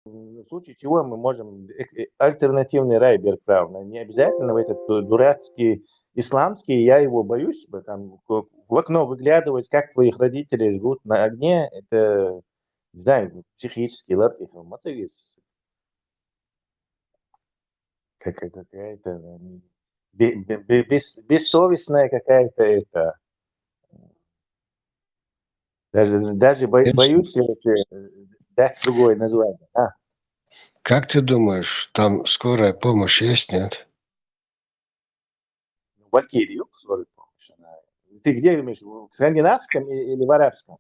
в случае чего мы можем альтернативный рай Бергкрауна. Не обязательно в этот дурацкий исламский, я его боюсь, там, в окно выглядывать, как твоих родителей жгут на огне, это, не знаю, психический лад, какая-то бессовестная какая-то это. Даже боюсь дать другое название. Как ты думаешь, там скорая помощь есть, нет? Валькирию, скорую помощь. Ты где думаешь, в скандинавском или в арабском?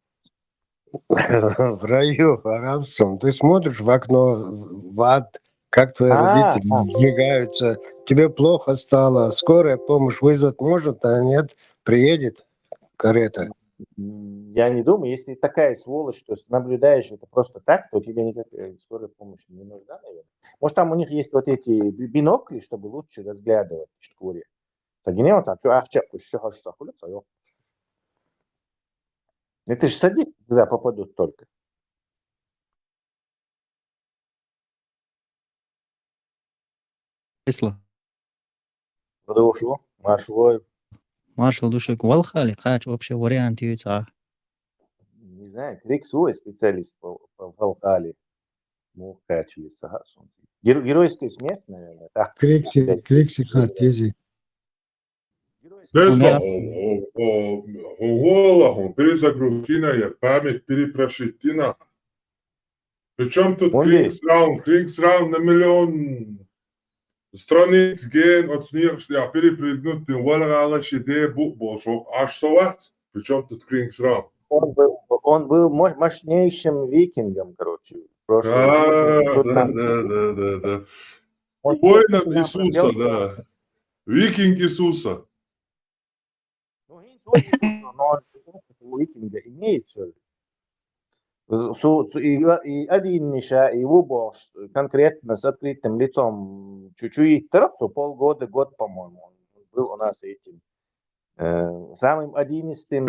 В раю арабском. Ты смотришь в окно, в ад, как твои родители сжигаются. Тебе плохо стало. Скорая помощь вызвать может, а нет, приедет карета. Я не думаю, если такая сволочь, что наблюдаешь это просто так, то тебе никакая скорая помощь не нужна, наверное. Может, там у них есть вот эти бинокли, чтобы лучше разглядывать в шкуре. Это же садик туда попадут только. Тесла. Подошел, маршевой. Маршал душек Валхали, кач вообще вариант юйца. Не знаю, Крик свой специалист по Валхали. Геройская смерть, наверное. Крикси хатези. Тесла, он перезагрузкина, я память перепрошитина. Причем тут Крингсраун на миллион страниц ген от снег, я перепрыгнут, ты валагала щеде букбошок, аж совать. Причем тут Крингсраун. Он был мощнейшим викингом, короче. Да. Воином Иисуса, да. Викинг Иисуса. Ну, но он же у викинга имеет все. И один Ниша, и Вубош конкретно с открытым лицом чуть-чуть тарапцу, полгода, год, по-моему, он был у нас этим самым 11-м.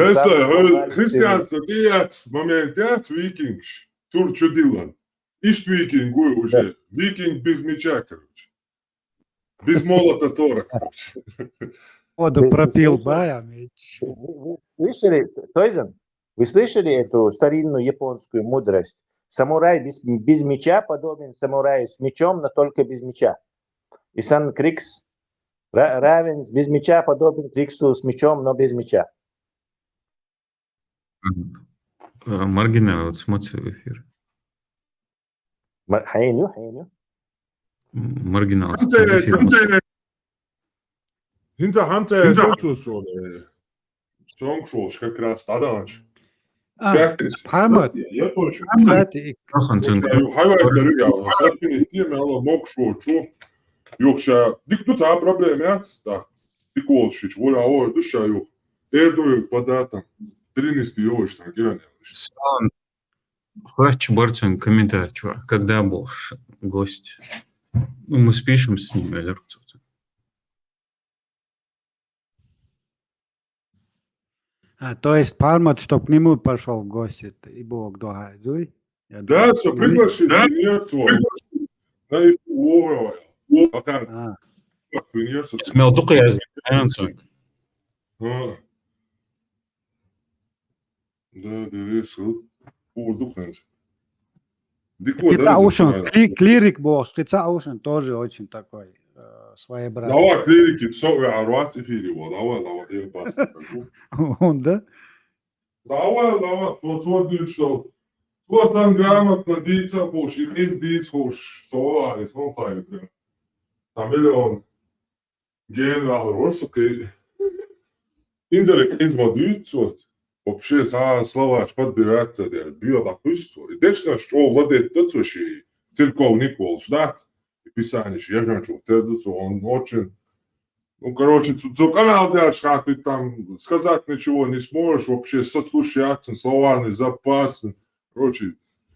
Христианство, ты момент, викинг, турчу дилан. Ишь викинг уже, викинг без меча, короче. Без молота Тора, короче. Воду пропил, бая. Вы слышали, Тойзен? Вы слышали эту старинную японскую мудрость? Самурай без меча подобен самураю с мечом, но только без меча. И Сан Крикс равен без меча подобен Криксу с мечом, но без меча. Маргинал, вот смотрите в эфир. Хайню. Маргинал. Хинца Сонгшош как раз таданч. Хамад. Я точно. Кстати, Hayvanları ya. Zaten ettiğim ala mokşoçu. Yoksa diktuta problem ya. Da. Dikolşiç. Vola o duşa yok. Erdoğan податам. Принести его, что героин. Хватит Бартин комментарий, чувак. Когда был гость? Ну, мы спишем с ним, или то есть Палмат, чтоб к нему пошел в гости, и Бог догадуй. Да, все, приглаши. Да, и фуора. Смел только я знаю. Да, весело. Урдухнуть. Клирик босс, Оушен тоже очень такой своеобразный. Давай клирики, все, арвать эфире, давай, я бас. Он, да? Давай, вот видишь, что вот там грамотно дица хош, и из диц хош, сола, и сон сайт, да. Там миллион генерал Росуки. Интеллектизма дицот. Вообще, слова подбираться, да, био на пусту. И дальше, что владеет то, что церковник вол ждать, и писание, я же начал, он очень, ну, короче, тут канал делаешь, как ты там сказать ничего не сможешь, вообще сослушаться, словарный запас, короче.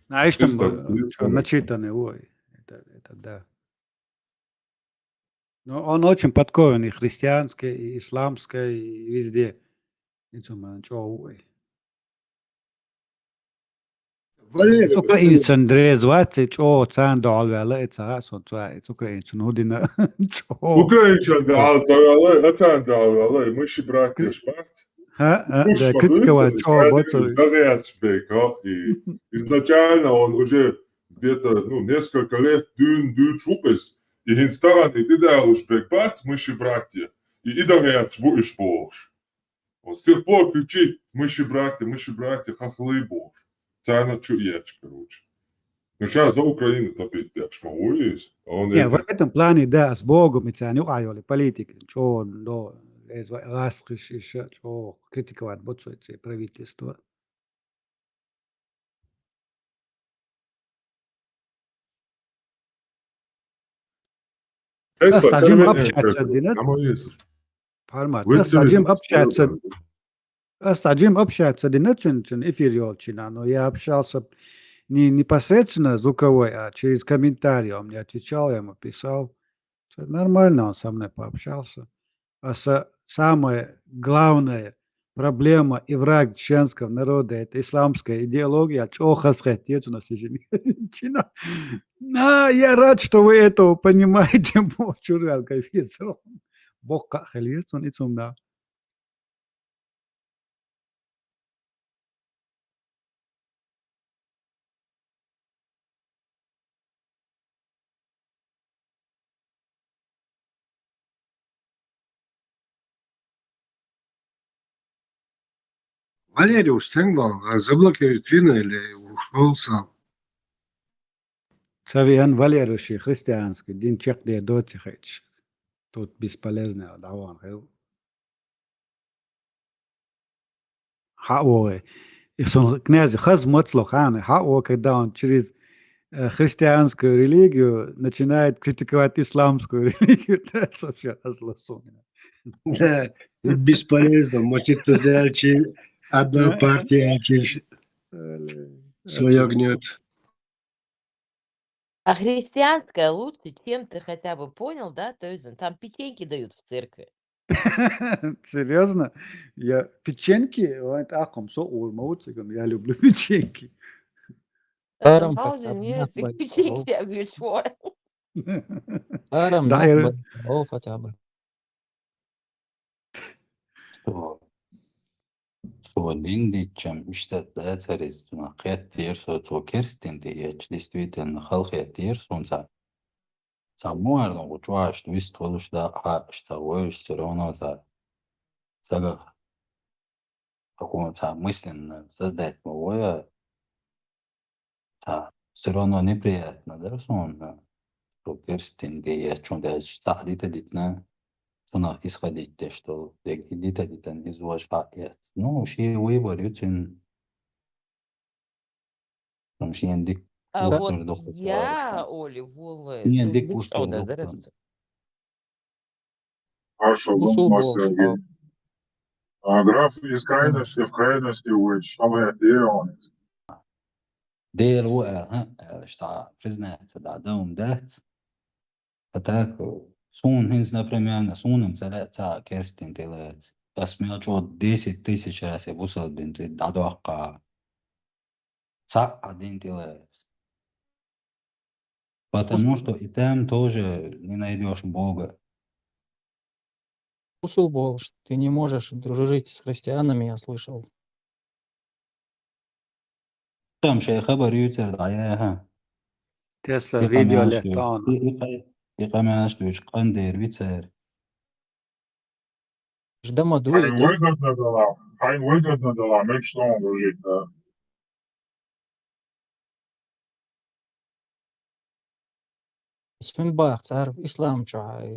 Знаешь, там начитанный, ой, это да. Но он очень подкованный, христианский, и исламский, и везде. Валерий, Ukrainцын дрез 20 чоо цаан доолвала эцага соцаа Украинцын худина чоо. Украинчан даалзавала, ацаандаалала, мыши братья шпат. Да, критикова чоо боцо. И изначально он уже где-то несколько лет дюн шупес, и инстаграм и дедалуш бекбат, мыши братья, и идагаяч будешь бож. Он с тех пор кричит, мыши братья, хохлы бож. Цана чуеч, короче. Ну сейчас за Украину топить так шмауис, а он Не, в это... этом плане, да, с Богом и цааню айоли политики. Чоо до раскрыш еще чоо критиковать боцо эти правительства. Стадим общаться, Динат. Пармат. Стадим общаться, Динат, эфир Ёлчина. Но я общался не непосредственно звуковой, а через комментарии. Он мне отвечал, я ему писал. Нормально он со мной пообщался. А самая главная проблема и враг чеченского народа – это исламская идеология. Чего хасхет, у нас еще я рад, что вы это понимаете. Бог как хелец, он и цумна. Валерий Устengбал заблокирует вина или ушел сам? Савиан Валерьевич христианский, дин чек де дотихач. Тут бесполезно, да он. Хаой. И сон князь хаз моцлоханы, хао, когда он через христианскую религию начинает критиковать исламскую религию, это вообще разлосумно. Да, бесполезно. Может, одна партия свое гнет. А христианская лучше, чем ты хотя бы понял, да? То есть там печеньки дают в церкви. Серьезно? Я печеньки, я люблю печеньки. Тарам Може, ні, цих хотя печеньки я більшо. Тарам Да, я- хотя бы. Så чем штатта царизма хеттер со керстен деяч действительно халхеттер сонца. Самуарно учуаш твист холуш да штавоиш все равно за какого-то мысленно создать новое, все равно неприятно, да, сон что керстен деяч он даже садит дитна. Sonra исходить, что где-то из вашего ну, ши выбор очень там ши ендик А Са- вот курстор я, Оля, Вулы, Ні, то есть дик бік курстор шоуда, доктор. зараз. Usul болш. Граф из крайности в крайности уйдет. Самое дело. Дер وقع что признается да дом дать так сун хинс например на суном царя керстин делает посмел что 10 тысяч раз я вышел дин ты дадоха один делает потому что и там тоже не найдешь Бога. Usul болш. Ты не можешь дружить с христианами, я слышал. Там شيء خبر يوتر ضايعها Tesla video يقام lehtaan. عاشلوش قندير بيتسار Ждама Хайн дует, да? выгодно дала, мы что он дружить, да. Свинбах, царь, ислам,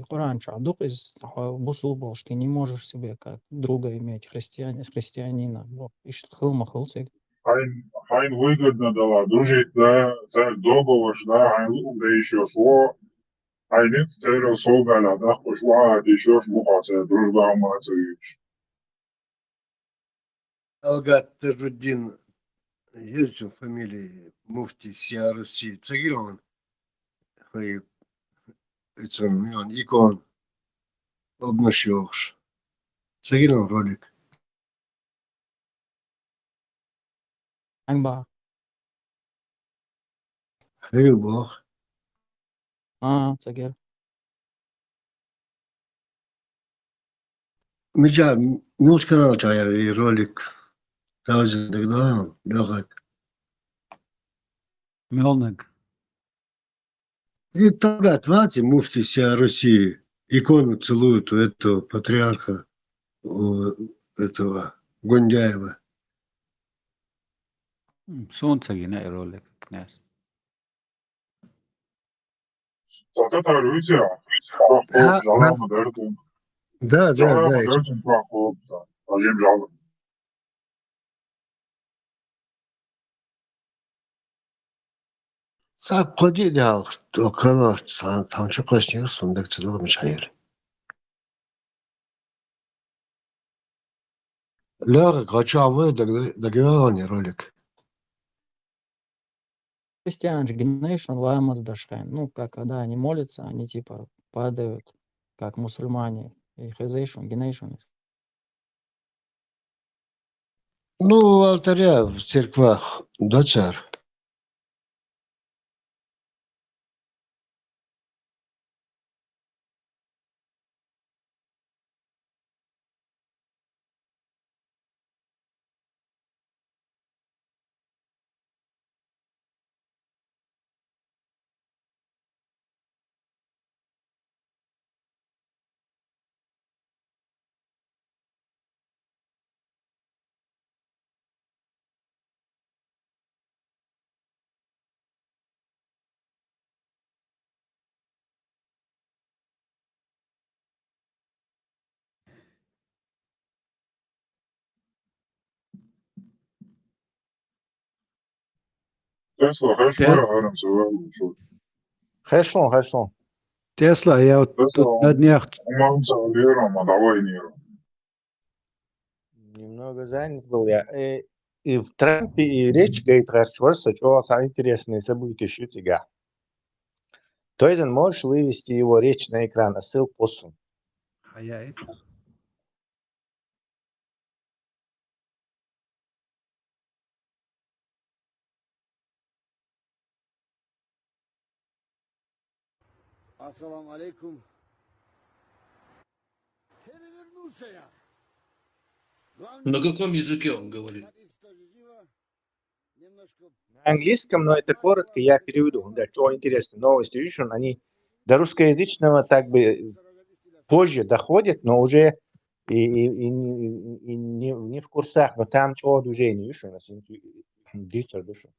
Коран, дух из бусул болш. Ты не можешь себе как друга иметь христианина. Хылма хылсек. Хайн выгодно дала, дружить, да, цель договор, да, хайн да еще что. Хайнит цель собрала, да, пошла, еще ж бухаться, дружба мацевич. Алгат Тажуддин, есть же фамилия муфти всей России. Цагилон. Это он икон. Обнашёшь. Цагилон ролик. Анбах. Хай Бог. Цагер. Меча, милч канал чаяр и ролик. Таузен дегдоран, легак. Мелник. И тогда, знаете, муфти вся России икону целуют у этого патриарха, у этого Гундяева. Солнце гине ролик князь. Zato ta rüütja, çok Ha, kork jalama derdin. да, Jalama derdin çok korkta. Ajim jalama. صعب قدي دال توكنا تانشو قشنير صندوق تلو مشاير لا قاچاوي دغياني رولك Christian Generation Lamas Dashkain. Ну, как когда они молятся, они типа падают, как мусульмане. И Generation. Ну, алтаря в церквах доцер. Tesla hash Те- mara haram sever. Хорошо. Тесла, я вот Tesla тут на днях умам саудирам, а давай нирам. Немного занят был я. И в Трампе и речь говорит, что интересные события шутига. То есть можешь вывести его речь на экран, а ссылку посу. хаяет. Ассаламу алейкум. Перевернулся я. На каком языке он говорит? На английском, но это коротко, я переведу. Да, что интересно, новости, видишь, они до русскоязычного так бы позже доходят, но уже и не в курсах, но там чего движение, видишь, у нас диктор души.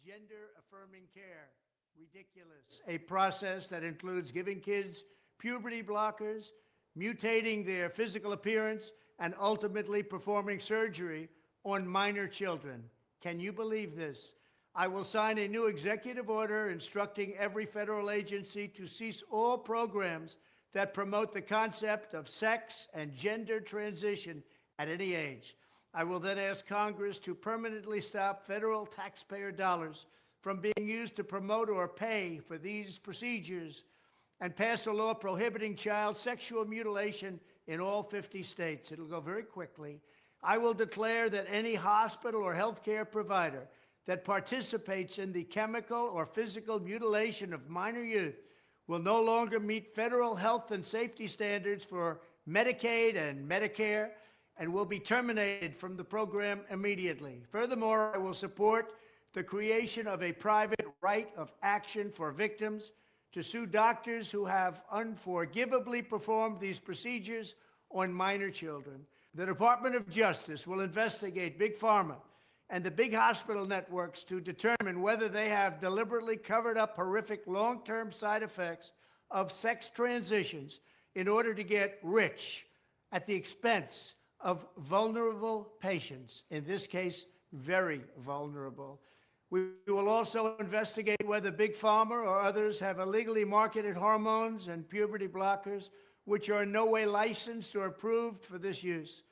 Gender affirming care. Ridiculous. A process that includes giving kids puberty blockers, mutating their physical appearance, and ultimately performing surgery on minor children. Can you believe this? I will sign a new executive order instructing every federal agency to cease all programs that promote the concept of sex and gender transition at any age. I will then ask Congress to permanently stop federal taxpayer dollars from being used to promote or pay for these procedures and pass a law prohibiting child sexual mutilation in all 50 states. It'll go very quickly. I will declare that any hospital or healthcare provider that participates in the chemical or physical mutilation of minor youth will no longer meet federal health and safety standards for Medicaid and Medicare and will be terminated from the program immediately. Furthermore, I will support the creation of a private right of action for victims to sue doctors who have unforgivably performed these procedures on minor children. The Department of Justice will investigate Big Pharma and the big hospital networks to determine whether they have deliberately covered up horrific long-term side effects of sex transitions in order to get rich at the expense of vulnerable patients, in this case, very vulnerable. We will also investigate whether Big Pharma or others have illegally marketed hormones and puberty blockers, which are in no way licensed or approved for this use.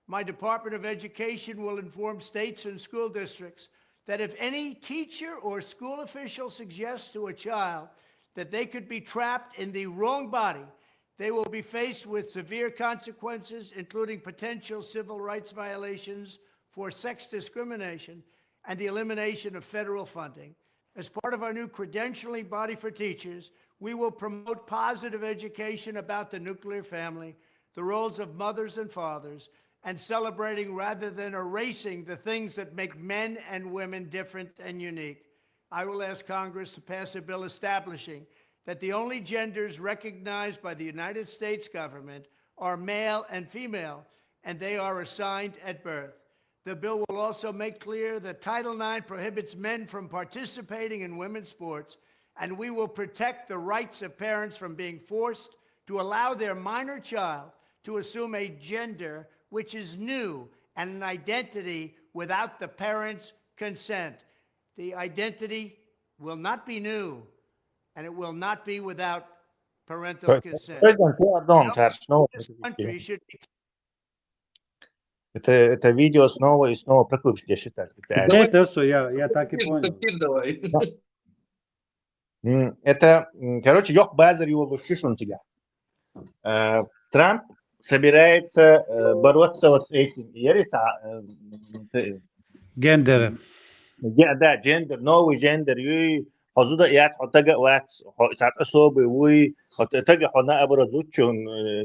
My Department of Education will inform states and school districts that if any teacher or school official suggests to a child that they could be trapped in the wrong body, they will be faced with severe consequences, including potential civil rights violations for sex discrimination and the elimination of federal funding. As part of our new credentialing body for teachers, we will promote positive education about the nuclear family, the roles of mothers and fathers, and celebrating rather than erasing the things that make men and women different and unique. I will ask Congress to pass a bill establishing that the only genders recognized by the United States government are male and female, and they are assigned at birth. The bill will also make clear that Title IX prohibits men from participating in women's sports, and we will protect the rights of parents from being forced to allow their minor child to assume a gender which is new and an identity without the parents' consent. The identity will not be new, and it will not be without parental consent. Pardon, царь, снова This country should be это видео снова и снова прокручивать, я считаю, специально. Да, это все, я так и понял. Тапир давай. Это, короче, ёх базар его шишун тебя. Трамп собирается бороться вот с этим. Гендеры. Да, гендер, новый гендер. حظوظ إيات حتجا وات ساعات أصابي وي حتجا حنا أبرزوتشون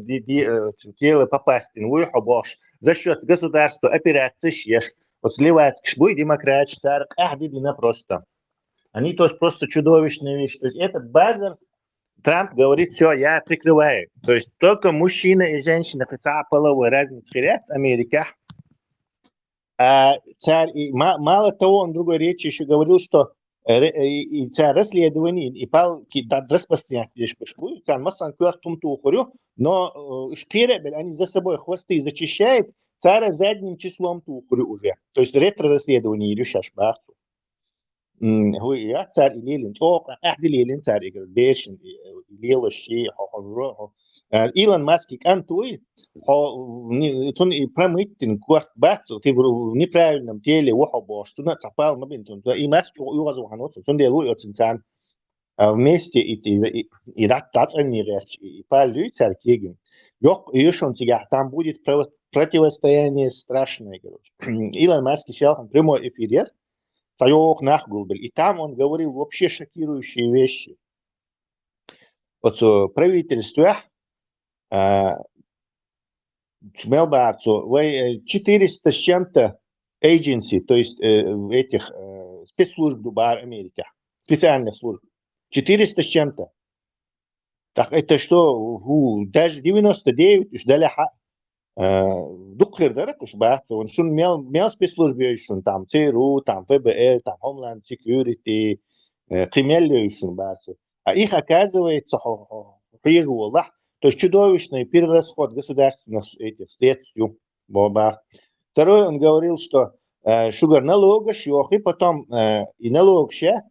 دي تيل باباستين وي حباش زشوت государство операций ешь вот сливает кшбуй демократич царк дина просто они то есть просто чудовищная вещь. То есть этот базар Трамп говорит, все, я прикрываю. То есть только мужчина и женщина хотя половой разницы в Америке. Царь и мало того, он в другой речи еще говорил, что и царь расследование и палки распространять лишь пошло. Царь массан квартум тухорю, но шкиребель они за собой хвосты зачищают. Царя задним числом тухорю уже. То есть ретро-расследование или сейчас бахту. Я царь и Лилин. Лилин царь играл. Бешен. Лила щи. Илон Маск кан туй. Тун и промыттин кварт бацу. Ты в неправильном теле ухабош. Тун цапал мабинтун. И Маск угазу ханот. Тун делу отцинцан. Вместе и раттац они речь. И палю царь кеген. Ёх, ешон тебя. Там будет противостояние страшное. Илон Маск сейчас в прямой эфире. И там он говорил вообще шокирующие вещи. Вот правительство Мелбарцу 400 с чем-то agency, то есть этих спецслужб Дубар Америки, специальных служб. 400 с чем-то. Так это что, даже 99 ждали Дукхер, да, он шун мел спецслужбы еще там ЦРУ, там ФБР, там Homeland Security, криминальные еще базы. А их оказывается то есть чудовищный перерасход государственных этих средств. Второе, он говорил, что шугар налога шьох, и потом и налог счет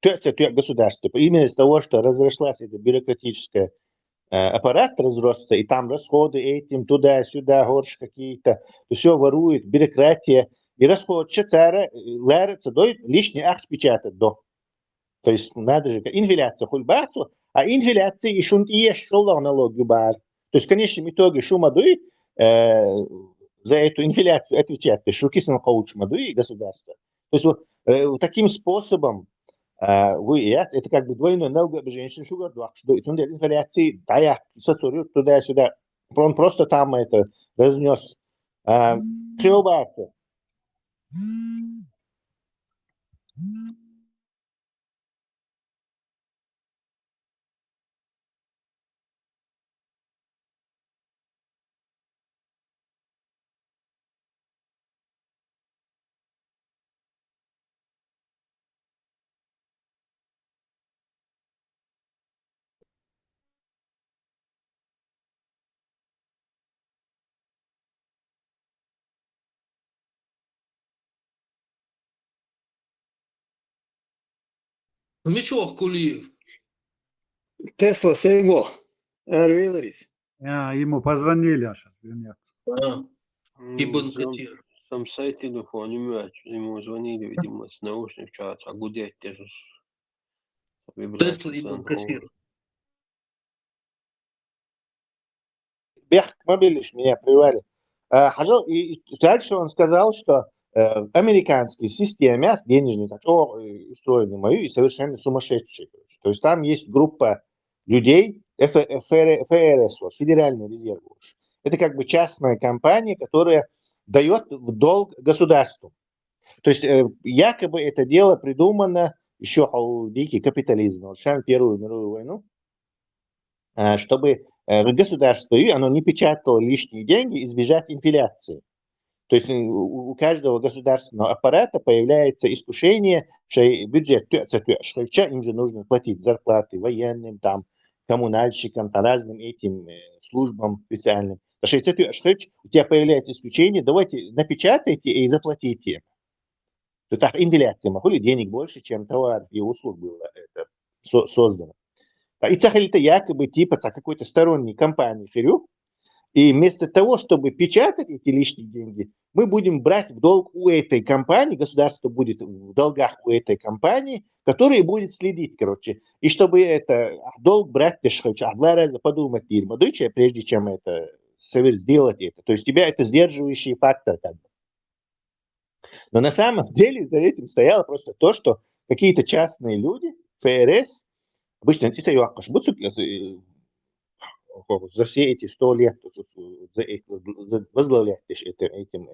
государство. Именно из того, что разошлась эта бюрократическая аппарат разросся, и там расходы этим, туда-сюда, горш какие-то, все ворует, бюрократия, и расход царя ларится, лишний акт печатать до. То есть надо же, инфляция хульбацу, а инфляция и шунт и шел налоги бар. То есть в конечном итоге шумадуй за эту инфляцию отвечает, шукисам хаучмадуй государство. То есть вот таким способом это как бы двойной налог женщин шугар что инфляции тая соцурю туда-сюда. Он просто там это разнес. Криобарку. Мичох Кулиев. Тесла Сейго. Эрвиларис. Ему позвонили, сейчас нет. Ибн Катир. Сам сайт телефон ему звонили, видимо, с наушников чата, а гудеть те же. Тесла Ибн Катир. Бех, мобилиш меня привали. И дальше он сказал, что в американской системе денежной устроены мою и совершенно сумасшедшие. То есть там есть группа людей, ФРС, Федеральный резерв. Это как бы частная компания, которая дает в долг государству. То есть якобы это дело придумано еще дикий капитализм, Первую мировую войну, чтобы государство оно не печатало лишние деньги, избежать инфляции. То есть у каждого государственного аппарата появляется искушение, что бюджет, им же нужно платить зарплаты военным, там, коммунальщикам, разным этим службам специальным. У тебя появляется исключение, давайте напечатайте и заплатите. То есть инфляция, могли денег больше, чем товар и услуг было это создано. И это якобы типа какой-то сторонней компании Хирю. И вместо того, чтобы печатать эти лишние деньги, мы будем брать в долг у этой компании, государство будет в долгах у этой компании, которая будет следить, И чтобы это долг брать, два раза подумать, прежде чем это сделать это. То есть у тебя это сдерживающий фактор. Но на самом деле за этим стояло просто то, что какие-то частные люди, ФРС, обычно за все эти 100 лет возглавлять этим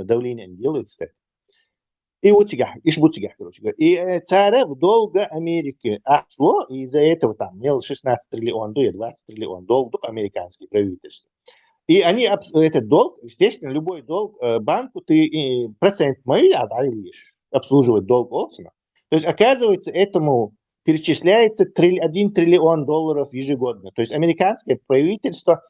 давление они делают, кстати. И вот тебя, и царя в долга Америки шло, и из-за этого там имел 16 триллионов, 20 триллионов долг американские правительства. И они, этот долг, естественно, любой долг банку, ты процент мой отдаешь, обслуживать долг Олсона. То есть, оказывается, этому перечисляется 1 триллион долларов ежегодно. То есть американское правительство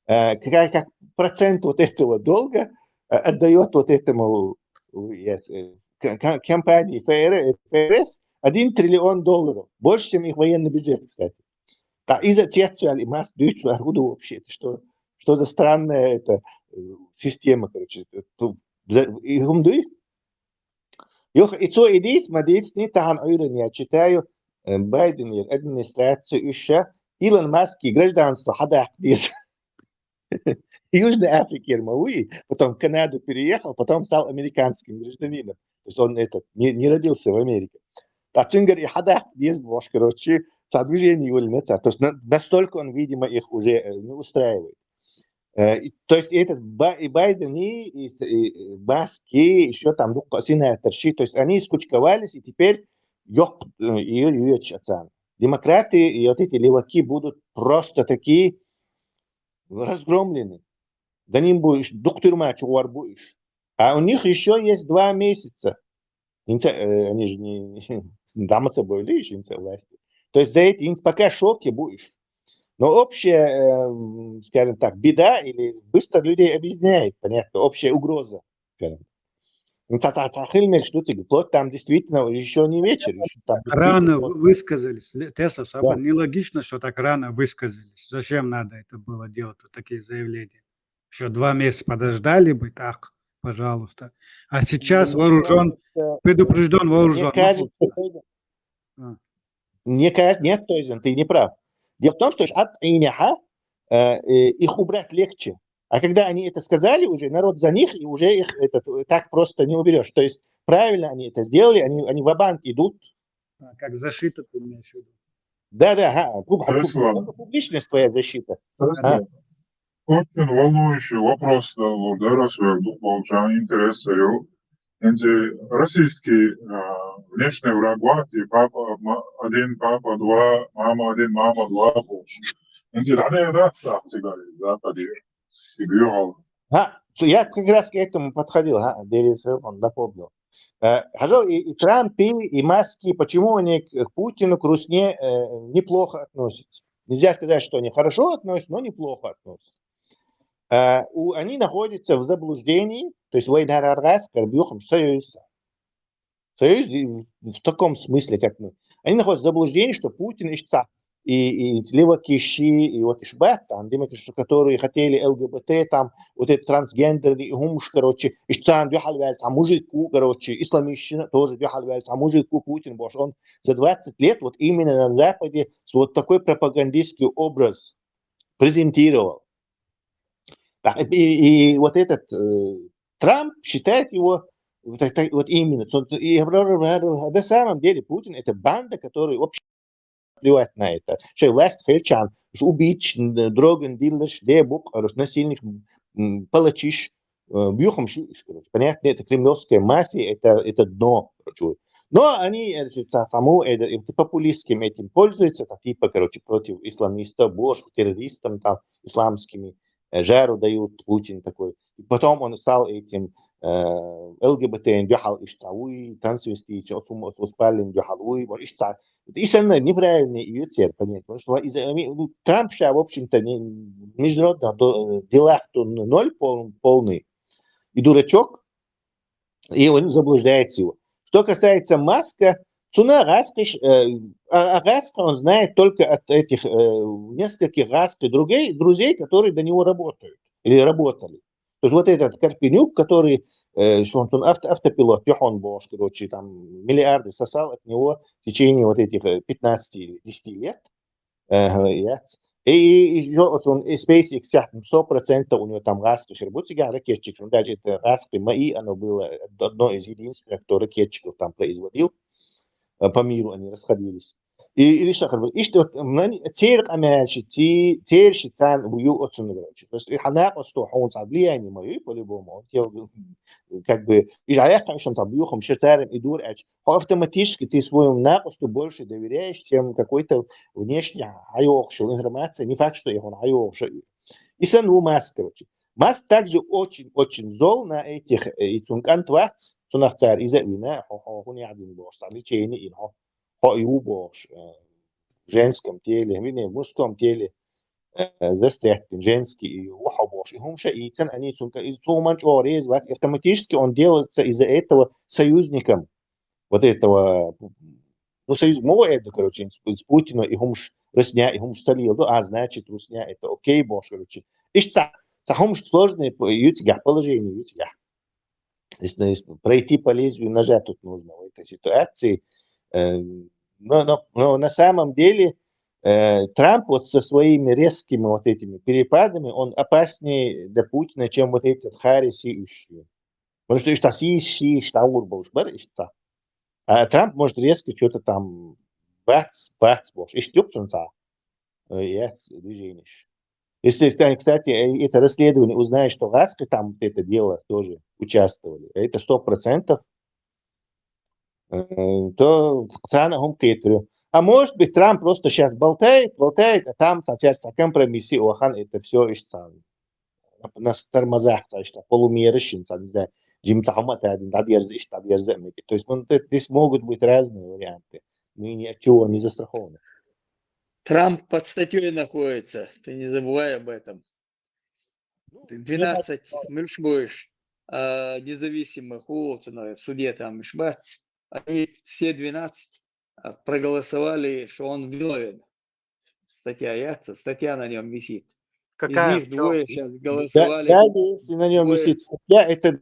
как процент вот этого долга отдает вот этому компании ФРС 1 триллион долларов. Больше, чем их военный бюджет, кстати. Из-за тех масс вообще, что за странная эта система, И то идея, смотрите, я читаю Байден администрацию еще, Илон Маск гражданство здесь. Южной Африке Ермауи, потом в Канаду переехал, потом стал американским гражданином. То есть он не родился в Америке. Так он говорит, здесь движение его. То есть настолько он, видимо, их уже не устраивает. То есть этот и Байден, и Маск, и еще там сенаторши, то есть они скучковались, и теперь ее демократы и вот эти леваки будут просто такие разгромлены. Да ним будешь, доктор чувар будешь. А у них еще есть 2 месяца. Они же не даматься были еще власти. То есть за эти пока шоке будешь. Но общая, скажем так, беда или быстро людей объединяет, понятно, общая угроза. Там действительно еще не вечер. Еще там рано высказались. Тесла, Да. нелогично, что так рано высказались. Зачем надо это было делать, вот такие заявления? Еще 2 месяца подождали бы, так, пожалуйста. А сейчас вооружен, предупрежден, вооружен. Мне кажется, нет, Тойзен, ты не прав. Дело в том, что их убрать легче. А когда они это сказали уже, народ за них, и уже их так просто не уберешь. То есть правильно они это сделали, они ва-банк идут. Как защита, ты имеешь в виду? Да, публичность твоя защита. Очень волнующий вопрос, получаю интерес. Российский внешний враг Латвии, папа 1, папа 2, мама 1, мама 2. Я как раз к этому подходил, он напомнил. И Трамп, и Маски, почему они к Путину, к Русне неплохо относятся? Нельзя сказать, что они хорошо относятся, но неплохо относятся. Они находятся в заблуждении, то есть союз в таком смысле, как мы. Они находятся в заблуждении, что Путин и левакиши, и вот ишбат, там, которые хотели ЛГБТ, там, вот этот трансгендерный гумш, ишцан дюхальвяльца мужику, исламищина тоже дюхальвяльца мужику Путин, он за 20 лет вот именно на Западе вот такой пропагандистский образ презентировал. Да, и вот этот Трамп считает его вот именно. И на самом деле Путин это банда, которая вообще плевать на это. Что власть хельчан, убить, дроган, дилдаш, дебук, насильник, палачиш, бьюхом шиш. Понятно, это кремлевская мафия, это дно. Но они саму это популистским этим пользуются, типа, против исламистов, террористам там, исламскими, жару дают, Путин такой. И потом он стал этим ЛГБТ, трансвестит, успален, это истинно неправильный ее термин, понять, потому что Трамп сейчас, в общем-то, в международных делах ноль полный и дурачок, и он заблуждает его. Что касается Маска, Раска он знает только от этих нескольких друзей, которые до него работают или работали. То есть вот этот Карпенюк, который что он автопилот, Йохан Бош, там миллиарды сосал от него в течение вот этих 15 или 10 лет. И вот он SpaceX 100% у него там Раска работает, ракетчик, даже это Раска МАИ, оно было одно из единственных, кто ракетчиков там производил. По миру они расходились. И лишь что церк амячи, церши цан бую отсунувачи. То есть хана посту он влияние мои по-любому. Как бы и я конечно там бьюхом шатарем и дурач. Автоматически ты своему напосту больше доверяешь, чем какой-то внешний айохшил информация. Не факт, что он айохшил. И сану Маск, короче. Маск также очень зол на этих антвац, цунах царь из-за вина, он не один бош, лечение и бош в женском теле, в мужском теле застрять женский и бош. И хумша и цен они цуманч орез, автоматически он делается из-за этого союзником вот этого, ну союз мова короче, с Путиным и хумш Русня и хумш салил, значит Русня это окей бош, короче. Ишца хумш сложное положение. Если пройти по лезвию ножа тут нужно в этой ситуации. Но на самом деле Трамп вот со своими резкими вот этими перепадами, он опаснее для Путина, чем вот этот Харрис и Ищи. Потому что Ищи, а Трамп может резко что-то там бац, Ищтюпцунца, движение. Если, кстати, это расследование узнает, что Раска там это дело тоже участвовали, это 100%, то цена гумкетрю. А может быть, Трамп просто сейчас болтает, а там соответственно компромиссы, охан это все ищется. На тормозах, что полумеры, не знаю, то есть здесь могут быть разные варианты. Мы ни от чего не застрахованы. Трамп под статьей находится, ты не забывай об этом. Ты 12 будешь независимых в суде там Шбац, они все 12 проголосовали, что он виновен. Статья на нем висит. Какая? Из них двое сейчас голосовали. Да, если на нем висит статья, это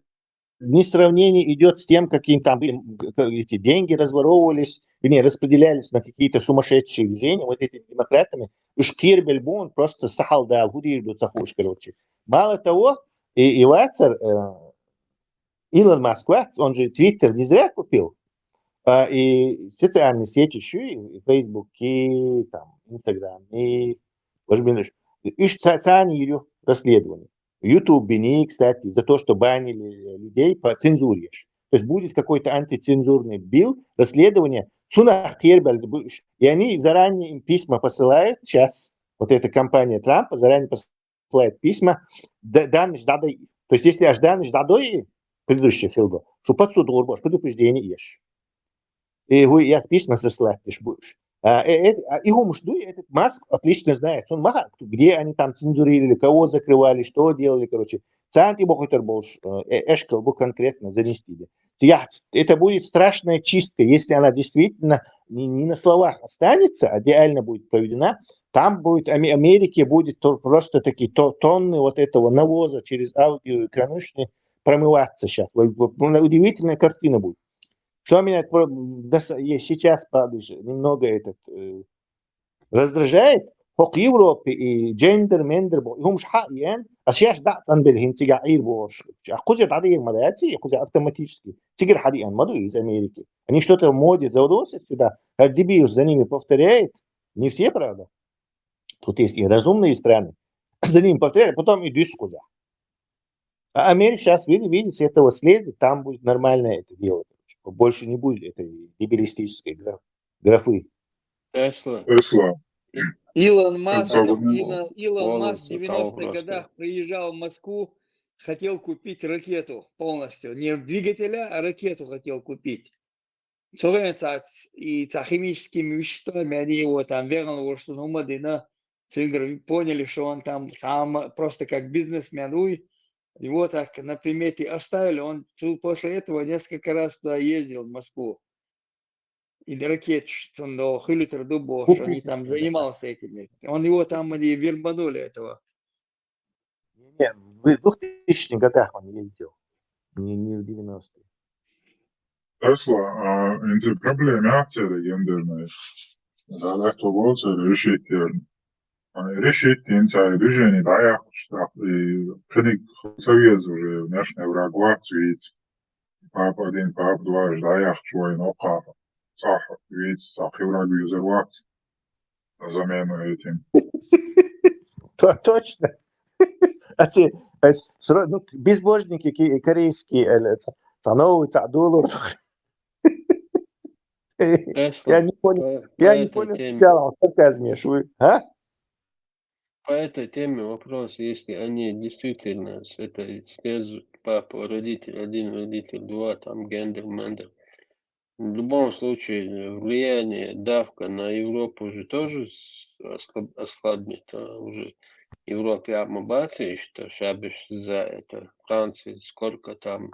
не сравнение идет с тем, каким там эти деньги разворовывались, распределялись на какие-то сумасшедшие движения, вот этими демократами. Уж Кирбель он просто сахал, да, цахуш, короче. Мало того, и Вацер, Илон Маск, он же Твиттер не зря купил, и социальные сети еще, и Facebook, и там, Instagram, и социальные расследования. YouTube бини, кстати, за то, что банили людей по цензуре. То есть будет какой-то антицензурный билл, расследование, и они заранее им письма посылают, сейчас вот эта компания Трампа заранее посылает письма, то есть если аж данные ждадой предыдущих хилго, что под суд урбош, предупреждение ешь. И я письма заслать будешь. И этот Маск отлично знает, где они там цензурировали, кого закрывали, что делали, короче. Цанти бохотер больше, эшкал бы конкретно занести. Это будет страшная чистка, если она действительно не на словах останется, а реально будет проведена. Там будет, Америке будет просто такие тонны вот этого навоза через аудиоэкранушки промываться сейчас. Удивительная картина будет. Что меня сейчас немного раздражает, فوق يوروبي جندر مندر هم مش حقيقيا أشياء دعت عن بالهم تيجي عير بورش أخذ عادي ما ده أخذ автоматически تيجي حديقا ما ده из Америки они что-то вводят заудосят сюда как дебил за ними повторяет не все правда тут есть и разумные страны за ними повторяют потом идут куда а Америка сейчас видите с этого следует там будет нормально это делать больше не будет этой дебилистической графы Тесла. Илон Маск, Полностью Илон Маск в там 90-х просто. годах приезжал в Москву, хотел купить ракету полностью. Не двигателя, а ракету хотел купить. Все время и химическими веществами они его там вернули, что ну мадына. Поняли, что он там просто как бизнесмен. Его так на примете оставили. Он после этого несколько раз туда ездил в Москву. И ракет, что Хилитер Дубов, что они там занимался этими. Он его там вербанули этого. Не, в 2000-х годах он ездил, не в 90-е. Tesla, inti problemi ahtsede göndermeyi. Zaten toboğu решить решить инца движение да что предик союз уже внешне врагуацию ведь папа один папа два да я хочу но папа صح ведь صح враг юзерват на замену этим. Точно. Ну, безбожники корейские, цановый доллар. Я не понял сначала, сколько смешиваю. А? По этой теме вопрос, если они действительно слезут папа, родитель один, родитель два, там гендер, мендер. В любом случае влияние, давка на Европу уже тоже ослабнет. Уже Европе амабации, что шабиш за это Франции, сколько там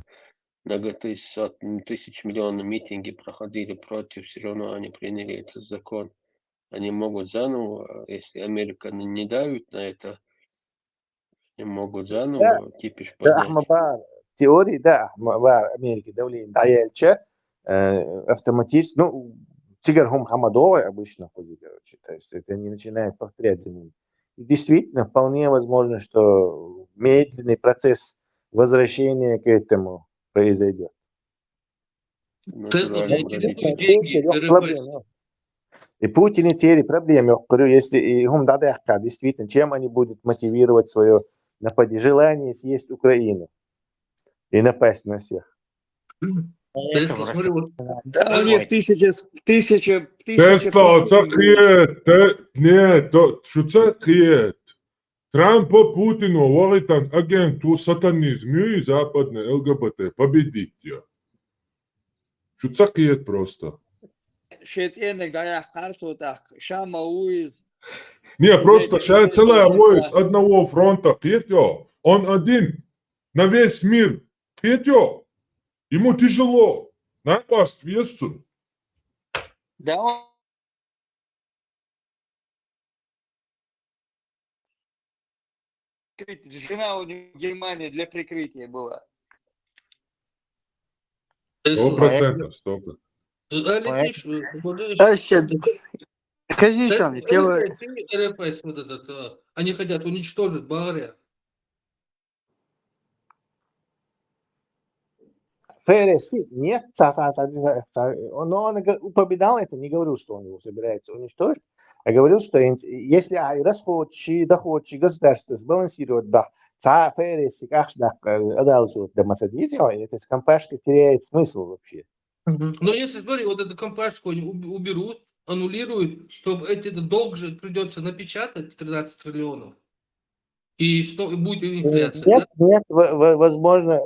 тысяч миллионов митинги проходили против, все равно они приняли этот закон. Они могут заново, если Америка не давит на это, они могут заново кипиш поднять. Теории, да, Америки давление даяльча автоматически, ну, тигр Хамадовой обычно ходит, короче, то есть это не начинает повторять за ним. И действительно, вполне возможно, что медленный процесс возвращения к этому произойдет. Тесла, И Путин и Терри проблемы, я говорю, если им действительно, чем они будут мотивировать свое нападение, желание съесть Украину и напасть на всех. Тесла, смотри, вот. Да, у них тысяча. Тесла, нет, что це криет? Трамп Путину говорит, агенту сатанизму и западный ЛГБТ победить ее. Что це криет просто? Не, просто целая войс одного фронта криет, он один на весь мир криет. Ему тяжело напасть весу. Да он... Жена у него в Германии для прикрытия была. 100%. Они хотят уничтожить Болгарию. ФРС нет, но он упоминал это, не говорил, что он его собирается уничтожить, а говорил, что если расходчи, доходчи государство сбалансируют, да, ФРС одалживают до Масадизио, эта компашка теряет смысл вообще. Но если, смотри, вот эту компашку они уберут, аннулируют, то этот долг же придется напечатать 13 триллионов. И будет инфляция. Нет, возможно,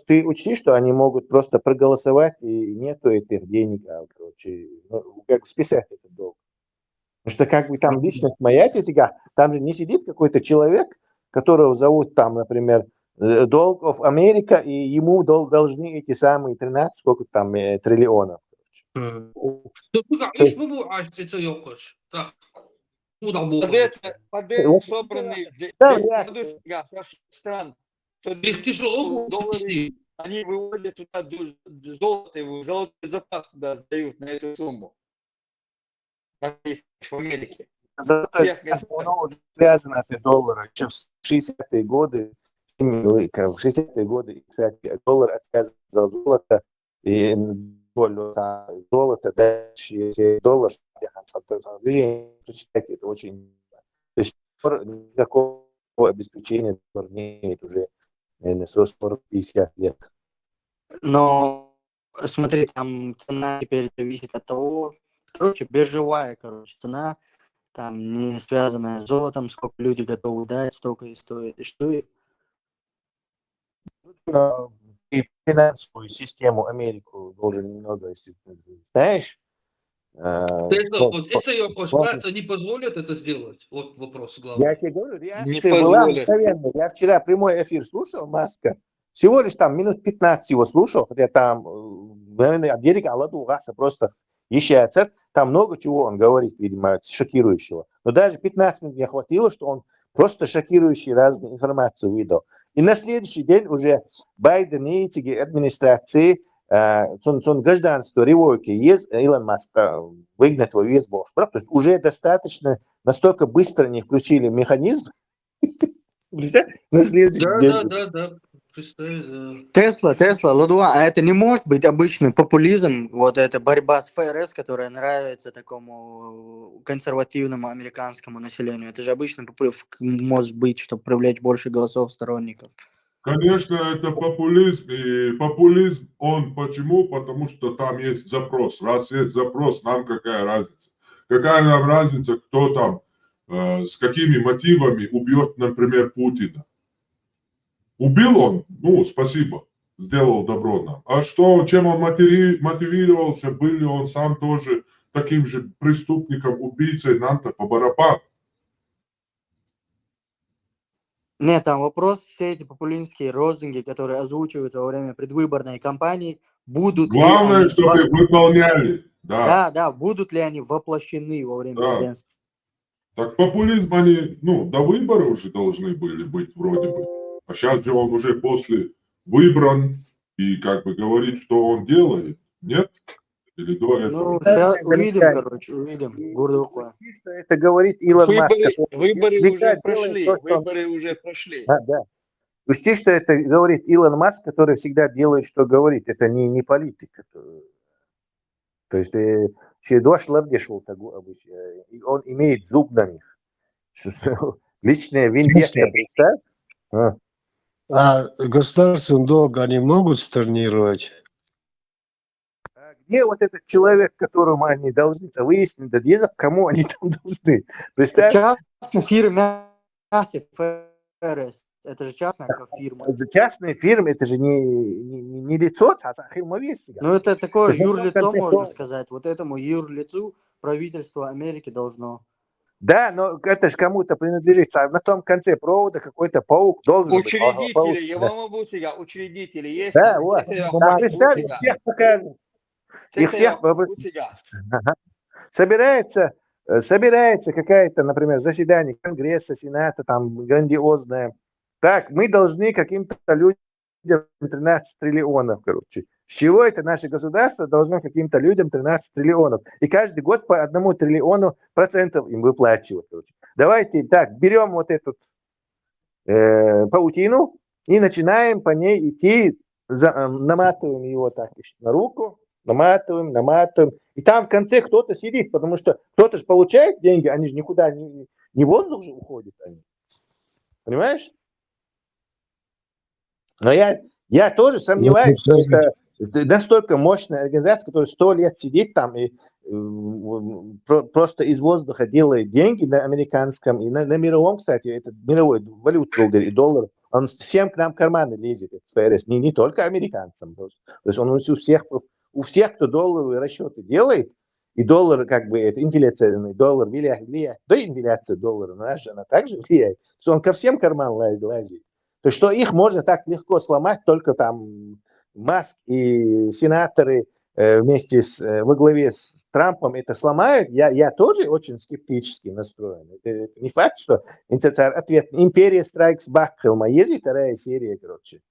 ты учти, что они могут просто проголосовать, и нету этих денег, короче, как списать этот долг. Потому что как бы там личность моя тетя, там же не сидит какой-то человек, которого зовут там, например, долг of Америка, и ему должны эти самые 13, сколько там, триллионов. Под это собранные стран. Их тяжело доллары, они выводят туда золотой запас туда сдают на эту сумму. В Америке. Золото всех давно уже связано от доллара. Еще в 60-е годы, в 60-е годы, кстати, доллар отвязан за золото, и золото, дальше если доллар, прочитайте, это очень... То есть никакого обеспечения доллар не имеет уже, наверное, 140-50 лет. Но смотри, там цена теперь зависит от того, короче, биржевая, цена, там не связанная с золотом, сколько люди готовы дать, столько и стоит. И что И финансовую систему Америку должен немного, естественно, знаешь. Тесла, вот это ее вопрос. Они позволят это сделать? Вот вопрос главный. Я тебе говорю, не реакция была позволят. мгновенная. Я вчера прямой эфир слушал Маска. Всего лишь там минут 15 его слушал, хотя там, наверное, Америка Алладугаса просто ещё там много чего он говорит, видимо, шокирующего. Но даже 15 минут не хватило, что он просто шокирующую разную информацию выдал. И на следующий день уже Байден и эти администрации son гражданство револьки есть, Илон Маск выгнать его весь бог. То есть уже достаточно, настолько быстро не включили механизм. На следующий день. Да. Представь, да. Тесла, Ладуа, а это не может быть обычный популизм, вот эта борьба с ФРС, которая нравится такому консервативному американскому населению. Это же обычный популизм может быть, чтобы привлечь больше голосов сторонников. Конечно, это популизм. И популизм, он почему? Потому что там есть запрос. Раз есть запрос, нам какая разница? Какая нам разница, кто там, с какими мотивами убьет, например, Путина? Убил он? Ну, спасибо. Сделал добро нам. А что, чем он мотивировался? Был ли он сам тоже таким же преступником, убийцей? Нам-то по барабану. Нет, там вопрос, все эти популистские розунги, которые озвучиваются во время предвыборной кампании, будут ли Главное, они... чтобы выполняли. Да. Да, будут ли они воплощены во время Да. президентства. Так популизм они, до выбора уже должны были быть вроде бы. А сейчас же он уже после выбран и как бы говорит, что он делает. Нет? Или до этого? Ну, сейчас увидим. Гордо рукой. Что это говорит Илон Маск. Выборы уже прошли. Выборы уже прошли. Да. Учти, что это говорит Илон Маск, который всегда делает, что говорит. Это не политик. То есть, он имеет зуб на них. Личная вендетта, представь. А государственный долг они могут stornировать? Где вот этот человек, которому они должны, выяснить, кому они там должны? Представь? Частная фирма ФРС. Это же частная фирма. Частная фирма, это же не лицо, а фирмовестник. Ну, это такое юрлицо, можно сказать. Вот этому юрлицу правительство Америки должно. Да, но это же кому-то принадлежит. А на том конце провода какой-то паук должен быть. Учредители, я вам обучаю, учредители есть. Да, вот. Представь, всех покажут. Их всех собирается какая-то, например, заседание Конгресса, Сената, там грандиозное. Так, мы должны каким-то людям 13 триллионов, короче. С чего это наше государство должно каким-то людям 13 триллионов? И каждый год по 1 триллиону процентов им выплачивать, короче. Давайте так, берем вот эту паутину и начинаем по ней идти, наматываем его так на руку, наматываем. И там в конце кто-то сидит, потому что кто-то же получает деньги, они же никуда не воздух же уходит. Они. Понимаешь? Но я тоже сомневаюсь, что это настолько мощная организация, которая 100 лет сидит там и просто из воздуха делает деньги на американском и на мировом, кстати, это мировой валюта и доллар. Он всем к нам в карманы лезет, этот ФРС, не только американцам. То есть он у всех, кто долларовые расчеты делает, и доллар, как бы, это инфляционный доллар влияет, да, инфляция доллара, она также влияет. То есть он ко всем карман лазит. То есть что их можно так легко сломать, только там Маск и сенаторы вместе во главе с Трампом это сломают, я тоже очень скептически настроен. Это не факт, что ответ «Империя Strikes Back» фильма есть, вторая серия, короче.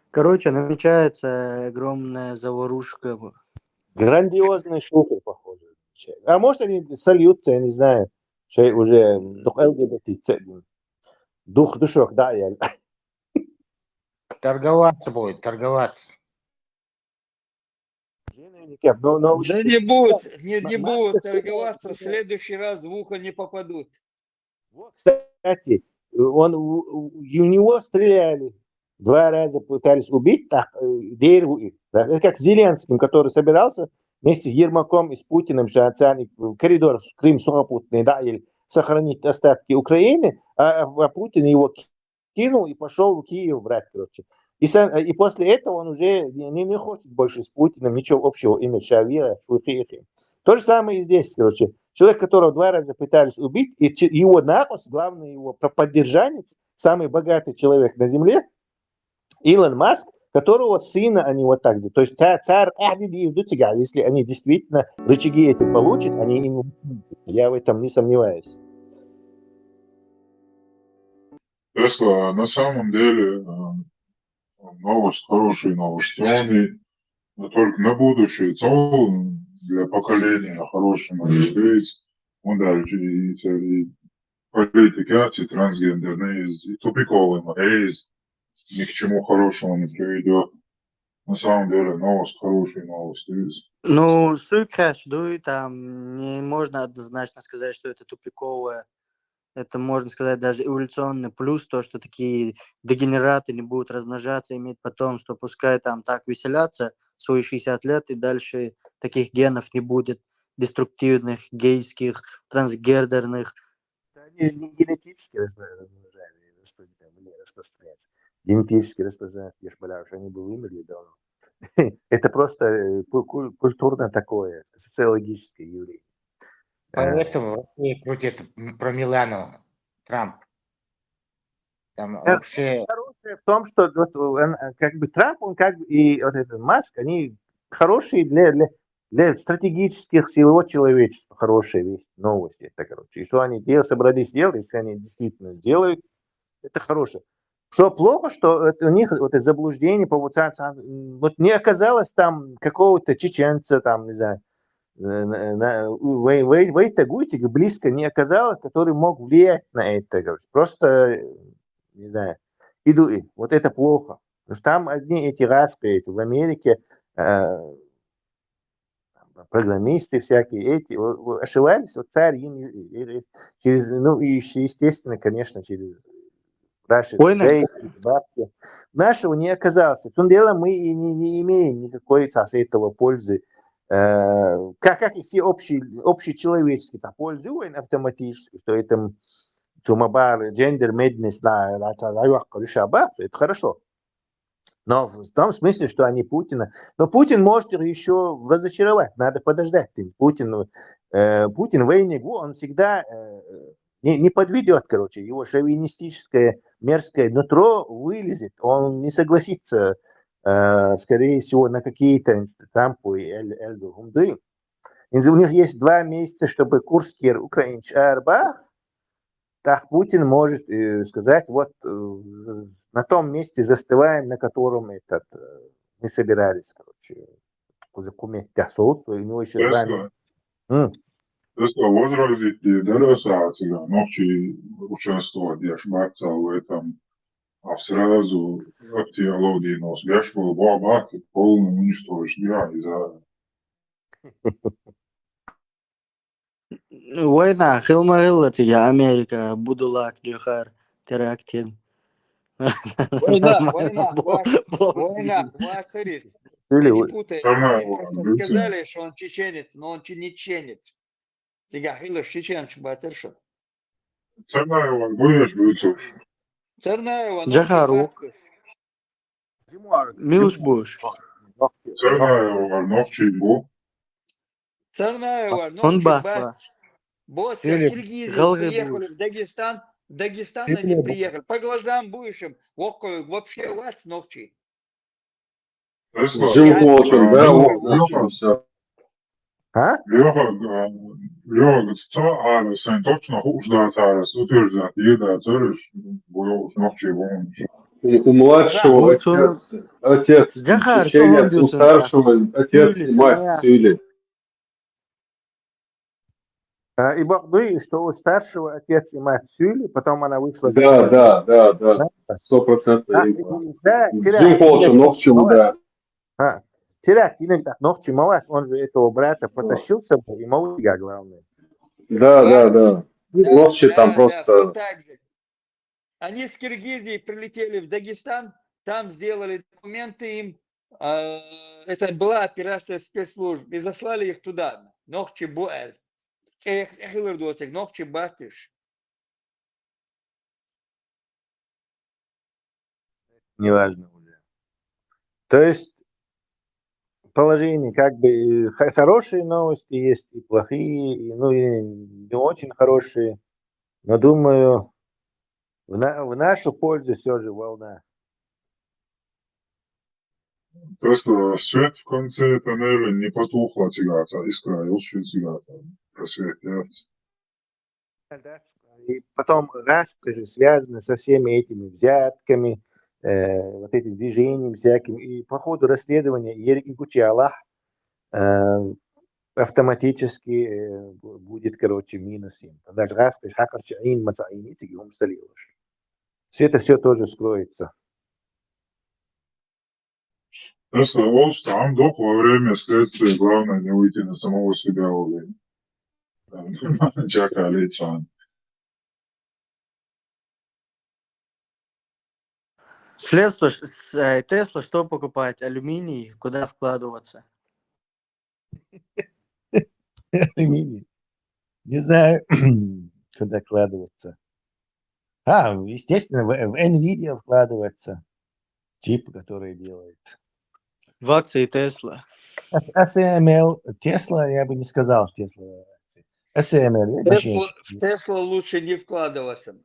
Короче, намечается огромная заварушка Грандиозный шутер, похоже. А может, они сольются, я не знаю, что уже дух ЛГБТ, дух душок, да, я. Торговаться будет, торговаться. Но Да учти, не будут, не Маска будут сказал, торговаться, в следующий раз в ухо не попадут. кстати, у него стреляли. 2 раза пытались убить, так, дерево. Да, это как с Зеленским, который собирался вместе с Ермаком и с Путиным же коридор в Крым сухопутный, да, или сохранить остатки Украины, а Путин его кинул и пошел в Киев брать, короче. И после этого он уже не хочет больше с Путиным ничего общего иметь. То же самое и здесь, короче. Человек, которого 2 раза пытались убить, и его накос, главный его поддержанец, самый богатый человек на земле, Илон Маск, которого сына они вот так делают. То есть царь, если они действительно рычаги эти получат, они им... Я в этом не сомневаюсь. Тесла, на самом деле, новость, хорошая новость. Он только на будущее целый для поколения хороший может быть. Он дальше и политика, и трансгендерные, и тупиковый морейз. Ни к чему хорошему не приведет. На самом деле, новость, хорошая новость. Ну, суть каждую, там не можно однозначно сказать, что это тупиковое. Это, можно сказать, даже эволюционный плюс, то, что такие дегенераты не будут размножаться, иметь потомство, пускай там так веселятся свои 60 лет, и дальше таких генов не будет, деструктивных, гейских, трансгендерных. Они не генетически распространяются. Генетически распространяются, я ж понимаю, что они бы вымерли давно. Это просто культурно такое, социологическое явление. Поэтому в России крутит про Милану Трамп. Там вообще... Хорошее в том, что вот, как бы Трамп, он как бы и вот этот Маск, они хорошие для стратегических сил человечества, хорошие вести, новости. Это, короче. И что они собрались сделать, если они действительно сделают, это хорошее. Что плохо, что у них вот это заблуждение, провокация, вот не оказалось там какого-то чеченца, там, не знаю, в этой гутике близко не оказалось, который мог влиять на это. Короче. Просто, не знаю, вот это плохо. Потому что там одни эти раски, в Америке программисты всякие, эти ошибались, вот царь им через, ну, и естественно, конечно, через Russia Today, бабки. Нашего не оказалось. В том деле мы не имеем никакой с этого пользы. Как и все общечеловеческие пользуем автоматически, что это gender madness, это хорошо. Но в том смысле, что они Путина... Но Путин может еще разочаровать, надо подождать. Путин в войне, он всегда не подведет, короче, его шовинистическое мерзкое нутро вылезет, он не согласится, скорее всего, на какие-то Трампу и Эльду Гумды. У них есть 2 месяца, чтобы Курский украинский арбах, так Путин может сказать, вот на том месте застываем, на котором мы собирались, короче, закуметь у него еще 2 месяца. Тесла возразить доросаться, ночи участвовать, я шматца в этом, а сразу теологии нос, я шел баба, полный уничтожить, я из-за... Война, Хилмарилла тебя, Америка, Будулак, Джохар, Терактин. Война, хватит. Ты не путай. Просто сказали, что он чеченец, но он не чеченец. Сега хилаш чеченч батерша. Царнаева, будешь биться? Царнаева, Джахарук. Милуш Буш. Царнаева, ногчи бу. Царнаева, Он ногчи басла. бац. Босс, я в Киргизию приехали, в Дагестан они приехали. По глазам будешь им, вообще вац ногчи. Леха, ārā sen точно uždāts ārā, utvirzāt, iedāts arī, būs nokšķī būs. У младшего Будет он... отец Джахар, чеченец, чого у старшего отец и Тюлит, мать моя. Тюли. И Бахдуи, что у старшего отец и мать Сюли, потом она вышла за Да, него. да, да, да. Да? 100% Да, игра. да, Джим Полшин, ногчему, да. Теряк, иногда ногчи мават, он же этого брата потащил с собой, и Мауига главное. Да. Ногчи там Да, просто... все так же. Они с Киргизии прилетели в Дагестан, там сделали документы им. Это была операция спецслужб. И заслали их туда. Ногчи Буэль. Ногчи Батыш. Неважно уже. То есть положение как бы хорошие новости есть и плохие, и, ну и не очень хорошие. Но думаю, в нашу пользу все же волна. Просто свет в конце, это, наверное, не потухла цигата, искра, еще цигата. Просветляется. И потом Раска же связана со всеми этими взятками, вот этим движением всяким. И по ходу расследования Ерик Кучалах автоматически будет, короче, минус им. Даже Раска, Хакарча, Ин, Мацаин, и Умсалилуш. Все это все тоже скроется. Просто он там док во время следствия, главное не уйти на самого себя уже. Джака Аличан. Следство, Тесла, что покупать? Алюминий, куда вкладываться? Алюминий. Не знаю, куда вкладываться. Естественно, в NVIDIA вкладываться. Чип, который делает. В акции Тесла. ASML, Tesla, я бы не сказал, что Tesla акции. ASML, В Теслу лучше не вкладываться.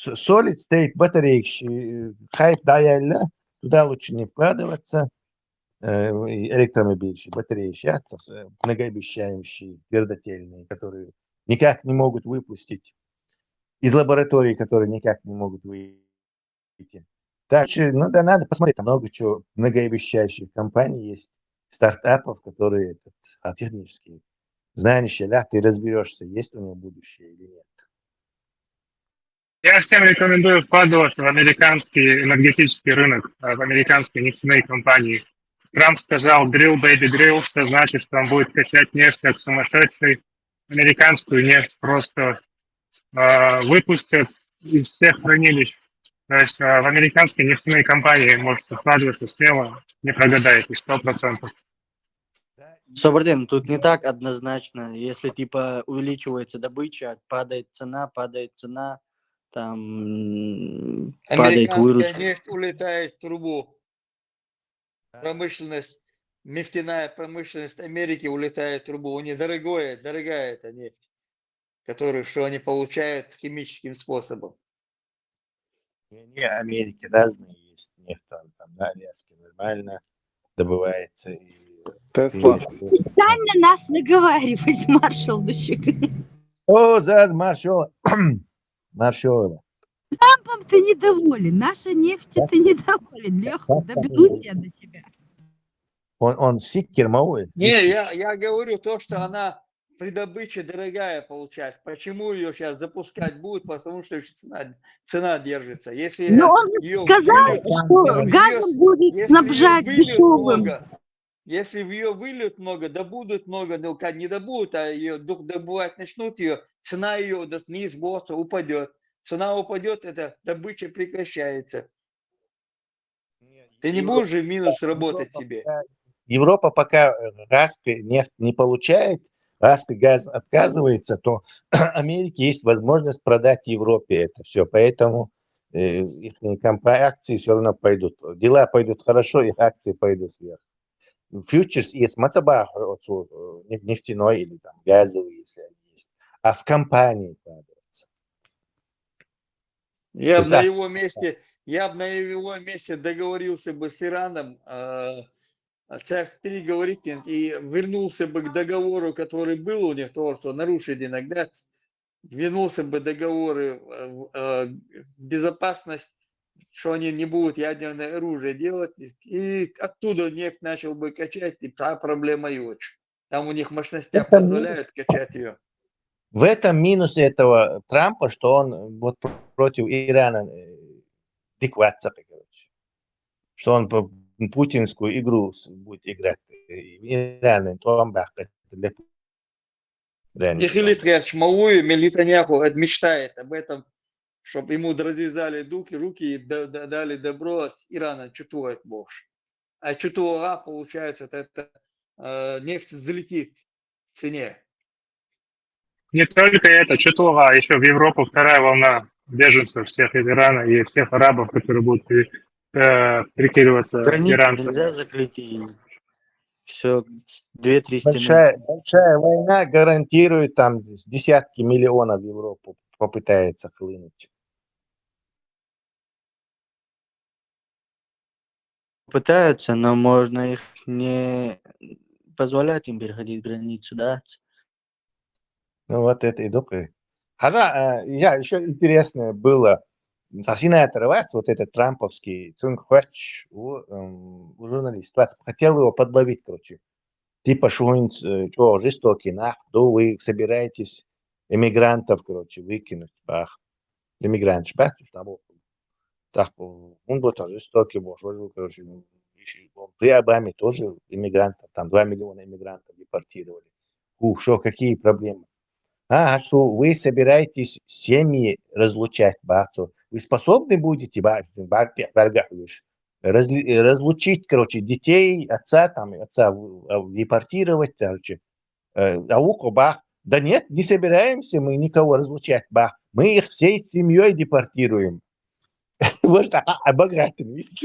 Solid State батарейки, хайп даяля, туда лучше не вкладываться. Электромобильщики, батареи сейчас многообещающие, твердотельные, которые никак не могут выпустить из лаборатории, которые никак не могут выйти. Так что, ну да, надо посмотреть, там много чего многообещающих компаний есть, стартапов, которые технические. Знаешь, да, ты разберешься, есть у него будущее или нет. Я всем рекомендую вкладываться в американский энергетический рынок, в американские нефтяные компании. Трамп сказал drill, baby, drill, что значит, что он будет качать нефть как сумасшедший. Американскую нефть просто выпустят из всех хранилищ. То есть в американские нефтяные компании можете вкладываться смело, не прогадаете, 100%. Собардин, тут не так однозначно. Если типа увеличивается добыча, падает цена, там падает Американская выручка. нефть улетает в трубу. Промышленность, нефтяная промышленность Америки улетает в трубу. У них дорогая эта нефть, которую что они получают химическим способом. Не Америки разные есть нефть, там на Аляске нормально добывается. И Тесла. Специально нас наговаривать, маршал Дучик. О, за маршала. Трампом ты недоволен, наша нефть ты недоволен. Леха, доберусь я до тебя. Он сикер мауэ. Не, я говорю то, что она при добыче дорогая получается. Почему ее сейчас запускать будут? Потому что цена держится. Если Но он ее сказал, выльют, что газом будет снабжать дешевым. Если в ее выльют много, добудут много, но как не добудут, а ее добывать начнут ее, цена ее вниз босса упадет. Цена упадет, это добыча прекращается. Ты не будешь же в минус работать себе. Европа пока нефть не получает, газ отказывается, то Америке есть возможность продать Европе это все. Поэтому их акции все равно пойдут. Дела пойдут хорошо, их акции пойдут вверх. Фьючерс есть мацабах нефтяной или там газовый, если они есть. А в компании вкладываться. Я бы на его месте договорился бы с Ираном, переговорить и вернулся бы к договору, который был у них, то, что нарушили иногда, вернулся бы договоры, безопасность что они не будут ядерное оружие делать, и оттуда нефть начал бы качать, и та проблема и очень. Там у них мощности Это минус. позволяют качать ее. В этом минус этого Трампа, что он вот против Ирана дикваться, короче. Что он по путинскую игру будет играть. Иран, то он бахает. Михаил Ильич Мауи Нетаньяху мечтает об этом, чтобы ему развязали руки и дали добро с Ирана чутует больше. А чутуа, получается, это нефть взлетит в цене. Не только это, чутого, а еще в Европу вторая волна беженцев всех из Ирана и всех арабов, которые будут прикидываться Границы иранцами. нельзя закрыть, и все, 2-3 стены. Большая война гарантирует там десятки миллионов в Европу попытается хлынуть. Пытаются, но можно их не позволять им переходить границу, да? Ну вот это и дока. Хотя, я еще интересное было, сосина отрывается, вот этот трамповский цунгхвач у журналиста. Хотел его подловить, короче. Типа, что жестокий, да вы собираетесь эмигрантов, короче, выкинуть, бах. Эмигрант, бах, что так, он был тоже жестокий, короче, при Обаме тоже иммигрантов, там 2 миллиона иммигрантов депортировали. Что, какие проблемы? Что вы собираетесь семьи разлучать, вы способны будете, разлучить, короче, детей, отца депортировать, короче, да нет, не собираемся мы никого разлучать, мы их всей семьей депортируем. Вот так, обогатились.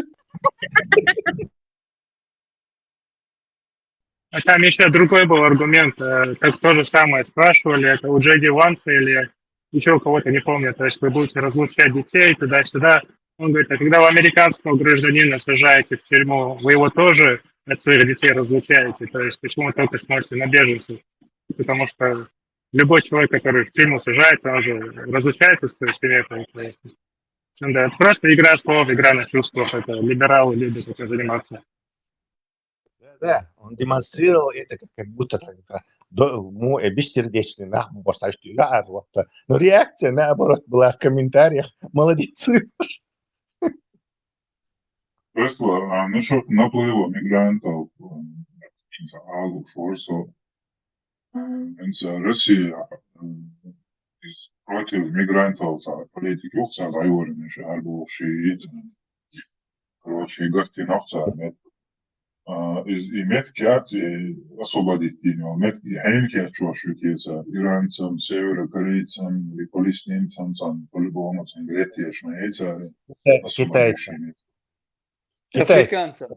А там еще другой был аргумент, как то же самое спрашивали, это у Джей Ди Ванса или еще у кого-то, не помню, то есть вы будете разлучать детей туда-сюда. Он говорит, а когда вы американского гражданина сажаете в тюрьму, вы его тоже от своих детей разлучаете, то есть почему только смотрите на беженцев? Потому что любой человек, который в тюрьму сажается, он же разлучается с своей семьей. Да, это просто игра слов, игра на чувствах, это либералы любят этим заниматься. Да, он демонстрировал это как будто бессердечный, но реакция, наоборот, была в комментариях. Молодцы. Просто насчет наплыва мигрантов Алу Форсу, Россия против мигрантов, политики Ухца, Райорин, Арбу, Шиит, короче, Гахти Нахца, иметь кяти освободить его, иметь хейнки чувствуется иранцам, северокорейцам, и палестинцам, по-любому, Греция, Швейцария, Китайцам.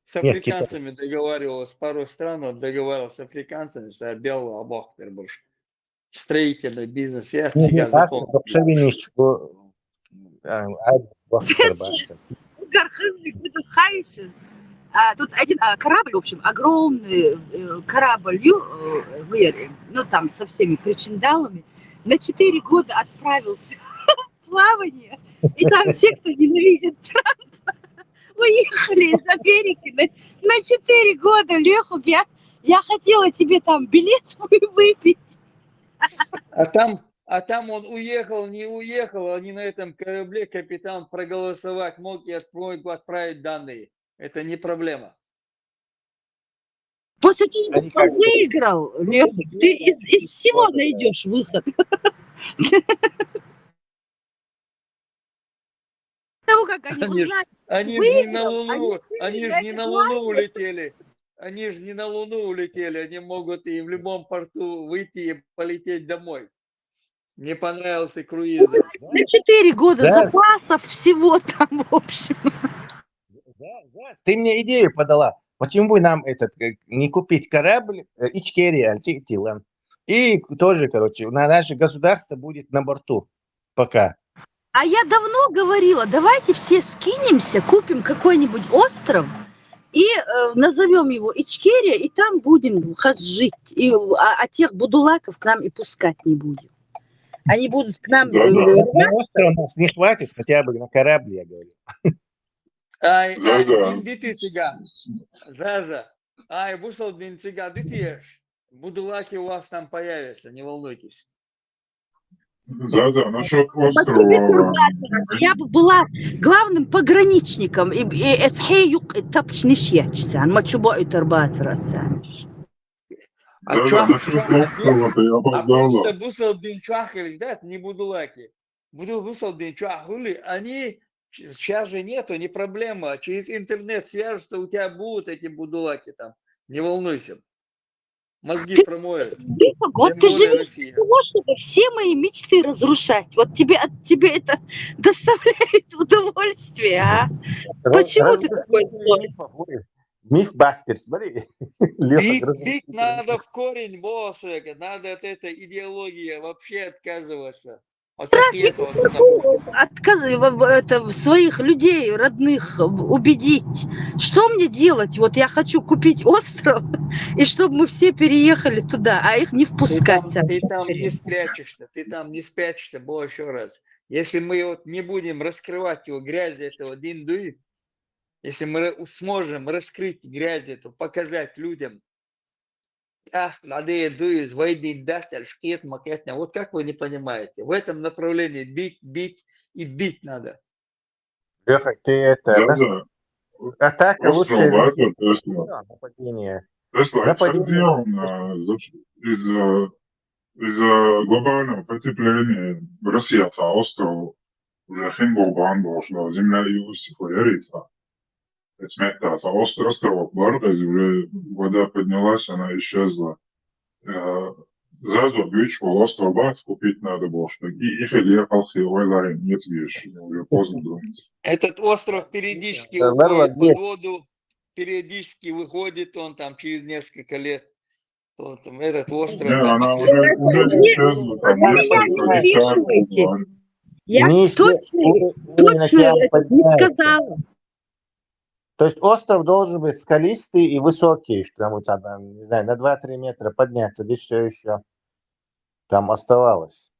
С африканцами договаривалась пару стран, он договаривался с африканцами, с белого обохтер больше. Строительный бизнес, я всегда запомнил. Тут один корабль, в общем, огромный корабль, ну там со всеми причиндалами, на 4 года отправился в плавание, и там все, кто ненавидит Трампа, уехали из Америки на 4 года. Лехук, я хотела тебе там билет выпить. А там он уехал, не уехал, они на этом корабле капитан проголосовать мог и отправить данные. Это не проблема. После того, как он выиграл, ты из всего найдешь выход. Того, как они узнали, они же не на Луну, они же не на Луну улетели. Они же не на Луну улетели, они могут и в любом порту выйти и полететь домой. Не понравился круиз. На 4 года запасов всего там, в общем. Ты мне идею подала. Почему бы нам не купить корабль Ичкерия, и тоже, короче, наше государство будет на борту пока. А я давно говорила, давайте все скинемся, купим какой-нибудь остров и назовем его Ичкерия, и там будем жить. А тех будулаков к нам и пускать не будем. Они будут к нам... Да, да. На остров нас не хватит, хотя бы на корабль, я говорю. Ай, Да, да. дити сега. Заза. Ай, бусал дин сега, дитиешь. Будулаки у вас там появятся, не волнуйтесь. Да, да, насчет По тебе острова. турбатор. Я бы была главным пограничником. И эцхеюк тапчнишьячцан. Мачубо и турбатор останешь. Да, да, насчет острова-то я А просто опоздала. бусал дин чахали, да, это не будулаки. Буду бусал дин чахули, они сейчас же нету, не проблема. Через интернет свяжутся, у тебя будут эти будулаки там. Не волнуйся. Мозги промоют. Вот Тем ты более живешь Россия. для того, чтобы все мои мечты разрушать. Вот тебе это доставляет удовольствие, а? Почему ты такой злой? Мифбастер, смотри. Бить надо в корень, босс, надо от этой идеологии вообще отказываться. Отсоветоваться. Своих людей, родных убедить. Что мне делать? Вот я хочу купить остров, и чтобы мы все переехали туда, а их не впускать. Ты там не спрячешься, бо еще раз. Если мы вот не будем раскрывать его грязи этого диндуи, если мы сможем раскрыть грязь эту, показать людям, вот как вы не понимаете, в этом направлении бить и бить надо. Леха, ты это... Да, да. Атака лучше Остров, это Тесла. нападение. Тесла Нападение. из-за глобального потепления Россия ca остров уже хингобан дошла, земля ее сихуярится. Сметта ca остров Баргаз, уже вода поднялась, она исчезла. Сразу бючку остров Баргаз купить надо было, что и их ехалхи ойларин, нет вещи, уже поздно думать. Этот остров периодически Да, уходит Варлок, под воду, периодически выходит он там через несколько лет. Вот, этот остров Не, там. она уже исчезла, там несколько гектаров было. Я точно не сказала. То есть остров должен быть скалистый и высокий, что там у тебя, там, не знаю, на 2-3 метра подняться, здесь все еще там оставалось.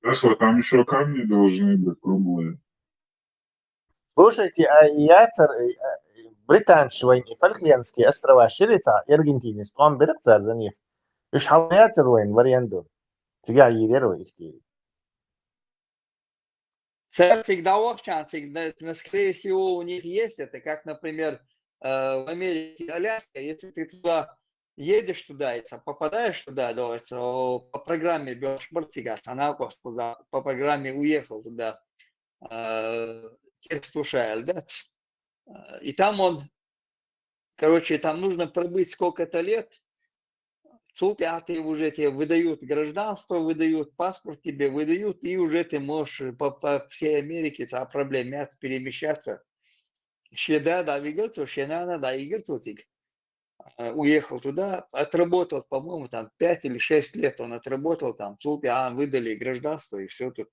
Тесла, там еще камни должны быть круглые. Слушайте, а британские Фолклендские острова Шилица и Аргентины, он берет за них. Иш хавляется руин варианду. Сега едеру исти. Царь всегда овчан, скорее всего, у них есть это, как, например, в Америке, Аляска, если ты туда едешь туда, и попадаешь туда, по программе Бёршбартига, она по программе уехал туда, Керстушайль, да, и там он, короче, там нужно пробыть сколько-то лет, уже тебе выдают гражданство, выдают паспорт тебе, выдают, и уже ты можешь по всей Америке проблем перемещаться. Уехал туда, отработал, по-моему, там 5 или 6 лет он отработал, там выдали гражданство, и все тут.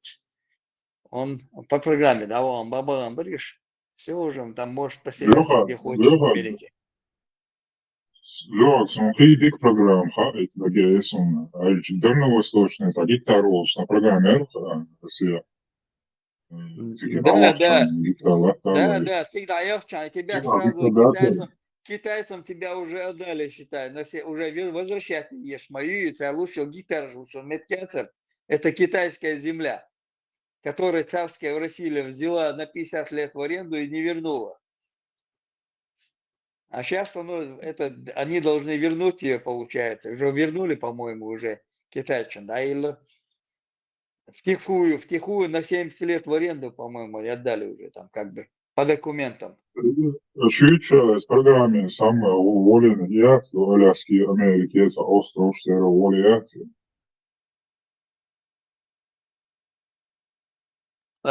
Он по программе, да, он бабалам говоришь, все уже, там можешь поселяться где хочешь в Америке. Лёг, смотри, дик программ, это такие суммы. А дальневосточная, а гитару, на программе Россия. Да, всегда Евчан, тебя сразу китайцам тебя уже отдали, считай, уже возвращать не ешь мою, и лучше гитару, что Медкецер, это китайская земля, которую царская Россия взяла на 50 лет в аренду и не вернула. А сейчас они должны вернуть ее, получается. Уже вернули, по-моему, уже китайцам, да, или втихую на 70 лет в аренду, по-моему, и отдали уже там, как бы, по документам. Швейцария с программой самая уволенная реакция в Аляске, Америке, это остров, что реакция.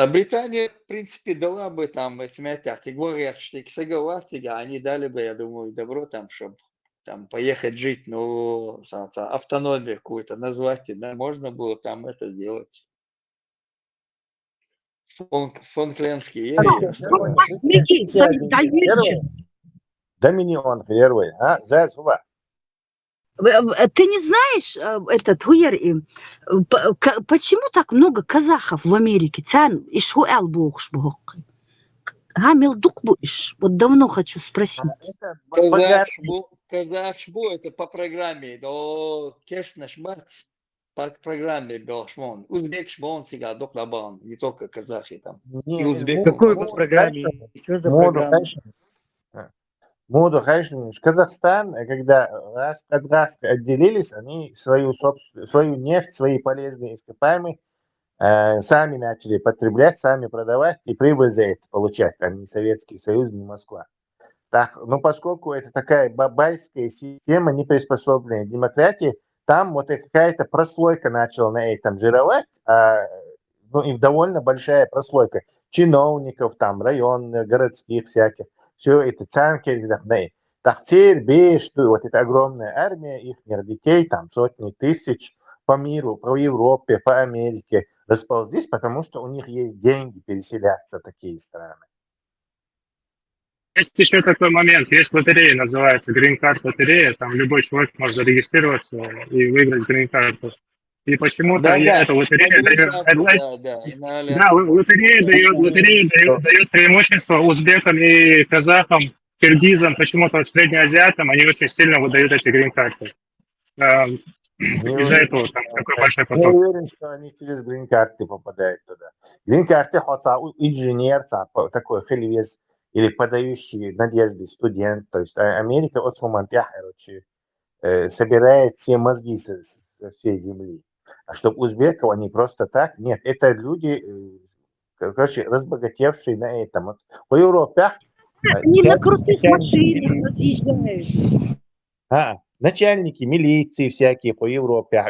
Британия, в принципе, дала бы там, говорят, что они дали бы, я думаю, добро там, чтобы там поехать жить, но автономию какую-то назвать, да, можно было там это сделать. Фонклендские. Доминион первый, а? За зуба. Ты не знаешь, этот, почему так много казахов в Америке? Вот давно хочу спросить. Это богатые. Казахшбу это по программе, но кешнашмац по программе Белшмон. Узбекшбон всегда доклабан, не только казахи там. И узбеков. Какой по программе? Что за Моду, программа? Моду, Казахстан, когда от Раска отделились, они свою нефть, свои полезные ископаемые сами начали потреблять, сами продавать и прибыль за это получать, а не Советский Союз, не Москва. Так, ну, поскольку это такая бабайская система, не приспособленная к демократии, там вот какая-то прослойка начала на этом жировать, ну, и довольно большая прослойка чиновников, там, районных, городских всяких, все это цанкердахней. Так теперь бей, что вот эта огромная армия их детей, там сотни тысяч по миру, по Европе, по Америке расползлись, потому что у них есть деньги переселяться в такие страны. Есть еще такой момент, есть лотерея, называется Green Card лотерея, там любой человек может зарегистрироваться и выиграть Green Card. И почему-то эта лотерея дает преимущество узбекам и казахам, киргизам, почему-то среднеазиатам, они очень сильно выдают эти Green Card. Из-за этого там такой большой Не поток. уверен, что они через грин-карты попадают туда. Грин-карты инженер, такой хелевес, или подающий надежды студент. То есть Америка от Сумантяха, короче, собирает все мозги со всей земли. А чтобы узбеков они просто так, нет, это люди, короче, разбогатевшие на этом. Вот в Европе Они на крутых машинах разъезжают. начальники милиции всякие по Европе,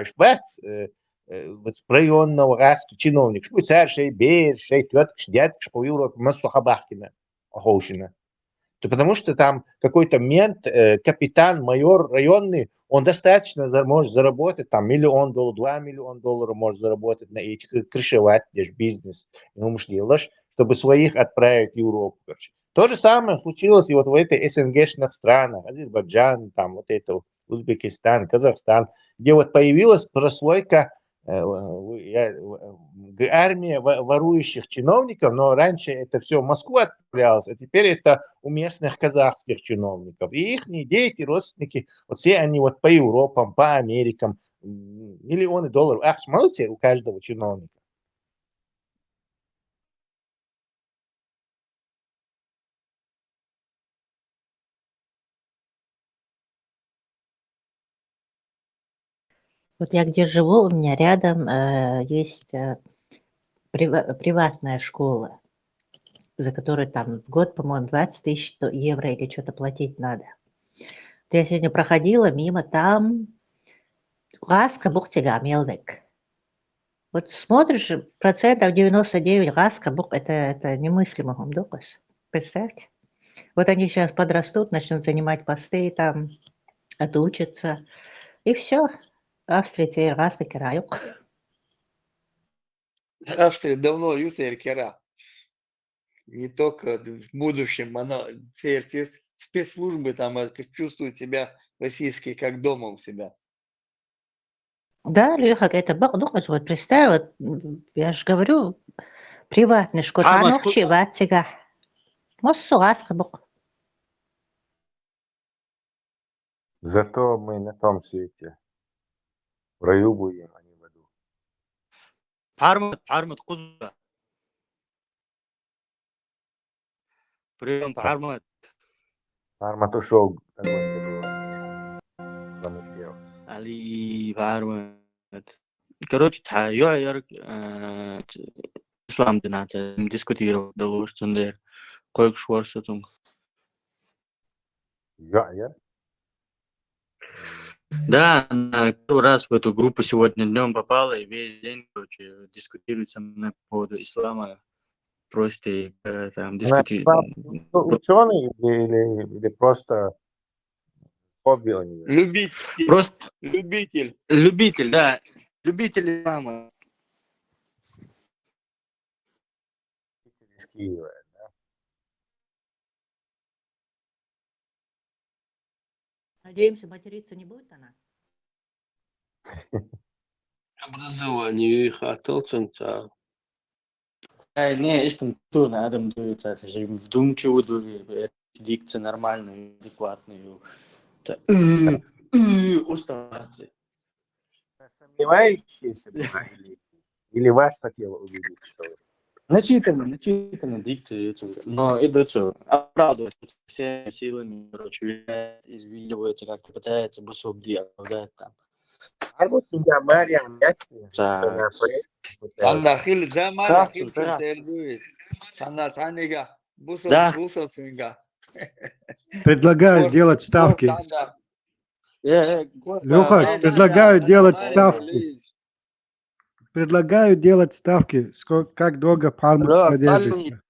вот районного раски чиновник, что царь, шей бер, шей тетка, дядка по Европе, массу хабахкина, охошина. То потому что там какой-то мент, капитан, майор районный, он достаточно может заработать, там $1 миллион, $2 миллиона может заработать на этих, крышевать, здесь бизнес, ему делаешь, чтобы своих отправить в Европу. Короче. То же самое случилось и вот в этой СНГ-шных странах, Азербайджан, там вот это, Узбекистан, Казахстан, где вот появилась прослойка, армия ворующих чиновников, но раньше это все в Москву отправлялось, а теперь это у местных казахских чиновников. И их дети, родственники, вот все они вот по Европам, по Америкам, миллионы $. Ах, смотрите, у каждого чиновника. Вот я где живу, у меня рядом есть приватная школа, за которую там в год, по-моему, 20 тысяч евро или что-то платить надо. Вот я сегодня проходила мимо, там Раска Бухтига Мелвек. Вот смотришь, 99% Раска Бух, это немыслимо, Гумдукас. Представьте. Вот они сейчас подрастут, начнут занимать посты там, отучатся, и все. Австрия теперь Раска Кираюк. Австрия давно ютер кера. Не только в будущем, она все спецслужбы там чувствуют себя российские как дома у себя. Да, Леха, это Багдукас, вот представь, вот, я же говорю, приватный школ, Хамат, танок Ватига. Моссу Раска Бух. Зато мы на том свете в раю будем, а не в аду. Пармат Куза. Прием, Пармат. Армат ушел огонь добывать. Али Пармат. Короче, я ислам дината дискутировал, да что он кое-что шварцетун. Я? Да, на первый раз в эту группу сегодня днем попала и весь день, короче, дискутирует со мной по поводу ислама. Просто там дискутирует. Ученый или просто хобби у него? Любитель. Просто Любитель. Любитель, да. Любитель ислама. Из Киева. Надеемся, материться не будет она? Образование хотелцем та. Не, есть там культурно, адам дуется, это же вдумчиво дует, дикция нормальную, адекватную. Усталаться. Сомневающиеся была или вас хотела увидеть, что ли? Начитано дикция. Но и дальше оправдывать всеми силами, короче, влияет, извиливается, как-то пытается бусубди оправдать там. Varbūt viņa Marijam jāsaka, Tā. Anda Hil, da Maria Kāds Hil un tā? Serduis. Anda Taniga, Да. Busovfinga. Предлагаю делать ставки. Леха, предлагаю делать ставки. Предлагаю делать ставки. Как долго Палмут продержится.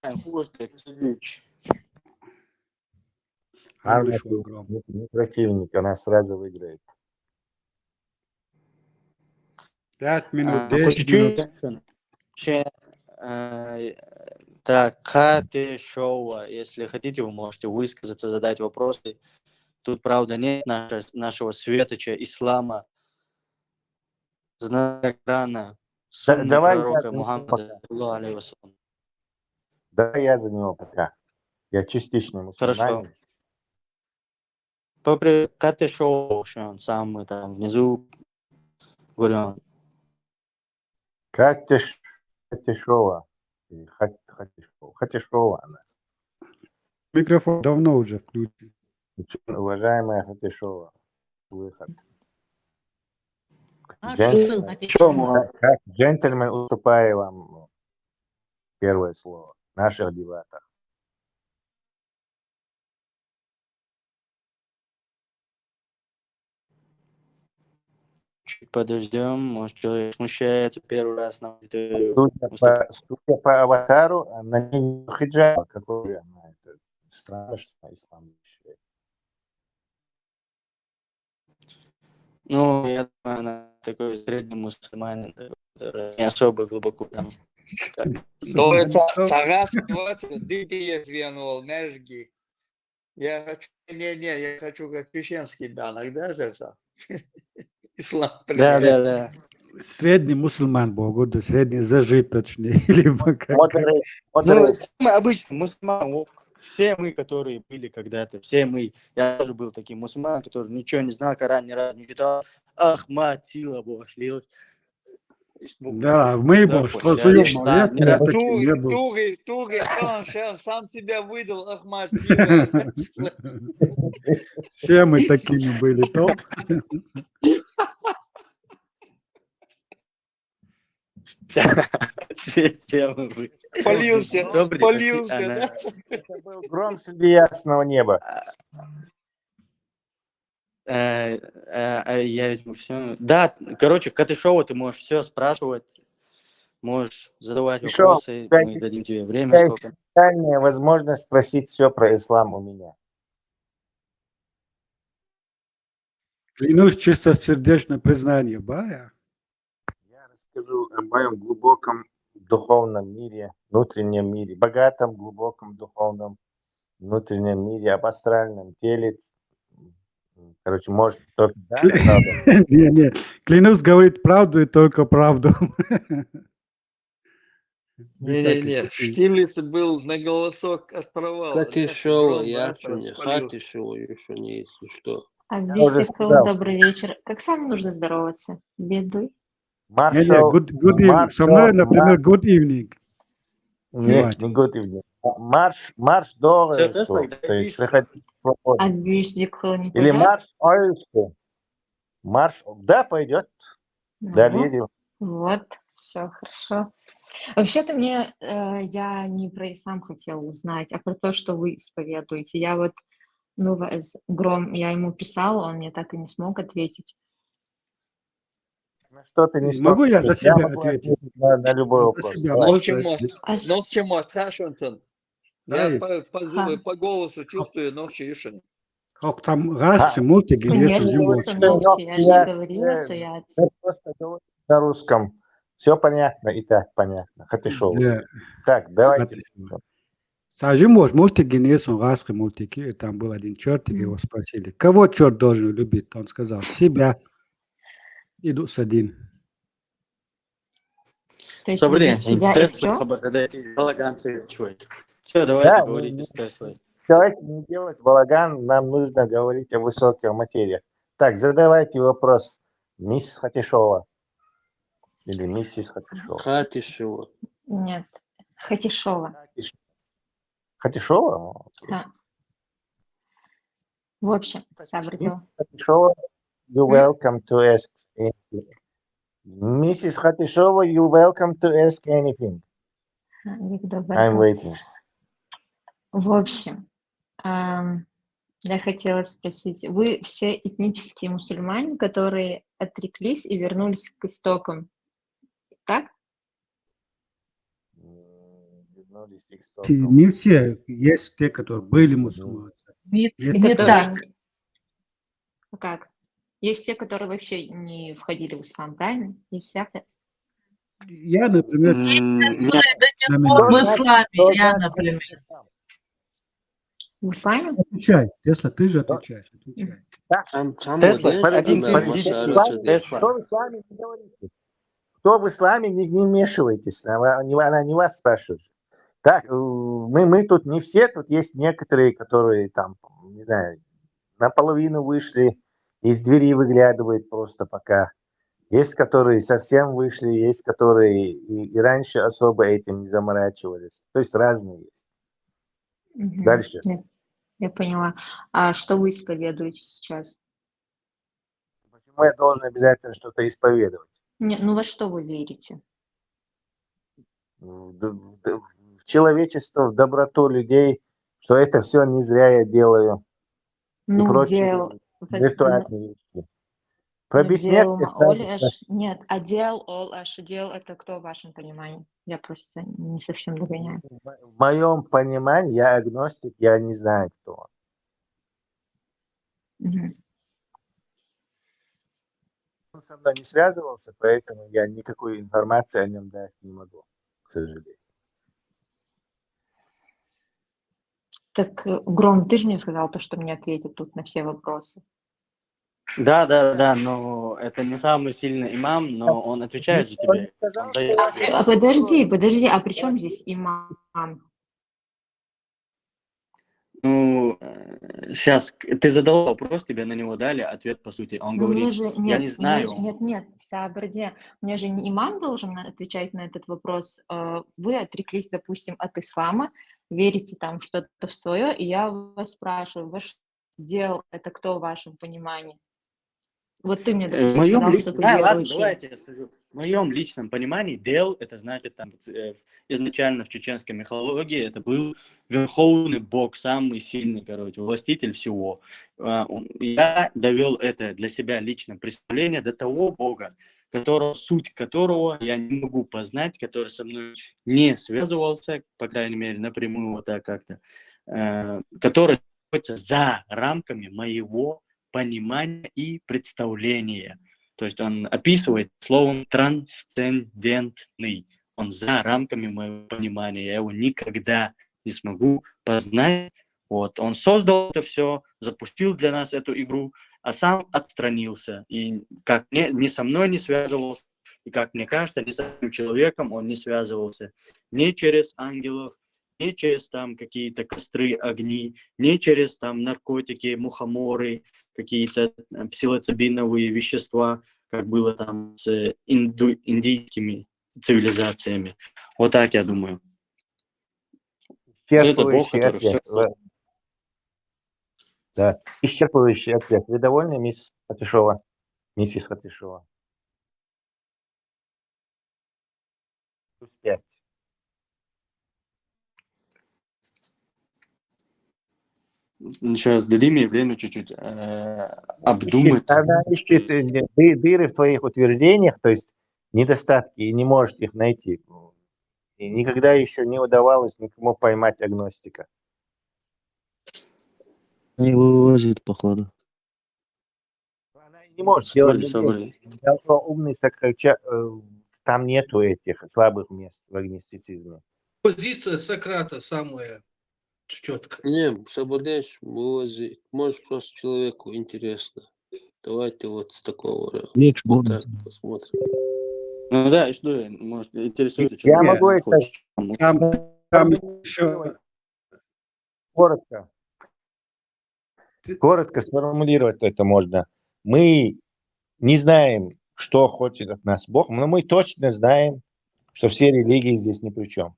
Армия не противник, она сразу выиграет. 5 минут, По 10 минут. чуть-чуть. Так, Каты Шоуа. Если хотите, вы можете высказаться, задать вопросы. Тут, правда, нет нашего светоча ислама, знак Корана, сунны давай пророка я Мухаммада. Давай я за него пока. Я частично мусульманин. Хорошо. Каты Шоу, он самый там внизу. Говорю, Хатишова. Хатишова она. Микрофон давно уже включен. Уважаемая Хатишова, выход. Как джентльмен уступаю вам первое слово в наших дебатах. чуть подождем, может, человек смущается первый раз на аудиторию. Судя по аватару, она не хиджаба, какой же она, это странно, что ислам вещает. Ну, я думаю, она такой средний мусульманин, который не особо глубоко там. Царас дикие звенул, межги. Я хочу, я хочу как чеченский данок, да, Зерса? Ислам. Да. Средний мусульман, Богу, средний зажиточный. Ну, самый обычный мусульман, все мы, которые были когда-то, я тоже был таким мусульманом, который ничего не знал, Коран ни разу не читал, Ахмад, сила Бог, шлил. Да, мы был, что суем, я таким не был. Тугий, сам себя выдал, Ахмад, все мы такими были, то. Все мы были. Полился, да? Это был гром среди ясного неба. Я ведь все. Да, короче, Катышова ты можешь все спрашивать, можешь задавать вопросы, мы дадим тебе время. Сколько. Возможность спросить все про ислам у меня. Клянусь чистосердечное признание, Бая. Я расскажу о моем глубоком духовном мире, внутреннем мире, богатом, глубоком духовном внутреннем мире, об астральном теле. Короче, может, только да, правда? Не, клянусь говорит правду и только правду. Не, Штирлиц был на голосок отпровал. Хатишова, Хатишова еще не, если что. Добрый вечер. Как с вами нужно здороваться? Бедуй. Good evening. Со мной, например, good evening. Нет, не good evening. Марш до то есть приходить свободно. Или марш ойсу. Марш, да, пойдет. Да, лезем. Вот, все хорошо. Вообще-то я не про ислам хотела узнать, а про то, что вы исповедуете. Я вот, Гром, я ему писала, он мне так и не смог ответить. Что ты не могу я за себя ответить на любой вопрос? Ночью, Хашинсон. Я по голосу чувствую ночью Ишин. Как там раз мультики Конечно, я же говорила, что я... Просто говорю на русском. Все понятно и так понятно. Хатишова. Да. Так, давайте. Скажи, может, мультики не sont расские мультики. Там был один чертик, его спросили, кого черт должен любить? Он сказал, себя. Иду с один. То есть вы Добрый день. без себя и Теслы, все? балаганцы, чувак. Все, давайте Да, говорите с Теслой. давайте не делать балаган, нам нужно говорить о высоких материях. Так, задавайте вопрос мисс Хатишова или миссис Хатишова. Хатишева. Нет. Хатишова. Хатишова? Да. В общем, Мисс сообразила. Хатишова, you're welcome to ask anything. Mrs. Хатишова, you're welcome to ask anything. Виктор I'm Берков. waiting. В общем, я хотела спросить, вы все этнические мусульмане, которые отреклись и вернулись к истокам, так? Вернулись к Не все. Есть те, которые были мусульмане. Не, Есть И не которые... так. Как? Есть те, которые вообще не входили в ислам, правильно? Есть всякое. Я, например, Которые до сих на пор в меня. исламе, я, например. В исламе? Отвечай. Тесла, ты же отвечаешь. Отвечай. Тесла, Подождите, один ты подождите. идите. Тесла. Кто в исламе, не говорите. Кто в исламе, не вмешивайтесь. Она не вас спрашивает. Так, мы тут не все, тут есть некоторые, которые там, не знаю, наполовину вышли, из двери выглядывают просто пока. Есть, которые совсем вышли, есть, которые и раньше особо этим не заморачивались. То есть разные есть. Мгм. Дальше. Я поняла. А что вы исповедуете сейчас? Почему я должен обязательно что-то исповедовать? Не, ну во что вы верите? В человечество, в доброту людей, что это все не зря я делаю. И Ну, прочие виртуальные вещи. Про бессмертие Нет, а дел ол аш дел это кто в вашем понимании? Я просто не совсем догоняю. в моем понимании я агностик, я не знаю, кто он. Мгм. Он со мной не связывался, поэтому я никакой информации о нем дать не могу, к сожалению. Так, Гром, ты же мне сказал то, что мне ответят тут на все вопросы. Да, но это не самый сильный имам, но он отвечает же тебе. Он дает ответ. Подожди, а при чем здесь имам? Ну, сейчас ты задал вопрос, тебе на него дали ответ, по сути. Он Но мне говорит, же, я нет, не знаю. нет, Сабрде, мне же не имам должен отвечать на этот вопрос. Вы отреклись, допустим, от ислама, верите там что-то в свое, и я вас спрашиваю, ваш дел это кто в вашем понимании? Вот ты мне, В допустим, моем сказал, что личном, ты ладно, верующий. давайте я скажу. В моем личном понимании дел, это значит там изначально в чеченской мифологии это был верховный бог, самый сильный, короче, властитель всего. Я довел это для себя лично представление до того бога, суть которого я не могу познать, который со мной не связывался, по крайней мере, напрямую вот так как-то, который находится за рамками моего понимания и представления. То есть он описывает словом трансцендентный. Он за рамками моего понимания. Я его никогда не смогу познать. Вот. Он создал это все, запустил для нас эту игру, а сам отстранился. И как ни со мной не связывался, и как мне кажется, ни с этим человеком он не связывался. Ни через ангелов, не через там какие-то костры, огни, не через там наркотики, мухоморы, какие-то псилоцибиновые вещества, как было там с индийскими цивилизациями. Вот так я думаю. Это Бог, Исчерпывающий который все... ответ. Да, исчерпывающий ответ. Вы довольны, мисс Хатишова? Миссис Хатишова? Плюс 5. Сейчас дадим мне время чуть-чуть обдумать. Она ищет дыры в твоих утверждениях, то есть недостатки, и не может их найти. И никогда еще не удавалось никому поймать агностика. Не вывозит, походу. Не может делать. Собрали. Должно умный там нету этих слабых мест в агностицизме. Позиция Сократа самая четкая. Не, Сабадеш вывозит. Может, просто человеку интересно. Давайте вот с такого Речь вот будет. так посмотрим. Ну да, и что, может, интересует, что Я такое могу это хочешь. Там еще коротко. Коротко сформулировать это можно. Мы не знаем, что хочет от нас Бог, но мы точно знаем, что все религии здесь ни при чем.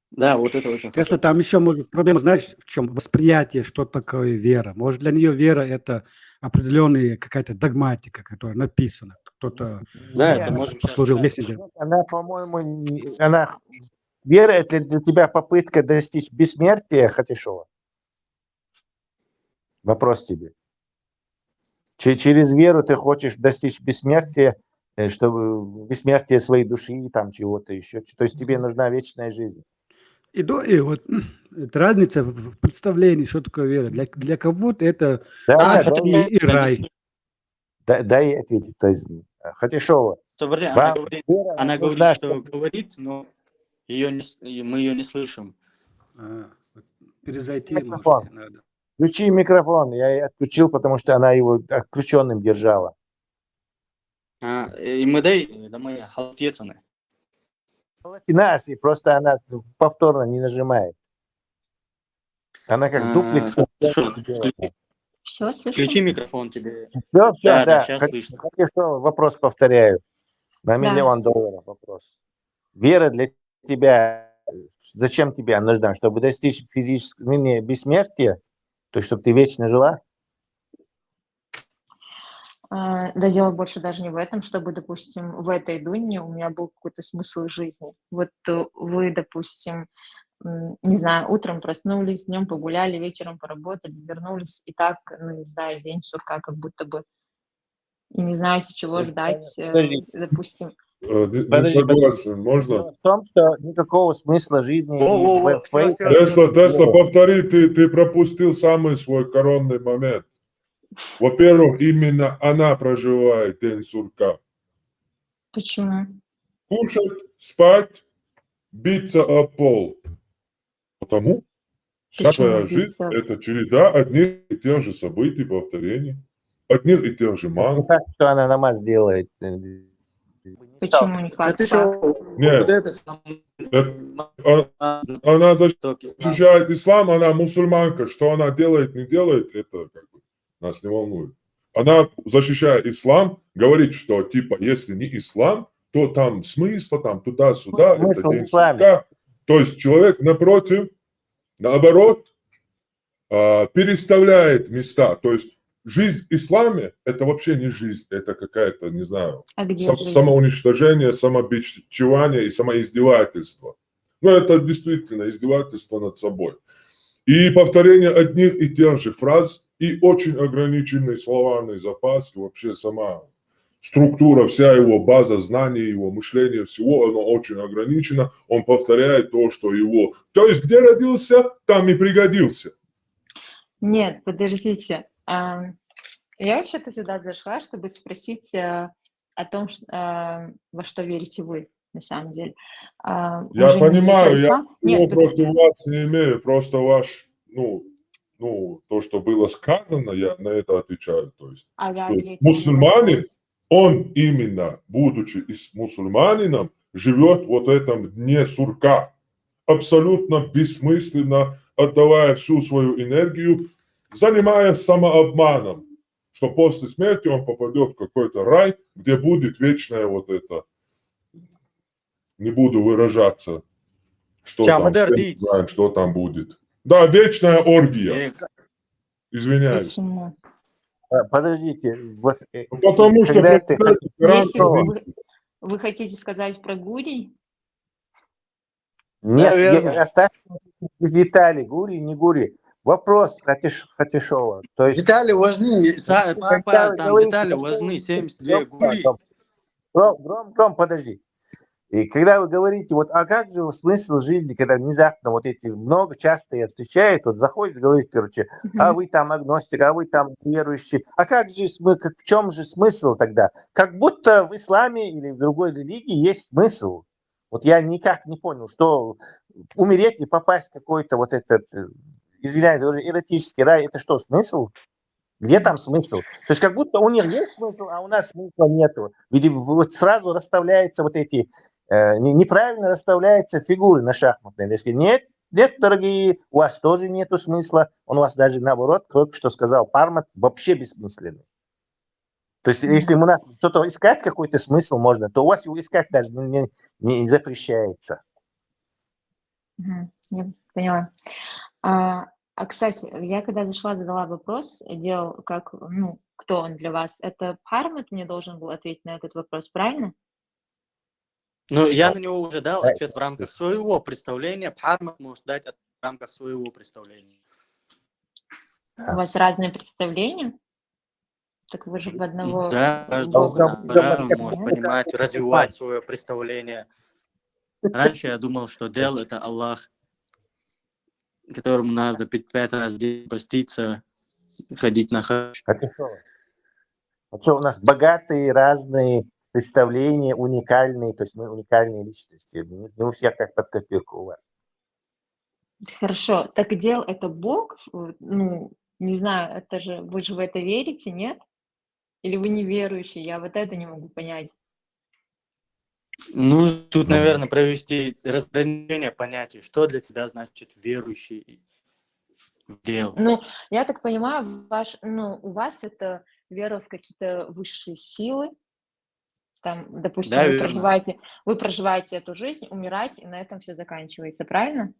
Да, вот это очень Если хорошо. там еще может проблема, знаешь, в чем? Восприятие, что такое вера. Может, для нее вера это определенная какая-то догматика, которая написана. Кто-то Да, Не, это можем сейчас послужил да. мессенджером. она, по-моему, вера это для тебя попытка достичь бессмертия, Хатишова? Вопрос тебе. Через веру ты хочешь достичь бессмертия, чтобы бессмертие своей души, там чего-то еще. То есть тебе нужна вечная жизнь. И вот это разница в представлении, что такое вера. Для кого-то это Да, ад и рай. дай ответить. То есть, Хатишова, Смотри, вам вера она говорит, нужна, что говорит, но мы ее не слышим. Перезайти микрофон. может надо. Включи микрофон. Я ее отключил, потому что она его отключенным держала. И мы да мы халтецаны. Нас, и просто она повторно не нажимает. Она как дуплекс. Все, Включи слышно? микрофон тебе. Все, Да, сейчас слышно. Хорошо, вопрос повторяю. На $1 миллион вопрос. Вера для тебя, зачем тебе она нужна? Чтобы достичь физического бессмертия? То есть, чтобы ты вечно жила? Да дело больше даже не в этом, чтобы, допустим, в этой дуне у меня был какой-то смысл жизни. Вот вы, допустим, не знаю, утром проснулись, днем погуляли, вечером поработали, вернулись, и так, ну, не знаю, день сурка как будто бы. И не знаете, чего ждать, допустим. Не согласен, можно? В том, что никакого смысла жизни в твоей... Тесла, повтори, ты пропустил самый свой коронный момент. Во-первых, именно она проживает день сурка. Почему? Кушать, спать, биться об пол. Потому вся твоя жизнь – это череда одних и тех же событий, повторений, одних и тех же Не мантр. факт, что она намаз делает. Почему не факт? Нет, она защищает ислам, она мусульманка. Что она делает, не делает, это как бы нас не волнует. Она, защищая ислам, говорит, что типа, если не ислам, то там смысл, там туда-сюда, это день сурка. То есть человек напротив, наоборот, переставляет места. То есть жизнь в исламе – это вообще не жизнь, это какая-то, не знаю, самоуничтожение, самобичевание и самоиздевательство. Но это действительно издевательство над собой. И повторение одних и тех же фраз, и очень ограниченный словарный запас, и вообще сама структура, вся его база знаний, его мышления, всего, оно очень ограничено. Он повторяет то, что его... То есть, где родился, там и пригодился. Нет, подождите. Я вообще-то сюда зашла, чтобы спросить о том, во что верите вы, на самом деле. Я понимаю, я против вас не имею, просто ваш, то, что было сказано, я на это отвечаю. То есть мусульманин, он именно, будучи мусульманином, живет вот этом дне сурка, абсолютно бессмысленно, отдавая всю свою энергию, занимаясь самообманом, что после смерти он попадет в какой-то рай, где будет вечное вот это, не буду выражаться, что там, знаем, что там будет. Да, вечная оргия. Извиняюсь. Подождите. Вот, потому что... Вы хотите сказать про Гурий? Нет, оставьте детали. Гури, не Гури. Вопрос Хатишова. То есть, детали важны, папа, там детали важны, 72 гури. Гром, подожди. И когда вы говорите, вот, а как же смысл жизни, когда внезапно вот эти много часто я встречаю, вот заходит, говорит, короче, а вы там агностик, а вы там верующий, а как же, в чем же смысл тогда? Как будто в исламе или в другой религии есть смысл. Вот я никак не понял, что умереть и попасть в какой-то вот этот, извиняюсь, эротический рай, это что, смысл? Где там смысл? То есть как будто у них есть смысл, а у нас смысла нету. Ведь вот сразу расставляются вот эти, неправильно расставляются фигуры на шахматной доске. Нет, нет, дорогие, у вас тоже нету смысла. Он у вас даже наоборот, только что сказал Пармат, вообще бессмысленный. То есть если у нас что-то искать, какой-то смысл можно, то у вас его искать даже не запрещается. Я поняла. Кстати, я когда зашла, задала вопрос, делал как, ну, кто он для вас? Это Пармат мне должен был ответить на этот вопрос, правильно? Ну, я на него уже дал ответ в рамках своего представления. Пармат может дать в рамках своего представления. У вас разные представления? Так вы же в одного Да, каждый Бога по-разному может нет? понимать, развивать свое представление. Раньше я думал, что Дел — это Аллах, которому надо 5 раз в день поститься, ходить на хадж. А что, у нас богатые разные представления, уникальные, то есть мы уникальные личности. Не у всех как под копирку у вас. Хорошо. Так Дел это Бог? Ну, не знаю, это же вы же в это верите, нет? Или вы неверующий? Я вот это не могу понять. Ну, тут, наверное, провести разграничение понятий, что для тебя значит верующий в Дел. Ну, я так понимаю, у вас это вера в какие-то высшие силы. Там, допустим, Да, вы верно. проживаете эту жизнь, умираете, и на этом все заканчивается, правильно?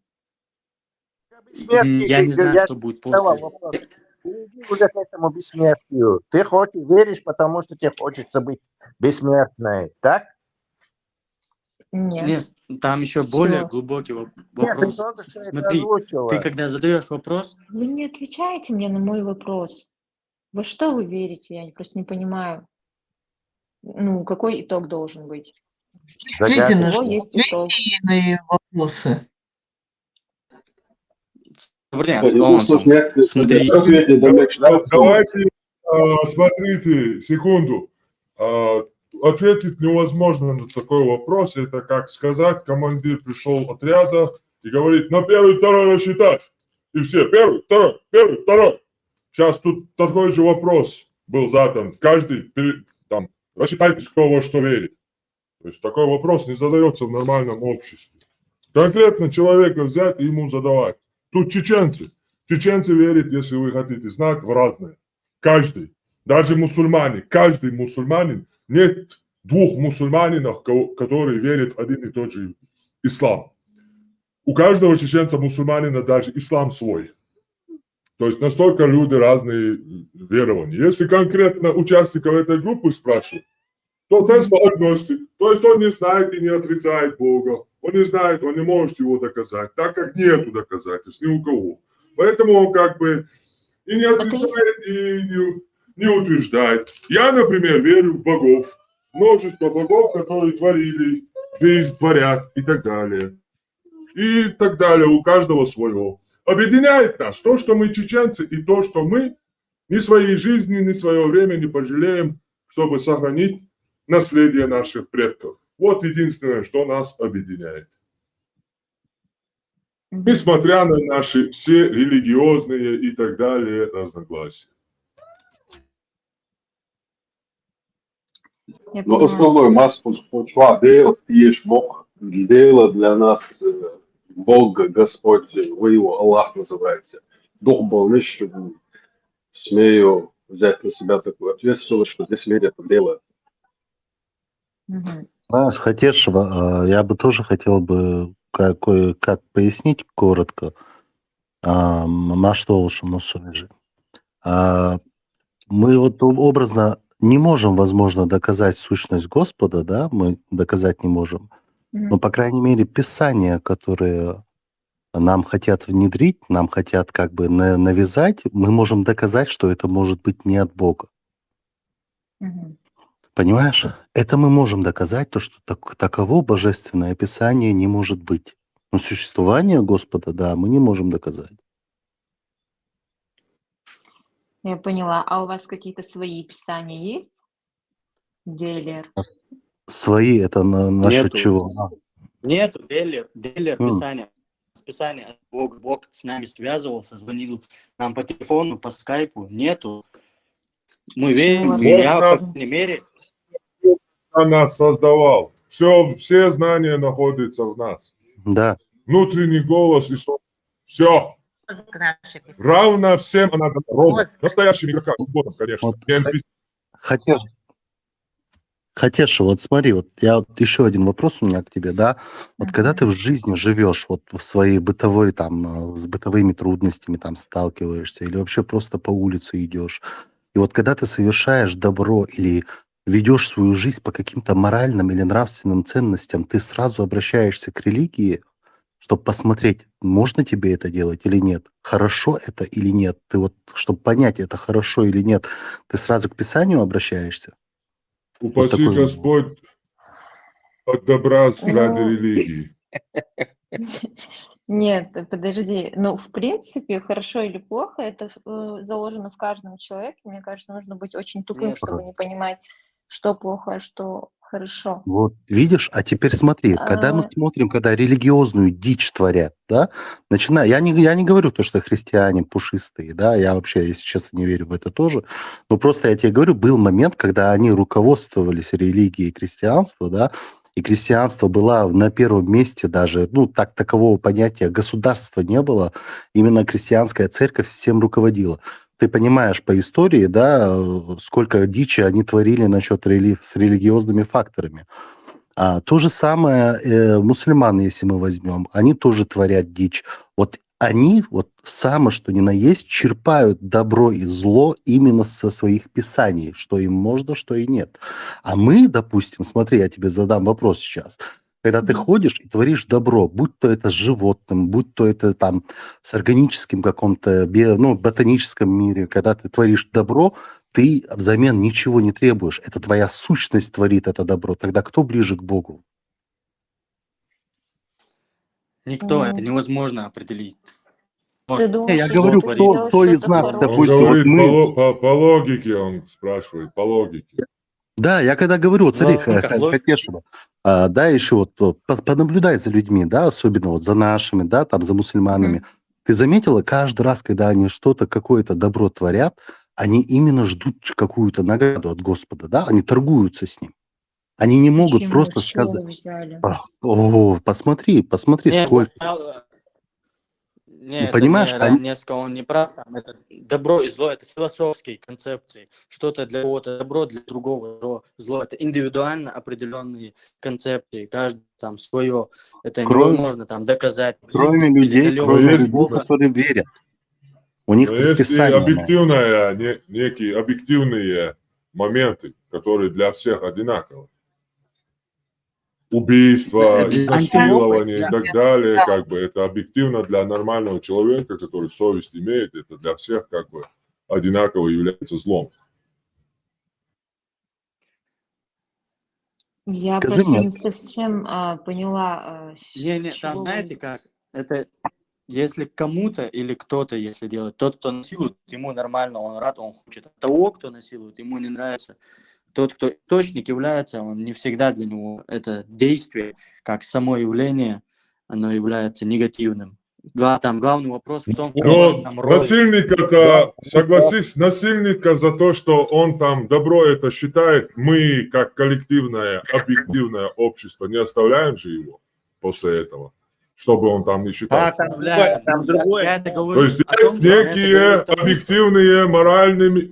Я не знаю, что будет задавал после. вопрос. Перейди уже к этому бессмертию. Ты веришь, потому что тебе хочется быть бессмертной, так? Нет. Там еще Всё. более глубокий Нет, ты вопрос. только что это Смотри, озвучила. ты когда задаешь вопрос, Вы не отвечаете мне на мой вопрос. Во что вы верите? Я просто не понимаю. Ну, какой итог должен быть? Действительно, У что всего есть итог. ответьте на вопросы. блин, Кстати, солнцем. Смотри, Давайте, смотрите, секунду. Ответить невозможно на такой вопрос. Это как сказать, командир пришел отряда и говорит, на первый, второй рассчитать. И все, первый, второй. Сейчас тут такой же вопрос был задан. Каждый, там, рассчитайтесь, кто во что верит. То есть такой вопрос не задается в нормальном обществе. Конкретно человека взять и ему задавать. Тут чеченцы. Чеченцы верят, если вы хотите знать, в разное. Каждый. Даже мусульмане. Каждый мусульманин. Нет двух мусульманинов, которые верят в один и тот же ислам. У каждого чеченца мусульманина даже ислам свой. То есть настолько люди разные верования. Если конкретно участников этой группы спрашивают, то Тесла агностик. То есть он не знает и не отрицает Бога. Он не знает, он не может его доказать, так как нету доказательств ни у кого. Поэтому он как бы и не отрицает, и не утверждает. Я, например, верю в богов. Множество богов, которые творили, жизнь творят и так далее. И так далее. У каждого свое. Объединяет нас то, что мы чеченцы, и то, что мы ни своей жизни, ни свое время не пожалеем, чтобы сохранить наследие наших предков. Вот единственное, что нас объединяет. Несмотря на наши все религиозные и так далее разногласия. Но основной маску спочва Дел, есть Бог. Дело для нас Бог, Господь, вы его Аллах называете. Дух больничный, смею взять на себя такую ответственность, что здесь верят в дело. Знаешь, Хатешева, я бы тоже хотел бы как пояснить коротко, на что уж же. Мы вот образно не можем, возможно, доказать сущность Господа, да, мы доказать не можем. Но, по крайней мере, Писания, которые нам хотят внедрить, нам хотят как бы навязать, мы можем доказать, что это может быть не от Бога. Понимаешь? Это мы можем доказать, то, что таково божественное Писание не может быть. Но существование Господа, да, мы не можем доказать. Я поняла. А у вас какие-то свои писания есть? Делер. Свои, это насчет Нету. чего? Нету, Делер, Писание. Бог с нами связывался, звонил нам по телефону, по скайпу. Нету. Мы верим, Вот. и я, по Вот крайней мере, Он нас создавал. Все знания находятся в нас. Да. Внутренний голос и все. Равно всем она ровно. Настоящим игрокам, ботам, конечно. Вот Не NPC. Хотеша, вот смотри, вот я вот еще один вопрос у меня к тебе, да. Вот когда ты в жизни живешь, вот в своей бытовой там, с бытовыми трудностями там сталкиваешься, или вообще просто по улице идешь, и вот когда ты совершаешь добро или ведешь свою жизнь по каким-то моральным или нравственным ценностям, ты сразу обращаешься к религии, чтобы посмотреть, можно тебе это делать или нет, хорошо это или нет. Ты вот, чтобы понять, это хорошо или нет, ты сразу к Писанию обращаешься? Вот Упаси такой вот. Господь от добра ради Ну, религии. нет, подожди. Ну, в принципе, хорошо или плохо, это заложено в каждом человеке. Мне кажется, нужно быть очень тупым, нет, чтобы не понимать, что плохо, а что хорошо. Вот видишь, а теперь смотри, когда мы А, смотрим, когда религиозную дичь творят, да, начиная, я не говорю то, что христиане пушистые, да, я вообще, если честно, не верю в это тоже, но просто я тебе говорю, был момент, когда они руководствовались религией крестьянства, да, и крестьянство было на первом месте даже, ну, такового понятия государства не было, именно крестьянская церковь всем руководила. Ты понимаешь по истории, да, сколько дичи они творили насчет с религиозными факторами. То же самое мусульманы, если мы возьмем, они тоже творят дичь. Вот они, вот самое что ни на есть, черпают добро и зло именно со своих писаний, что им можно, что и нет. А мы, допустим, смотри, я тебе задам вопрос сейчас. Когда ты ходишь и творишь добро, будь то это с животным, будь то это там с органическим каком-то, ботаническом мире, когда ты творишь добро, ты взамен ничего не требуешь. Это твоя сущность творит это добро. Тогда кто ближе к Богу? никто, это ну, невозможно определить. ты Может, думаешь, Я если говорю, ты творит. кто, делаешь кто из что-то нас, Он допустим, вот говорит мы... по логике, он спрашивает, по логике. Да, я когда говорю, вот В смотри, рамках логики. Хатешева, да, еще вот понаблюдай за людьми, да, особенно вот за нашими, да, там, за мусульманами. Ты заметила, каждый раз, когда они что-то, какое-то добро творят, они именно ждут какую-то награду от Господа, да, они торгуются с ним. Они не могут Почему? просто С чего сказать, вы взяли? посмотри, Не, сколько. не, это Понимаешь, несколько он не прав. Там, это добро и зло, это философские концепции. Что-то для кого-то добро, для другого зло. Это индивидуально определенные концепции. Каждый там свое. Это невозможно там доказать. кроме Или людей, далекого от людей, Бога. которые верят. У них Но есть и предписание. некие объективные моменты, которые для всех одинаковы. Убийство, изнасилование и так далее, как бы это объективно для нормального человека, который совесть имеет, это для всех как бы одинаково является злом. Я Скажи просто мне, не совсем поняла, Не, с там чего знаете вы... как? Это если кому-то или кто-то, если делает, тот, кто насилует, ему нормально, он рад, он хочет. А того, кто насилует, ему не нравится. Тот, кто источник является, он не всегда для него это действие, как само явление, оно является негативным. Там главный вопрос в том, в какой Но там роли. насильника-то, согласись, насильника за то, что он там добро это считает, мы, как коллективное, объективное общество, не оставляем же его после этого, чтобы он там не считался. Там другое. Я это То говорю есть о есть том, что я это некие говорю о том, что- объективные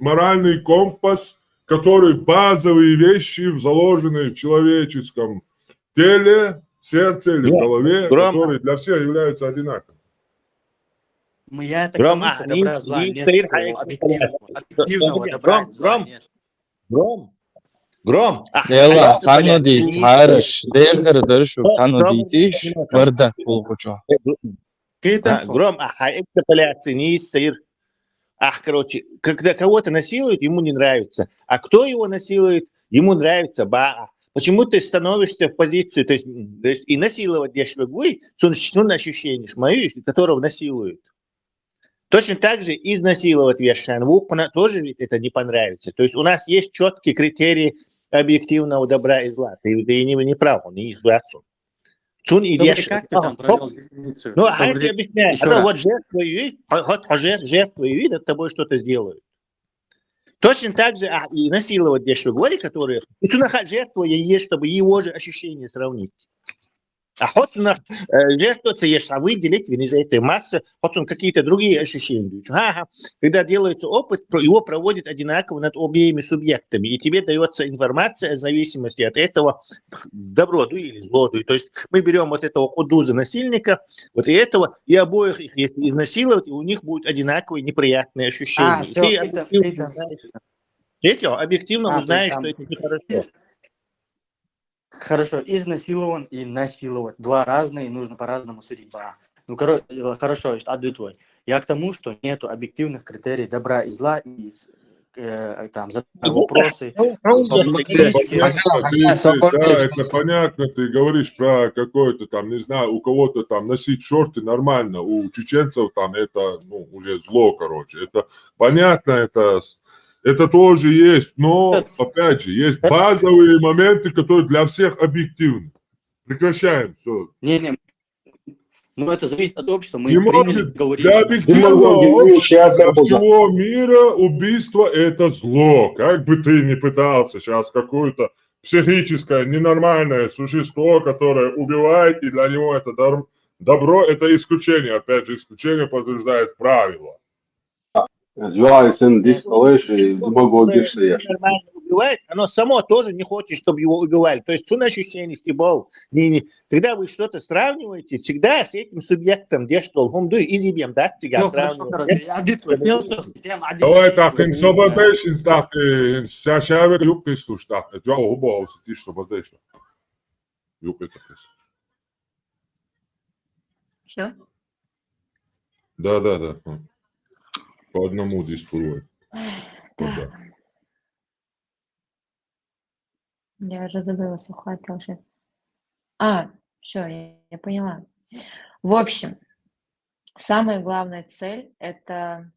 моральный компас, который базовые вещи, заложенные в человеческом теле, сердце или в голове, которые для всех являются одинаковыми. Я это к тому, что добра зла нет такого объективного добра и зла нет. Гром. Ела, хано дит, харш, дехер дершу, хано дитиш, варда полгучо. Гром, это сыр. Короче, когда кого-то насилуют, ему не нравится. А кто его насилует, ему нравится. Почему ты становишься в позиции, то есть и насиловать дешевый, сон ощущение, мою, которого насилуют. Точно так же изнасиловать вешан, тоже это не понравится. То есть у нас есть четкие критерии объективного добра и зла. Ты не прав, он не их братцу. Как ты там провел дефиницию? Ну, а я тебе объясняю. Вот жертвуй, над тобой что-то сделают. Точно так же и насиловать дешу горе, которые и цунаха жертву есть, чтобы его же ощущения сравнить. А хоть он жертвуется, есть, а выделить из этой массы, хоть он какие-то другие ощущения. Когда делается опыт, его проводят одинаково над обеими субъектами, и тебе дается информация в зависимости от этого, добро дуй или зло дуй. То есть мы берем вот этого худуза насильника, вот и этого, и обоих их, если изнасиловать, и у них будут одинаковые неприятные ощущения. И ты объективно узнаешь, что это нехорошо. Хорошо, изнасилован и насилован. Два разные, нужно по-разному судить. Ну, хорошо, отдаю твой. Я к тому, что нету объективных критериев добра и зла, и там вопросы. Да, это понятно, ты говоришь про какой-то там, не знаю, у кого-то там носить шорты нормально, у чеченцев там это, ну, уже зло, короче. Это понятно, это тоже есть, но, опять же, есть базовые моменты, которые для всех объективны. Прекращаем все. Не, ну это зависит от общества. Мы не может для объективного общества всего мира убийство – это зло. Как бы ты ни пытался сейчас какое-то психическое, ненормальное существо, которое убивает, и для него это добро – это исключение. Опять же, исключение подтверждает правило. Убивает, оно само тоже не хочет, чтобы его убивали. То есть цун ощущение, что когда вы что-то сравниваете, всегда с этим субъектом, где что, изибьем, да, тебя Давай так, in sobotēšanas tā, šāver jūktis tuš tā, et jau ubalsi tiši sobotēšana. Jūktis. Все? Да. По одному дискурую. Так. Я уже забыла, хватило. Все, я поняла. В общем, самая главная цель – это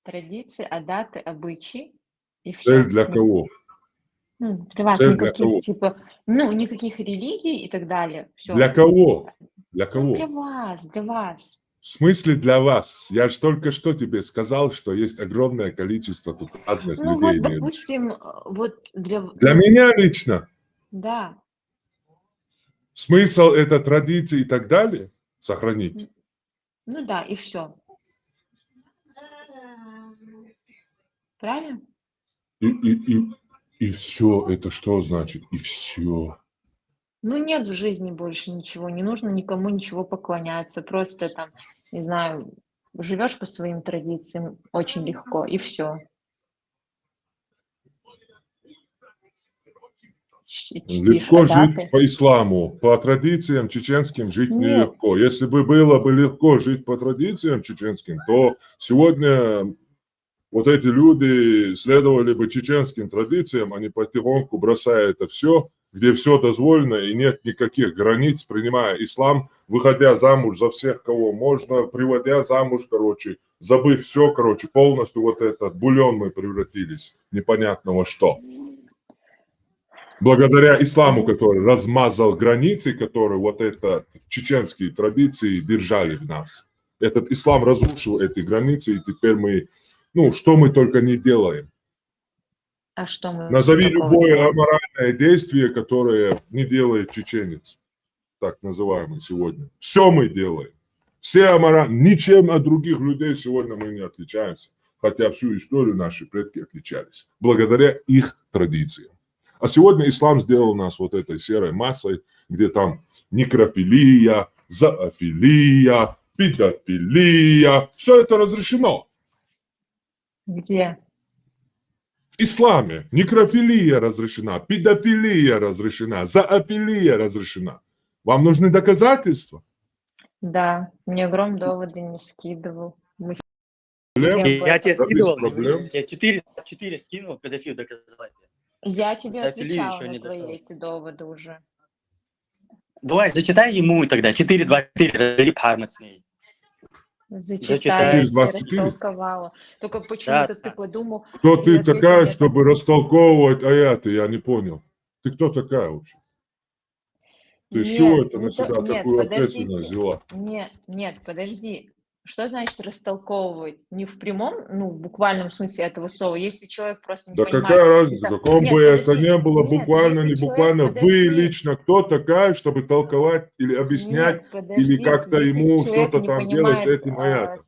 традиции, адаты, обычаи. И все. Цель для кого? Ну, для вас Цель никаких, для кого? типа, никаких религий и так далее. Всё. Для кого? Для кого? Для вас. В смысле для вас? Я же только что тебе сказал, что есть огромное количество тут разных Ну людей. вот, допустим, вот Для меня лично Да. смысл это традиции и так далее сохранить. Ну да, и все. Правильно? И все, это что значит? И все. Ну, нет в жизни больше ничего, не нужно никому ничего поклоняться, просто там, не знаю, живешь по своим традициям очень легко, и все. Легко жить по исламу, по традициям чеченским жить Нет. нелегко. Если бы было бы легко жить по традициям чеченским, то сегодня вот эти люди следовали бы чеченским традициям, они потихоньку бросая это все, где все дозволено и нет никаких границ, принимая ислам, выходя замуж за всех, кого можно, приводя замуж, короче, забыв все, короче, полностью вот этот бульон мы превратились, непонятно во что. Благодаря исламу, который размазал границы, которые вот это чеченские традиции держали в нас. Этот ислам разрушил эти границы, и теперь мы, что мы только не делаем. А что мы Назови такого любое делаем? аморальное действие, которое не делает чеченец, так называемый сегодня. Все мы делаем. Все аморальные, ничем от других людей сегодня мы не отличаемся, хотя всю историю наши предки отличались, благодаря их традициям. А сегодня ислам сделал нас вот этой серой массой, где там некрофилия, зоофилия, педофилия, все это разрешено. Где? В исламе некрофилия разрешена, педофилия разрешена, зоофилия разрешена. Вам нужны доказательства? Да, мне Гром доводы не скидывал. Мы Я тебе без скидывал, проблем. я 4 скинул, педофил доказать. Я тебе Педофилию отвечала еще не на твои дошел. эти доводы уже. Давай, зачитай ему тогда 4-2-4, пармацней. Зачитай, я 4-24? растолковала. Только почему-то ты подумал... Кто ты ответил такая, мне чтобы растолковывать аяты? Я не понял. Ты кто такая вообще? Ты с чего это на себя такую ответственность взяла? Нет, подожди. Что значит растолковывать? Не в прямом, ну, буквальном смысле этого слова. Если человек просто не Да понимает... какая разница, это- каком Нет, бы это подожди. ни было, Нет, буквально, если не человек, буквально, вы подожди. лично кто такая, чтобы толковать или объяснять, Нет, или подождите. как-то Если ему человек что-то не там делать с понимает... этим аятом?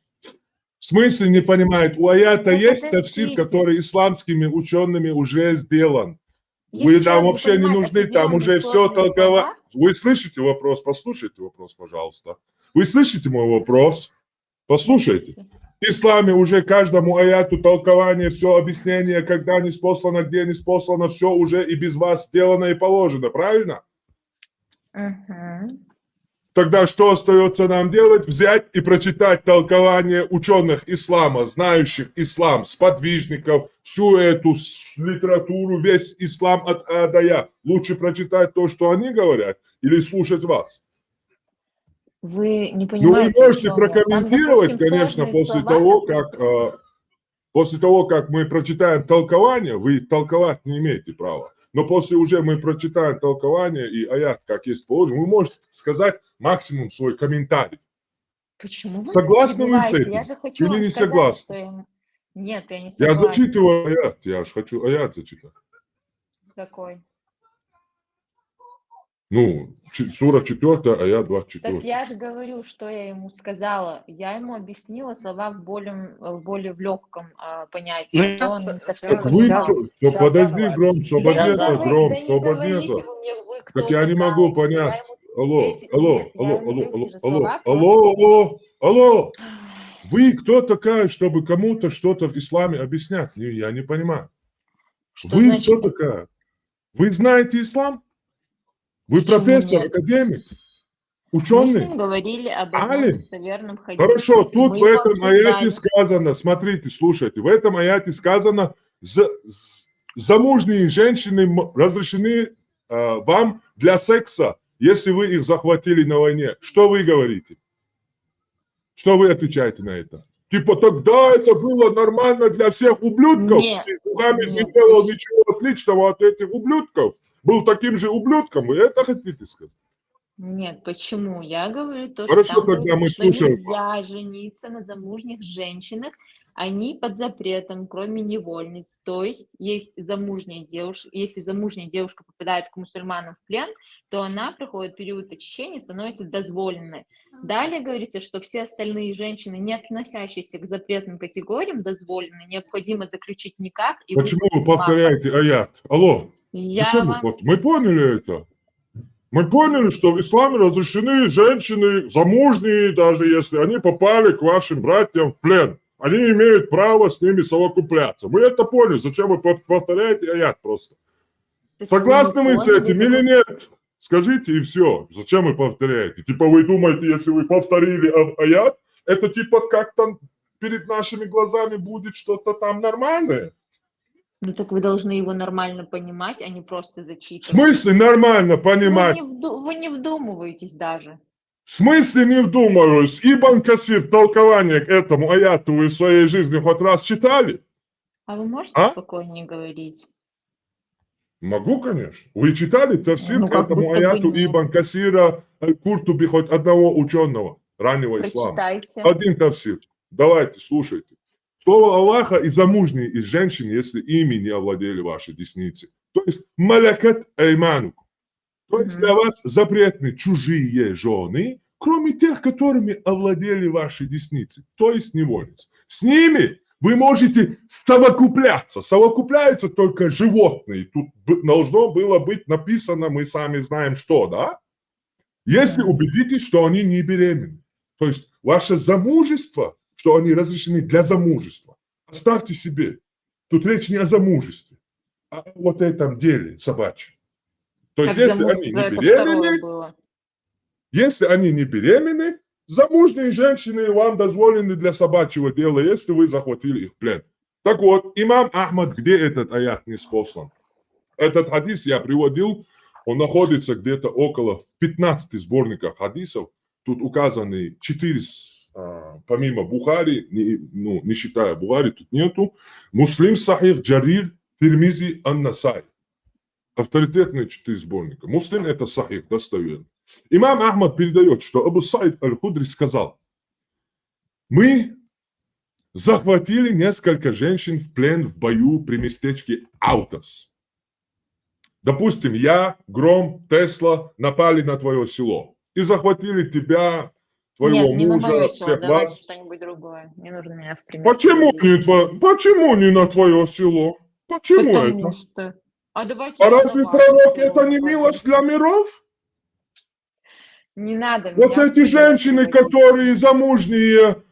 В смысле не понимает? У аята Ну, есть тафсир, подождите. который исламскими учеными уже сделан. Если Вы там человек не вообще не понимает нужны, там определенные уже все сложные толковать. слова, Вы слышите вопрос? Послушайте вопрос, пожалуйста. Вы слышите мой вопрос? Послушайте. В исламе уже каждому аяту толкование, все объяснение, когда не спослано, где не спослано, все уже и без вас сделано и положено, правильно? Тогда что остается нам делать? Взять и прочитать толкование ученых ислама, знающих ислам, сподвижников, всю эту литературу, весь ислам от А до Я. Лучше прочитать то, что они говорят, или слушать вас? вы не Ну, вы понимаете, о можете чем я. Там, прокомментировать, допустим, конечно, сложные после слова, того, допустим. после того, как мы прочитаем толкование, вы толковать не имеете права. Но после уже мы прочитаем толкование и аят, как есть положено, вы можете сказать максимум свой комментарий. Почему вы Согласны вы с перебиваете? Я этим? же хочу Или вам не сказать, согласны? что я... Нет, я не Я согласна. зачитываю аят, я же хочу аят зачитать. Какой? Ну, сура 4, аят Так 24. я же говорю, что я ему сказала. Я ему объяснила слова в более в легком понятии. Ну, Он не совсем Так вы, понимал. подожди, Гром, свободнеться, Да Гром, не свободнеться. говорите вы мне, вы кто Так я не такая. могу Я понять. ему Алло, эти, алло, нет, я алло, ему алло, эти же алло, слова алло, просто... алло, алло. Вы кто такая, чтобы кому-то что-то в исламе объяснять? Я не понимаю. Что Вы значит? кто такая? Вы знаете ислам? Вы Почему профессор, нет? академик, Мы с ученый, ним говорили об одном алим? достоверном хадисе. Хорошо, И тут мы в его этом аяте обсуждали. сказано, смотрите, слушайте, в этом аяте сказано, замужние женщины разрешены вам для секса, если вы их захватили на войне. Что вы говорите? Что вы отвечаете на это? Типа, тогда это было нормально для всех ублюдков. Нет, И Мухаммед не нет, делал ничего отличного от этих ублюдков. Был таким же ублюдком. Вы это хотите сказать? Нет, почему? Я говорю то, что Хорошо, там тогда говорится, мы что слушаем. нельзя жениться на замужних женщинах, они под запретом, кроме невольниц. То есть замужняя девушка, если замужняя девушка попадает к мусульманам в плен, то она проходит период очищения и становится дозволенной. Далее говорится, что все остальные женщины, не относящиеся к запретным категориям, дозволены, необходимо заключить никах и Почему вы выплатить махр. повторяете аят? Алло, Я зачем вам... мы поняли это? Мы поняли, что в исламе разрешены женщины, замужние, даже если они попали к вашим братьям в плен. Они имеют право с ними совокупляться. Мы это поняли. Зачем вы повторяете аят просто? Согласны вы с этим или нет? Скажите и все. Зачем вы повторяете? Типа вы думаете, если вы повторили аят, это типа как-то перед нашими глазами будет что-то там нормальное? Ну так вы должны его нормально понимать, а не просто В зачитывать. смысле нормально понимать? Вы не вдумываетесь даже. В смысле не вдумываюсь? Ибн Касир толкование к этому аяту вы в своей жизни хоть раз читали? А вы можете спокойнее говорить? Могу, конечно. Вы читали тафсир Ну, к как этому будто бы аяту нет. Ибн Касира, Аль-Куртуби, хоть одного ученого раннего ислама? Прочитайте. Один тафсир. Давайте, слушайте. Слово Аллаха и замужние из женщин, если ими не овладели ваши десницы. То есть малякат айманук. То есть для вас запретны чужие жены, кроме тех, которыми овладели ваши десницы, то есть невольницы. С ними вы можете совокупляться. Совокупляются только животные. Тут должно было быть написано, мы сами знаем что, да? Если убедитесь, что они не беременны. То есть ваше замужество, что они разрешены для замужества, оставьте себе. Тут речь не о замужестве, а о вот этом деле собачьем. То есть, если они не беременны, если они не беременны, замужние женщины вам дозволены для собачьего дела, если вы захватили их в плен. Так вот, имам Ахмад, где этот аят не спослан? Этот хадис я приводил, он находится где-то около 15 сборниках хадисов. Тут указаны 4, помимо Бухари, не считая Бухари, тут нету. Муслим, Сахих, Джарир, Тирмизи, Ан-Насай. Авторитетные 4 сборника. Муслим – это Сахих, достоверный. Имам Ахмад передает, что Абу Саид Аль-Худри сказал: Мы захватили несколько женщин в плен в бою при местечке Аутос. Допустим, я, Гром, Тесла напали на твое село и захватили тебя, твоего Нет, не на мужа, мое село, всех давайте вас. что-нибудь другое. Не нужно меня в пример Почему приводить. почему не на твое село? Почему Потому это? что... А давайте А я на разве ваше пророк село это не нападу. милость для миров? Не надо Вот меня в эти пример женщины, приводить. которые замужние,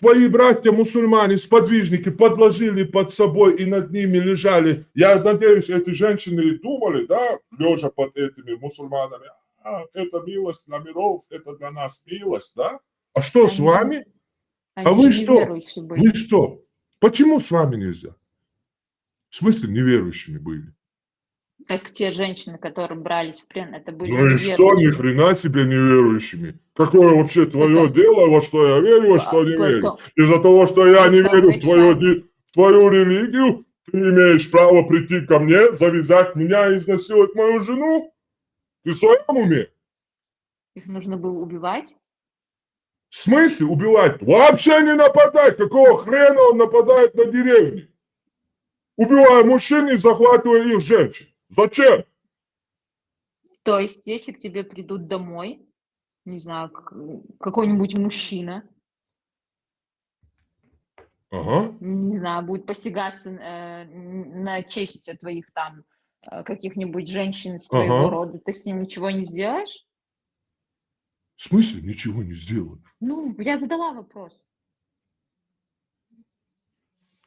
твои братья-мусульмане, сподвижники, подложили под собой и над ними лежали. Я надеюсь, эти женщины думали, да, лежа под этими мусульманами, это милость для миров, это для нас милость, да? А что с Они, вами? А они вы же что? неверующие были. Вы что? Почему с вами нельзя? В смысле неверующими были? Так те женщины, которые брались в плен, это были Ну и что, ни неверующие. хрена тебе неверующими? Какое вообще твое Это дело, во что я верю, во что не верю? потом, Из-за того, что я не верю в мешает. твою религию, ты имеешь право прийти ко мне, завязать меня и изнасиловать мою жену? Ты в своем уме? Их нужно было убивать. В смысле убивать? Вообще не нападать! Какого хрена он нападает на деревни? Убивая мужчин и захватывая их женщин. Зачем? То есть, если к тебе придут домой, не знаю, какой-нибудь мужчина, Ага. не знаю, будет посягаться на честь твоих там каких-нибудь женщин из твоего Ага. рода, ты с ним ничего не сделаешь? В смысле ничего не сделаешь? Ну, я задала вопрос.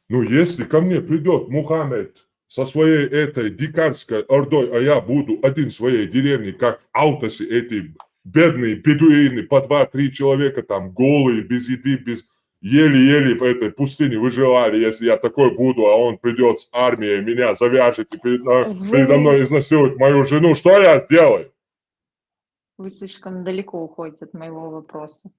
Ну, если ко мне придет Мухаммед со своей этой дикарской ордой, а я буду один в своей деревне, как в Аутосе, эти бедные бедуины, по 2-3 человека там голые, без еды, без еле-еле в этой пустыне выживали, если я такой буду, а он придет с армией, меня завяжет и передо мной изнасилует мою жену, что я сделаю? Вы слишком далеко уходите от моего вопроса.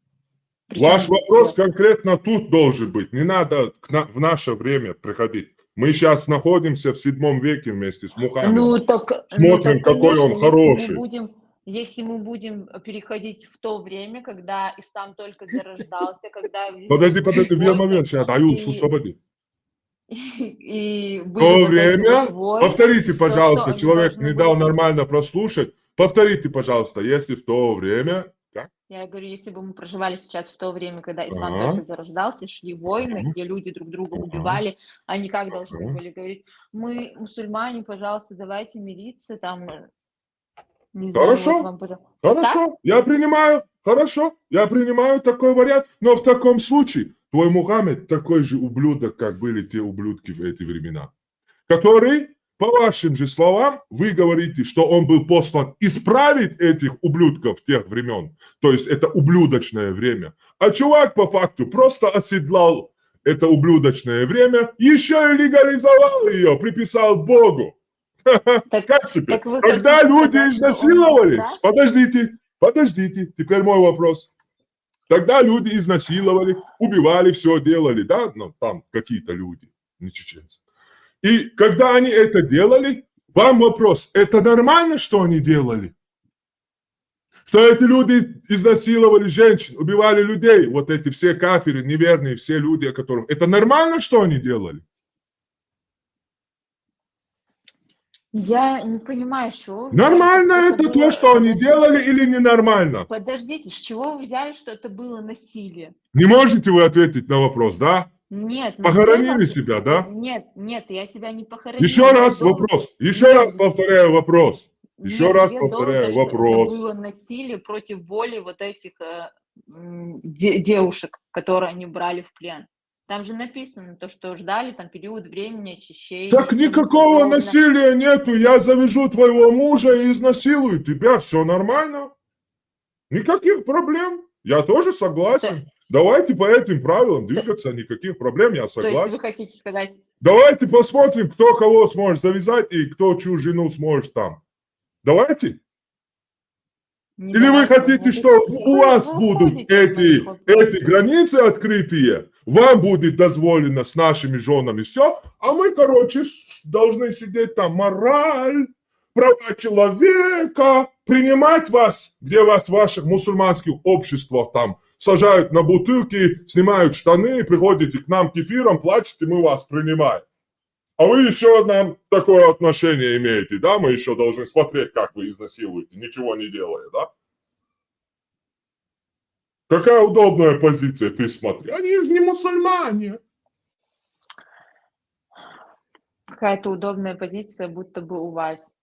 Ваш Причем здесь вопрос конкретно тут должен быть. Не надо в наше время приходить. Мы сейчас находимся в 7 веке вместе с Мухаммедом. Ну так, Смотрим, какой он конечно, хороший. если мы будем переходить в то время, когда ислам только зарождался, когда Подожди, были я войны, момент, сейчас даю освободить. и были То вот эти время, вот войны, повторите, то пожалуйста, что они человек должны не дал были... нормально прослушать. Повторите, пожалуйста, если в то время... Как? Я говорю, если бы мы проживали сейчас в то время, когда ислам Ага. только зарождался, шли войны, Ага. где люди друг друга убивали, они как должны Ага. были говорить: мы мусульмане, пожалуйста, давайте мириться, там, не знаю, вот Хорошо, вам, пожалуйста. Вот так? хорошо, я принимаю, хорошо, я принимаю такой вариант, но в таком случае твой Мухаммед такой же ублюдок, как были те ублюдки в эти времена, который, по вашим же словам, вы говорите, что он был послан исправить этих ублюдков тех времен, то есть это ублюдочное время, а чувак по факту просто оседлал это ублюдочное время, еще и легализовал ее, приписал Богу. Как тебе? Так вы Когда хотите люди сказать, что он изнасиловали, исправил? подождите, теперь мой вопрос. Тогда люди изнасиловали, убивали, все делали, да, ну, там какие-то люди, не чеченцы. И когда они это делали, вам вопрос, это нормально, что они делали? Что эти люди изнасиловали женщин, убивали людей, вот эти все кафиры, неверные, все люди, о которых... Это нормально, что они делали? Я не понимаю, с чего вы взяли, Нормально что это то, было... что они делали, или ненормально? Подождите, с чего вы взяли, что это было насилие? Не можете вы ответить на вопрос, да? Нет, ну где Похоронили вам... себя, да? Нет, я себя не похоронила. Еще раз вопрос, еще раз повторяю вопрос. Еще раз Где повторяю доказано, что это вопрос. было насилие против воли вот этих девушек, которые они брали в плен? Там же написано то, что ждали там период времени очищения. Так и тому никакого подобное. насилия нету. Я завяжу твоего мужа и изнасилую тебя. Все нормально. Никаких проблем. Я тоже согласен. Давайте по этим правилам двигаться. Никаких проблем, я То есть согласен. вы хотите сказать... Давайте посмотрим, кто кого сможет завязать и кто чью жену сможет там. Давайте. Не Или вы давайте, хотите, что у вас будут эти границы открытые, вам будет дозволено с нашими женами все, а мы, короче, должны сидеть там, мораль, права человека, принимать вас, где вас в ваших мусульманских обществах там сажают на бутылки, снимают штаны, приходите к нам кефиром, плачете, мы вас принимаем. А вы еще нам такое отношение имеете, да? Мы еще должны смотреть, как вы изнасилуете, ничего не делая, да? Какая удобная позиция, ты смотри. Они же не мусульмане. Какая-то удобная позиция, будто бы у вас.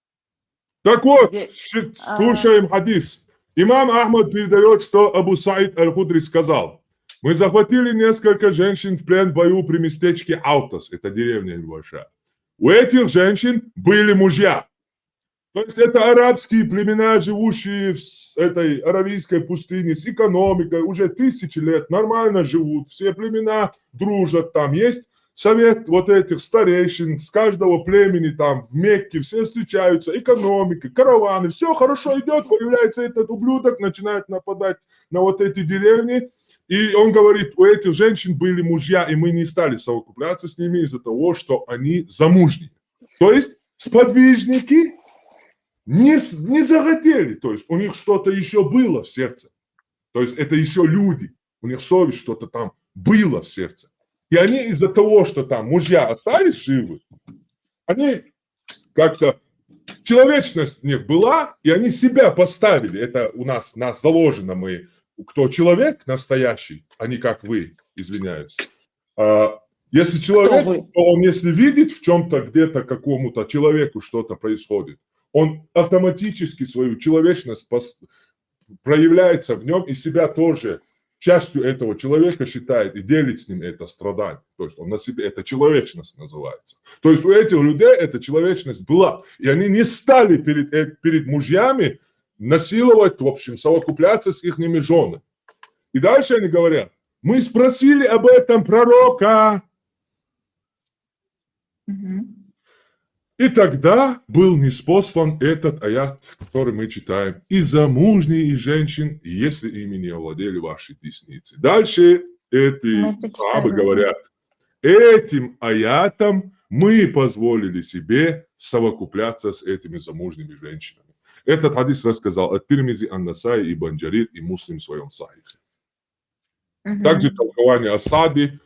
Так вот, Где- слушаем хадис. Имам Ахмад передает, что Абу Саид Аль-Худри сказал: мы захватили несколько женщин в плен в бою при местечке Аутас, это деревня небольшая. У этих женщин были мужья. То есть это арабские племена, живущие в этой аравийской пустыне с экономикой, уже тысячи лет нормально живут, все племена дружат, там есть совет вот этих старейшин с каждого племени там в Мекке, все встречаются, экономика, караваны, все хорошо идет, появляется этот ублюдок, начинает нападать на вот эти деревни, и он говорит, у этих женщин были мужья, и мы не стали совокупляться с ними из-за того, что они замужние. То есть сподвижники не захотели, то есть у них что-то еще было в сердце, то есть это еще люди, у них совесть что-то там было в сердце. И они из-за того, что там мужья остались живы, они как-то, человечность в них была, и они себя поставили. Это у нас заложено, мы, кто человек настоящий, а не как вы, извиняюсь. Если человек, то он если видит в чем-то где-то какому-то человеку что-то происходит, он автоматически свою человечность проявляется в нем и себя тоже частью этого человека считает и делит с ним это страдание. То есть он на себе, это человечность называется. То есть у этих людей эта человечность была. И они не стали перед мужьями насиловать, в общем, совокупляться с их женами. И дальше они говорят, мы спросили об этом пророка. И тогда был ниспослан этот аят, который мы читаем. «И замужние, и женщин, если ими не овладели ваши десницы». Дальше эти сахабы говорят, этим аятом мы позволили себе совокупляться с этими замужними женщинами. Этот хадис рассказал Ат-Тирмизи, Ан-Насаи, Ибн Джарир и Муслим в своем сахихе. Также толкование Асаби.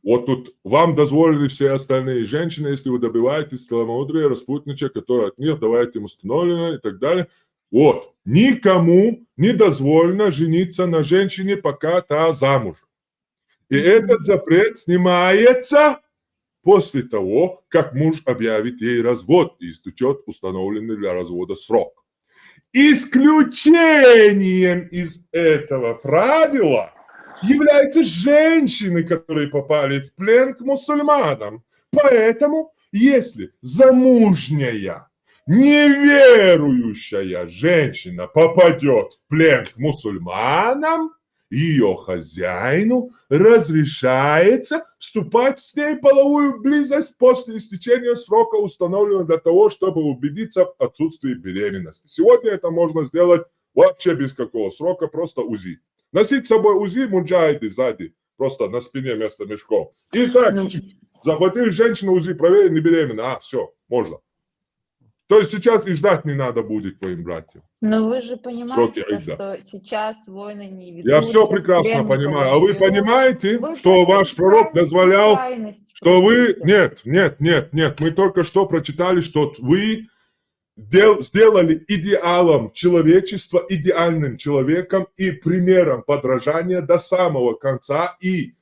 Вот тут вам дозволили все остальные женщины, если вы добиваетесь целомудрия, распутнича, который от них, давайте им установлено и так далее. Вот, никому не дозволено жениться на женщине, пока та замуж. И этот запрет снимается после того, как муж объявит ей развод и истечет установленный для развода срок. Исключением из этого правила являются женщины, которые попали в плен к мусульманам. Поэтому, если замужняя, неверующая женщина попадет в плен к мусульманам, ее хозяину разрешается вступать с ней в половую близость после истечения срока, установленного для того, чтобы убедиться в отсутствии беременности. Сегодня это можно сделать вообще без какого срока, просто УЗИ. Носить с собой УЗИ, муджахиды сзади, просто на спине вместо мешков. И так, захватили женщину, УЗИ, проверили, не беременна, все, можно. То есть сейчас и ждать не надо будет твоим братьям. Но вы же понимаете, что сейчас войны не ведутся. Я все прекрасно понимаю. А вы понимаете, что ваш пророк дозволял, что вы... Нет, мы только что прочитали, что вы сделали идеалом человечества, идеальным человеком и примером подражания до самого конца и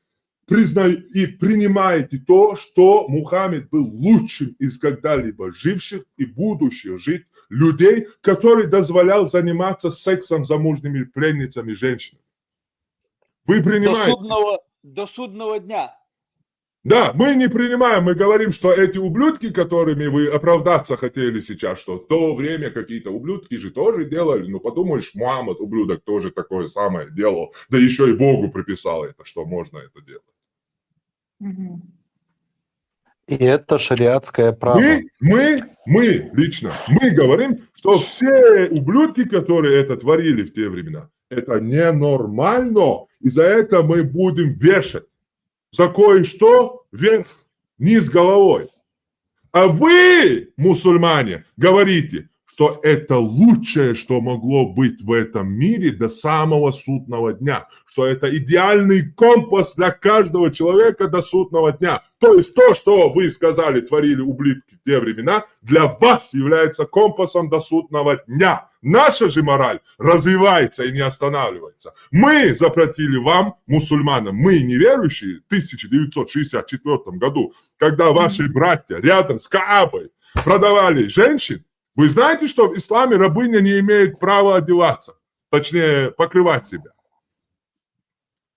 принимаете то, что Мухаммед был лучшим из когда-либо живших и будущих жить людей, который дозволял заниматься сексом с замужними пленницами женщин. Вы принимаете... До судного дня. Да, мы не принимаем, мы говорим, что эти ублюдки, которыми вы оправдаться хотели сейчас, что в то время какие-то ублюдки же тоже делали, ну подумаешь, Мухаммад, ублюдок, тоже такое самое делал, да еще и Богу приписал это, что можно это делать. И это шариатское право. Мы лично, мы говорим, что все ублюдки, которые это творили в те времена, это ненормально, и за это мы будем вешать. За кое-что вверх, низ головой. А вы, мусульмане, говорите, что это лучшее, что могло быть в этом мире до самого судного дня, что это идеальный компас для каждого человека до судного дня. То есть то, что вы сказали, творили ублюдки в те времена, для вас является компасом до судного дня. Наша же мораль развивается и не останавливается. Мы запретили вам, мусульманам, мы неверующие, в 1964 году, когда ваши братья рядом с Каабой продавали женщин. Вы знаете, что в исламе рабыня не имеет права одеваться, точнее покрывать себя?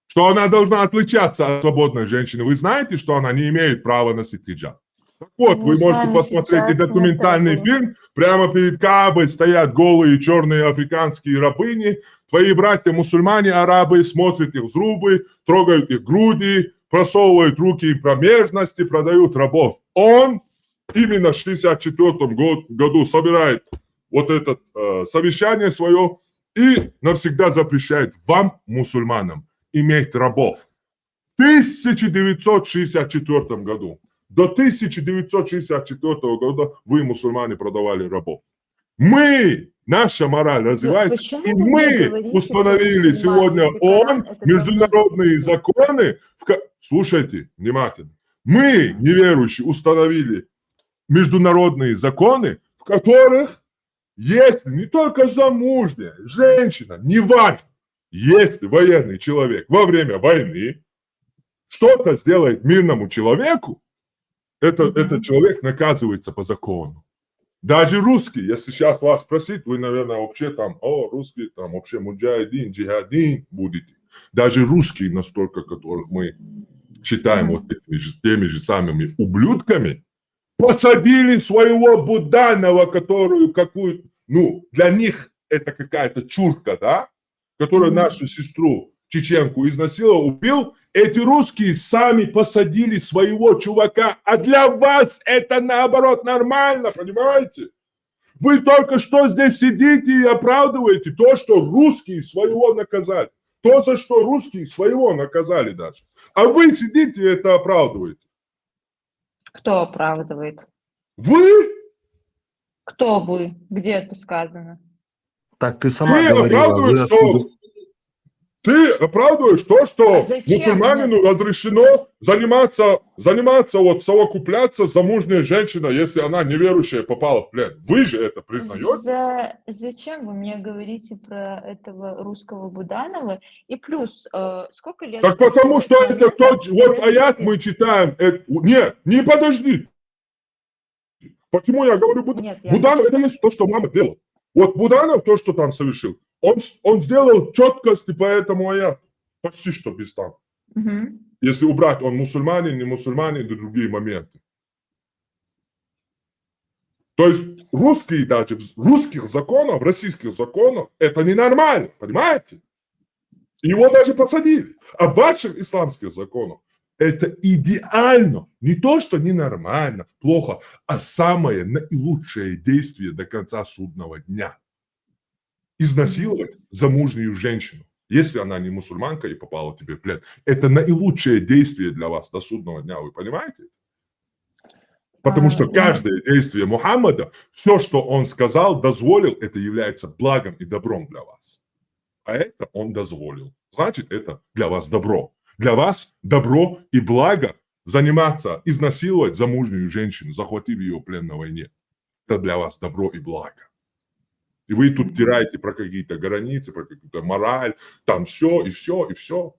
Что она должна отличаться от свободной женщины. Вы знаете, что она не имеет права носить хиджаб? Так вот, вы можете посмотреть и документальный фильм. Прямо перед Каабой стоят голые черные африканские рабыни. Твои братья-мусульмане, арабы, смотрят их зубы, трогают их груди, просовывают руки в промежности, продают рабов. Он именно в 1964 году собирает вот это совещание свое и навсегда запрещает вам, мусульманам, иметь рабов. В 1964 году. До 1964 года вы, мусульмане, продавали рабов. Мы, наша мораль развивается, и мы установили сегодня ООН, международные законы. Слушайте внимательно. Мы, неверующие, установили международные законы, в которых, если не только замужняя женщина, неважно, если военный человек во время войны что-то сделает мирному человеку, этот человек наказывается по закону. Даже русские, если сейчас вас спросить, вы, наверное, вообще там, русские там вообще муджахидин, джихадин будете. Даже русские настолько, которых мы считаем вот теми же самыми ублюдками, посадили своего Буданова, которую какую-то, для них это какая-то чурка, да, которая нашу сестру чеченку изнасиловал, убил. Эти русские сами посадили своего чувака, а для вас это наоборот нормально, понимаете? Вы только что здесь сидите и оправдываете то, что русские своего наказали. То, за что русские своего наказали даже. А вы сидите и это оправдываете. Кто оправдывает? Вы? Кто вы? Где это сказано? Так, ты сама говорила. Вы откуда? Ты оправдываешь то, что мусульманину разрешено заниматься вот совокупляться с замужней женщиной, если она неверующая попала в плен. Вы же это признаете? Зачем вы мне говорите про этого русского Буданова? И плюс, сколько лет... Так потому что это тот, вот аят мы читаем. Нет, не подожди. Почему я говорю Буданов? Это есть то, что мама делала. Вот Буданов, то, что там совершил, он сделал четкости по этому аяту. Почти что без там. Если убрать, он мусульманин, не мусульманин, и другие моменты. То есть русские даже, в русских законах, в российских законах, это ненормально, понимаете? Его даже посадили. А в ваших исламских законах это идеально. Не то, что ненормально, плохо, а самое наилучшее действие до конца судного дня. Изнасиловать замужнюю женщину, если она не мусульманка и попала тебе в плен. Это наилучшее действие для вас до судного дня, вы понимаете? Потому что каждое действие Мухаммада, все, что он сказал, дозволил, это является благом и добром для вас. А это он дозволил. Значит, это для вас добро. Для вас добро и благо заниматься, изнасиловать замужнюю женщину, захватив ее в плен на войне. Это для вас добро и благо. И вы тут тираете про какие-то границы, про какую-то мораль, там все, и все, и все.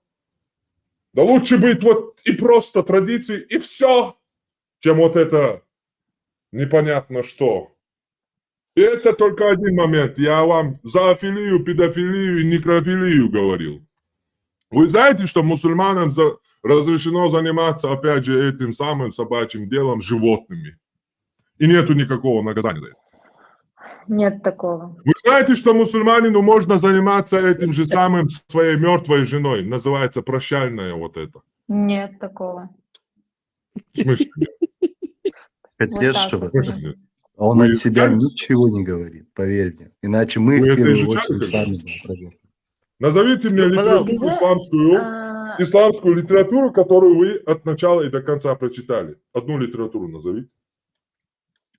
Да лучше быть вот и просто традиции, и все, чем вот это непонятно что. И это только один момент. Я вам зоофилию, педофилию и некрофилию говорил. Вы знаете, что мусульманам разрешено заниматься, опять же, этим самым собачьим делом животными. И нету никакого наказания за это. Нет такого. Вы знаете, что мусульманину можно заниматься этим же самым своей мертвой женой? Называется прощальное вот это. Нет такого. В смысле? Конечно. Он от себя ничего не говорит, поверь мне. Иначе мы в первую очередь сами проверим. Назовите мне литературу исламскую литературу, которую вы от начала и до конца прочитали. Одну литературу назовите.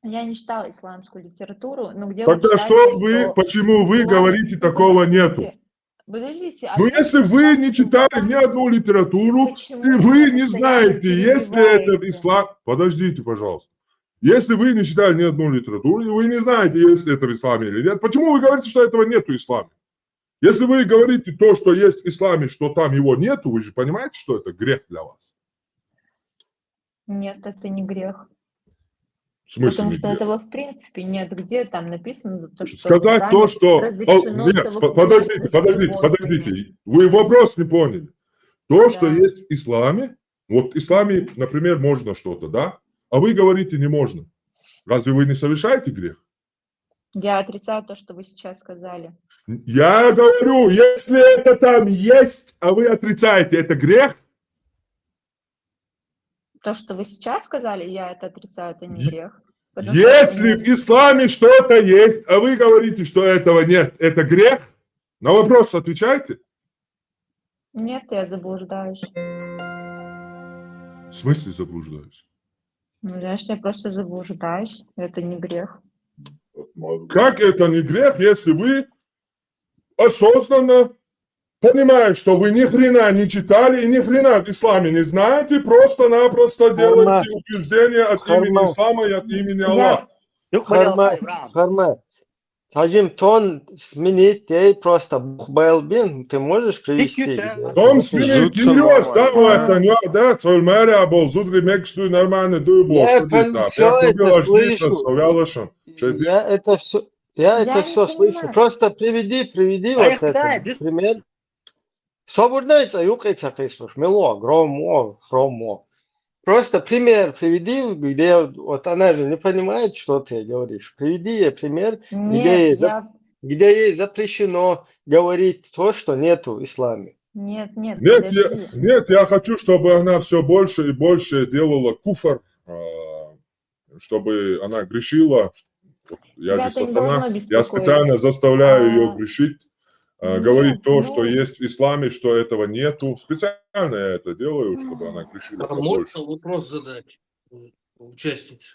Я не читала исламскую литературу, но где Тогда что вы, почему вы говорите, такого нету? Подождите, а Ну, я если вы не читали ни одну литературу, и вы не знаете, если это в исламе... Подождите, пожалуйста. Если вы не читали ни одну литературу, и вы не знаете, если это в исламе или нет, почему вы говорите, что этого нету в исламе? Если вы говорите то, что есть в исламе, что там его нету, вы же понимаете, что это грех для вас? Нет, это не грех. В смысле Потому не что грех? этого в принципе нет. Где там написано, то, что в Сказать то, исламе что... разрешено Нет, совокупляться с животными? подождите. Вы вопрос не поняли. То, что Да. есть в исламе, вот в исламе, например, можно что-то, да? А вы говорите, не можно. Разве вы не совершаете грех? Я отрицаю то, что вы сейчас сказали. Я говорю, если это там есть, а вы отрицаете, это грех? То, что вы сейчас сказали, я это отрицаю, это не грех. Потому что Если в исламе что-то есть, а вы говорите, что этого нет, это грех? На вопрос отвечайте. Нет, я заблуждаюсь. В смысле заблуждаюсь? Ну, знаешь, я просто заблуждаюсь. Это не грех. Как это не грех, если вы осознанно понимаете, что вы ни хрена не читали и ни хрена в исламе не знаете, просто-напросто делаете утверждение от имени ислама и от имени Аллаха. Хармат, один тон сменить, ты просто Бухбайлбин, ты можешь привести? Tom svinīt jūs давайте, да, цель мэрия был, зудри мекшту нормально дуйбо, Я что ты там, всё я это побил слышу. ажница, совялышем. Я это все слышу. Просто приведи вот этот пример. Свободная юкайца кислыш, мело, громо, хромо. Просто пример приведи, где вот она же не понимает, что ты говоришь. Приведи ей пример, Нет, где ей запрещено говорить то, что нету в исламе. Нет, Нет, я хочу, чтобы она все больше и больше делала куфар, чтобы она грешила. Я Тебя же это не сатана, должно я беспокоить. специально заставляю ее грешить, говорить Нет, то, что есть в исламе, что этого нету. Специально я это делаю, чтобы она грешила А побольше. можно вопрос задать участнице?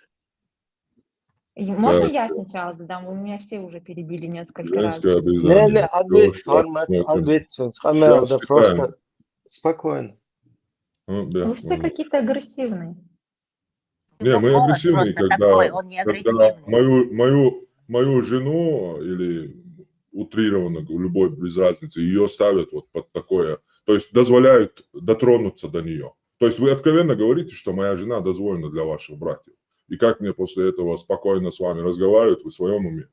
Можно Так. я сначала задам? Вы меня все уже перебили несколько раз. Женское обрезание. Не, ответь, Хармат, ответь, Хамел, да просто спокойно. Ну, да, Вы все ну. какие-то агрессивные. Не, мы голос агрессивные, просто когда, такой, он не когда агрессивный. мою жену или утрированно, любой без разницы, ее ставят вот под такое, то есть дозволяют дотронуться до нее. То есть вы откровенно говорите, что моя жена дозволена для ваших братьев. И как мне после этого спокойно с вами разговаривать, вы в своем уме?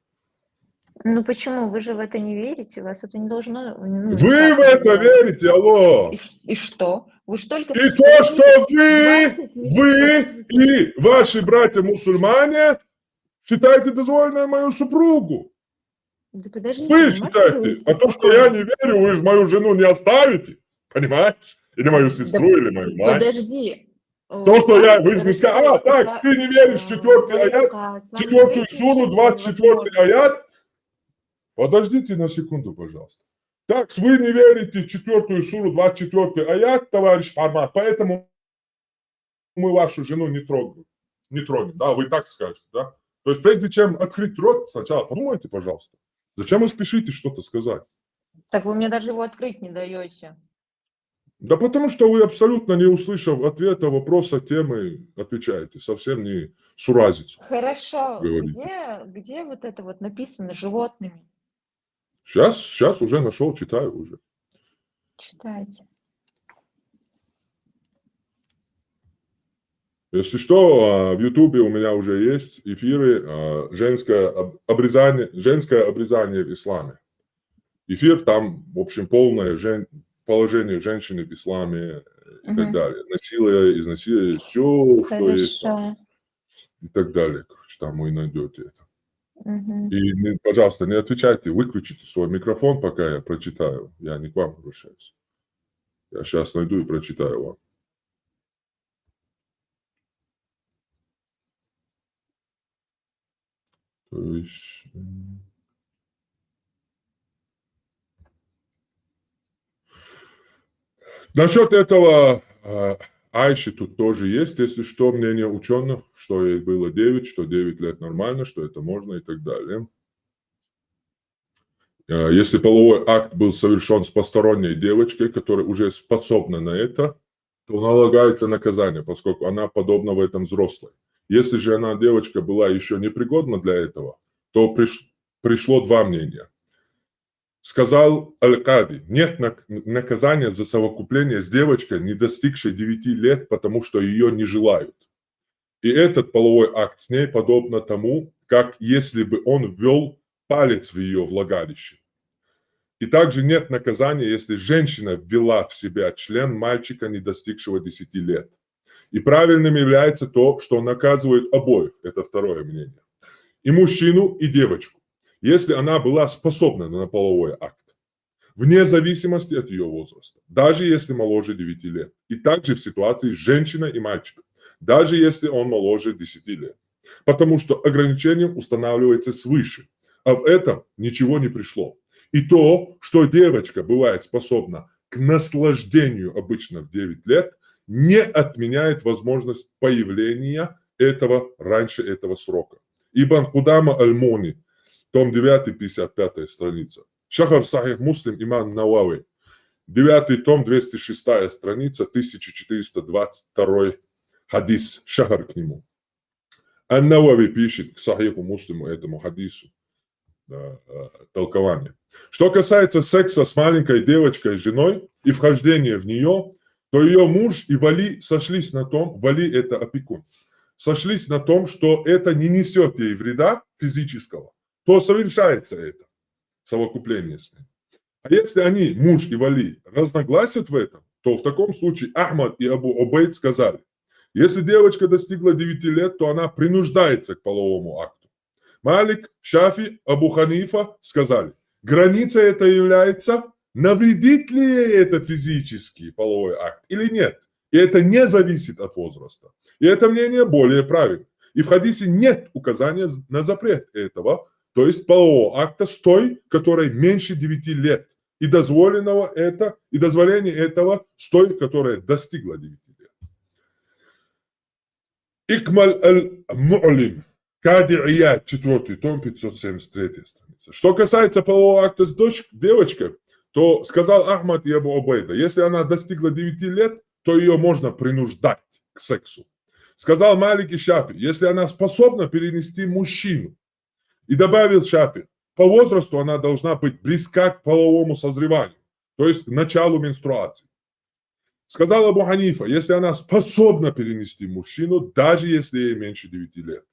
Ну почему? Вы же в это не верите? Вас это не должно... Вы в это верите, алло! И что? Вы ж только... И то, что вы и ваши братья-мусульмане считаете дозволенной мою супругу. Да подождите, Вы можете считаете, говорить а то, что я поспокойнее? не верю, вы же мою жену не оставите, понимаешь? Или мою сестру, или мою мать. Подожди. То, что вы же не скажете, так, ты не веришь в 4-й аят, 4-ю суру, 24-й аят. Подождите на секунду, пожалуйста. Так, вы не верите в 4-ю суру, 24-й аят, товарищ Хармат, поэтому мы вашу жену не трогаем. Не тронем, да, вы так скажете, да? То есть прежде чем открыть рот, сначала подумайте, пожалуйста. Зачем вы спешите что-то сказать? Так вы мне даже его открыть не даете. Да потому что вы абсолютно не услышав ответа, вопроса, темы, отвечаете. Совсем не суразицу. Хорошо. Говорите. Где вот это вот написано животными? Сейчас уже нашел, читаю уже. Читайте. Если что, в Ютубе у меня уже есть эфиры женское обрезание в исламе. Эфир там, в общем, полное положение женщины в исламе и так далее. Насилие, изнасилие, все, что есть там, и так далее. Короче, там вы найдете это. И, пожалуйста, не отвечайте, выключите свой микрофон, пока я прочитаю. Я не к вам обращаюсь. Я сейчас найду и прочитаю вам. То есть... Насчет этого Айши тут тоже есть, если что, мнение ученых, что ей было 9, что 9 лет нормально, что это можно и так далее. Если половой акт был совершен с посторонней девочкой, которая уже способна на это, то налагается наказание, поскольку она подобна в этом взрослой. Если же она, девочка, была еще непригодна для этого, то пришло два мнения. Сказал Аль-Кади, нет наказания за совокупление с девочкой, не достигшей 9 лет, потому что ее не желают. И этот половой акт с ней подобно тому, как если бы он ввел палец в ее влагалище. И также нет наказания, если женщина ввела в себя член мальчика, не достигшего 10 лет. И правильным является то, что наказывают обоих, это второе мнение, и мужчину, и девочку, если она была способна на половой акт, вне зависимости от ее возраста, даже если моложе 9 лет, и также в ситуации женщина и мальчик, даже если он моложе 10 лет, потому что ограничение устанавливается свыше, а в этом ничего не пришло. И то, что девочка бывает способна к наслаждению обычно в 9 лет, не отменяет возможность появления этого раньше этого срока. Ибн Кудама Аль-Муни, том 9, 55 страница. Шахар Сахих Муслим имам Навави, 9 том, 206 страница, 1422 хадис, шахар к нему. Ан-Навави пишет к Сахиху Муслиму, этому хадису, толкование. Что касается секса с маленькой девочкой, женой и вхождения в нее, то ее муж и вали сошлись на том, вали это опекун, сошлись на том, что это не несет ей вреда физического, то совершается это совокупление с ней. А если они, муж и вали, разногласят в этом, то в таком случае Ахмад и Абу Убейд сказали, если девочка достигла 9 лет, то она принуждается к половому акту. Малик, Шафи, Абу Ханифа сказали, граница это является, навредит ли ей это физический половой акт или нет. И это не зависит от возраста. И это мнение более правильно. И в хадисе нет указания на запрет этого, то есть полового акта с той, которой меньше 9 лет. И дозволение этого с той, которая достигла 9 лет. Икмаль аль-Му'лим. Кади Ияд, 4 том, 573 страница. Что касается полового акта с девочкой, то сказал Ахмад и Абу Убейда, если она достигла 9 лет, то ее можно принуждать к сексу. Сказал Малик и Шафи, если она способна перенести мужчину. И добавил Шафи, по возрасту она должна быть близка к половому созреванию, то есть к началу менструации. Сказал Абу Ханифа, если она способна перенести мужчину, даже если ей меньше 9 лет.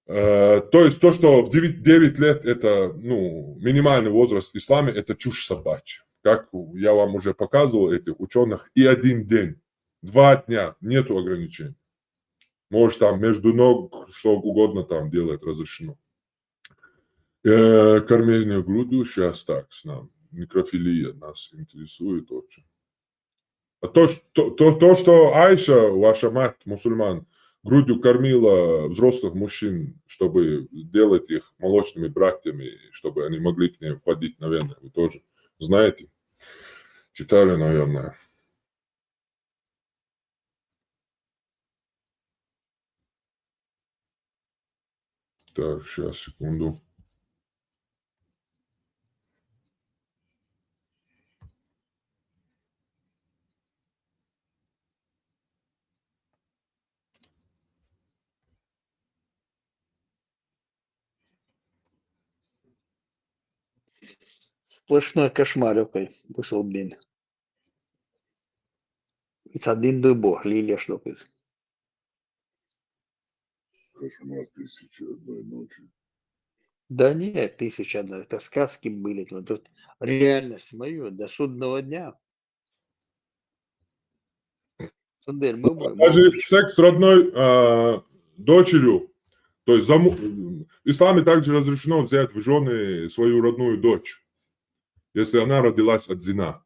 То есть то, что в 9 лет это минимальный возраст в исламе, это чушь собачья. Как я вам уже показывал этих ученых, и 1 день, 2 дня, нету ограничений. Может там между ног что угодно там делать разрешено. Кормление грудью, сейчас так, с нами. Некрофилия нас интересует очень. А то, что Айша, ваша мать, мусульман, грудью кормила взрослых мужчин, чтобы делать их молочными братьями, чтобы они могли к ней входить, наверное, вы тоже знаете. Читали, наверное. Так, сейчас, секунду. Сплошной кошмар какой вышел, блин. It's один дубо, лилия шлопает. Кошмар 1001 ночи. Да нет, 1001, это сказки были. Вот тут реальность мою до судного дня. Сундер, Даже секс с родной дочерью, то есть в исламе также разрешено взять в жены свою родную дочь, если она родилась от зина.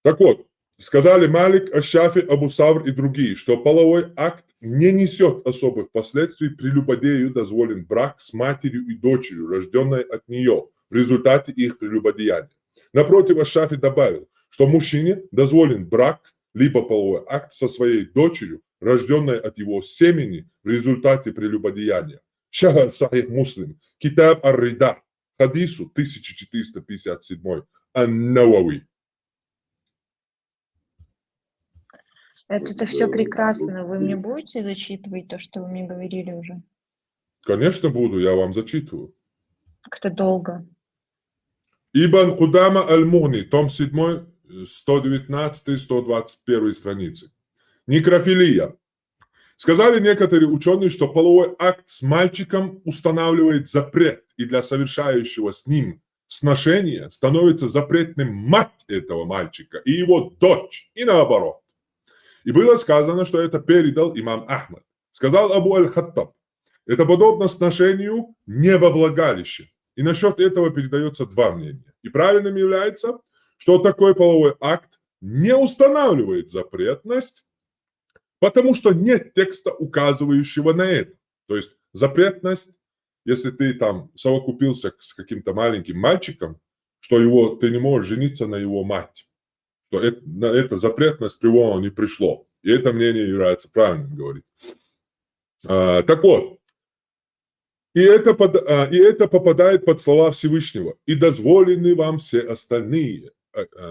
Так вот, сказали Малик, Аш-Шафи, Абу Савр и другие, что половой акт не несет особых последствий, прелюбодею дозволен брак с матерью и дочерью, рожденной от нее, в результате их прелюбодеяния. Напротив, Аш-Шафи добавил, что мужчине дозволен брак либо половой акт со своей дочерью, рожденной от его семени в результате прелюбодеяния. Шахар Сахих Муслим, Китаб Ар-Рида, хадису 1457, Ан-Навави. Это все прекрасно. Вы мне будете зачитывать то, что вы мне говорили уже? Конечно, буду, я вам зачитываю. Как-то долго. Ибн Кудама Аль-Мугни, том 7, 119-121 страницы. Некрофилия. Сказали некоторые ученые, что половой акт с мальчиком устанавливает запрет, и для совершающего с ним сношения становится запретным мать этого мальчика и его дочь, и наоборот. И было сказано, что это передал имам Ахмад. Сказал Абу Аль-Хаттаб, это подобно сношению не во влагалище. И насчет этого передается два мнения. И правильным является, что такой половой акт не устанавливает запретность, потому что нет текста, указывающего на это. То есть запретность, если ты там совокупился с каким-то маленьким мальчиком, что ты не можешь жениться на его мать, что на это запретность привода не пришло. И это мнение является правильным, говорит. Так вот, и это попадает под слова Всевышнего. И дозволены вам все остальные.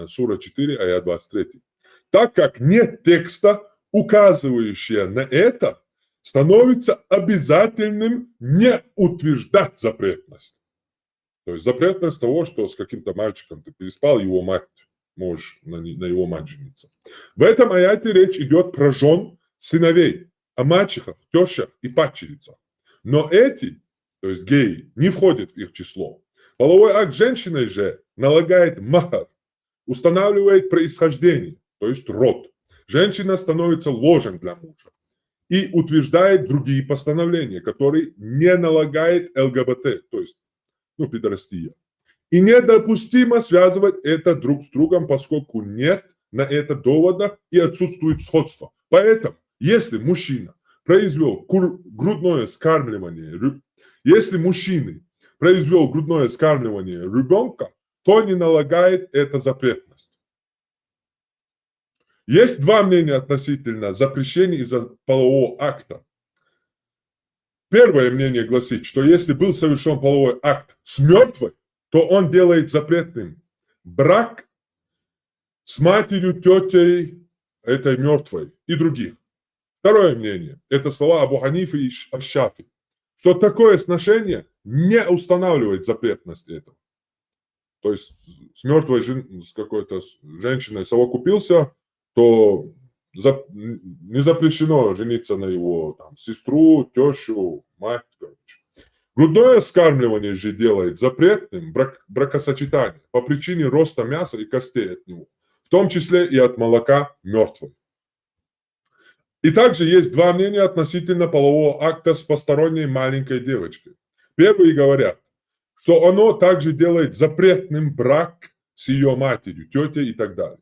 Сура 4, аят 23. Так как нет текста, указывающего на это, становится обязательным не утверждать запретность. То есть запретность того, что с каким-то мальчиком ты переспал, его мать, можешь на его мать жениться. В этом аяте речь идет про жен, сыновей, о мачехах, тещах и падчерицах. Но эти, то есть геи, не входят в их число. Половой акт женщиной же налагает махар, устанавливает происхождение, то есть род. Женщина становится ложем для мужа и утверждает другие постановления, которые не налагает ЛГБТ, то есть пидорастия. И недопустимо связывать это друг с другом, поскольку нет на это довода и отсутствует сходство. Поэтому, если мужчина произвел грудное скармливание, если мужчина произвел грудное скармливание ребенка, то не налагает это запретность. Есть два мнения относительно запрещения из-за полового акта. Первое мнение гласит, что если был совершен половой акт с мертвой, то он делает запретным брак с матерью, тетей этой мертвой и других. Второе мнение – это слова Абу Ханифы и Аш-Шафи, что такое сношение не устанавливает запретность этого. То есть с мертвой с какой-то женщиной совокупился, то не запрещено жениться на его сестру, тещу, мать. Грудное скармливание же делает запретным бракосочетание по причине роста мяса и костей от него, в том числе и от молока мертвой. И также есть два мнения относительно полового акта с посторонней маленькой девочкой. Первые говорят, что оно также делает запретным брак с ее матерью, тетей и так далее.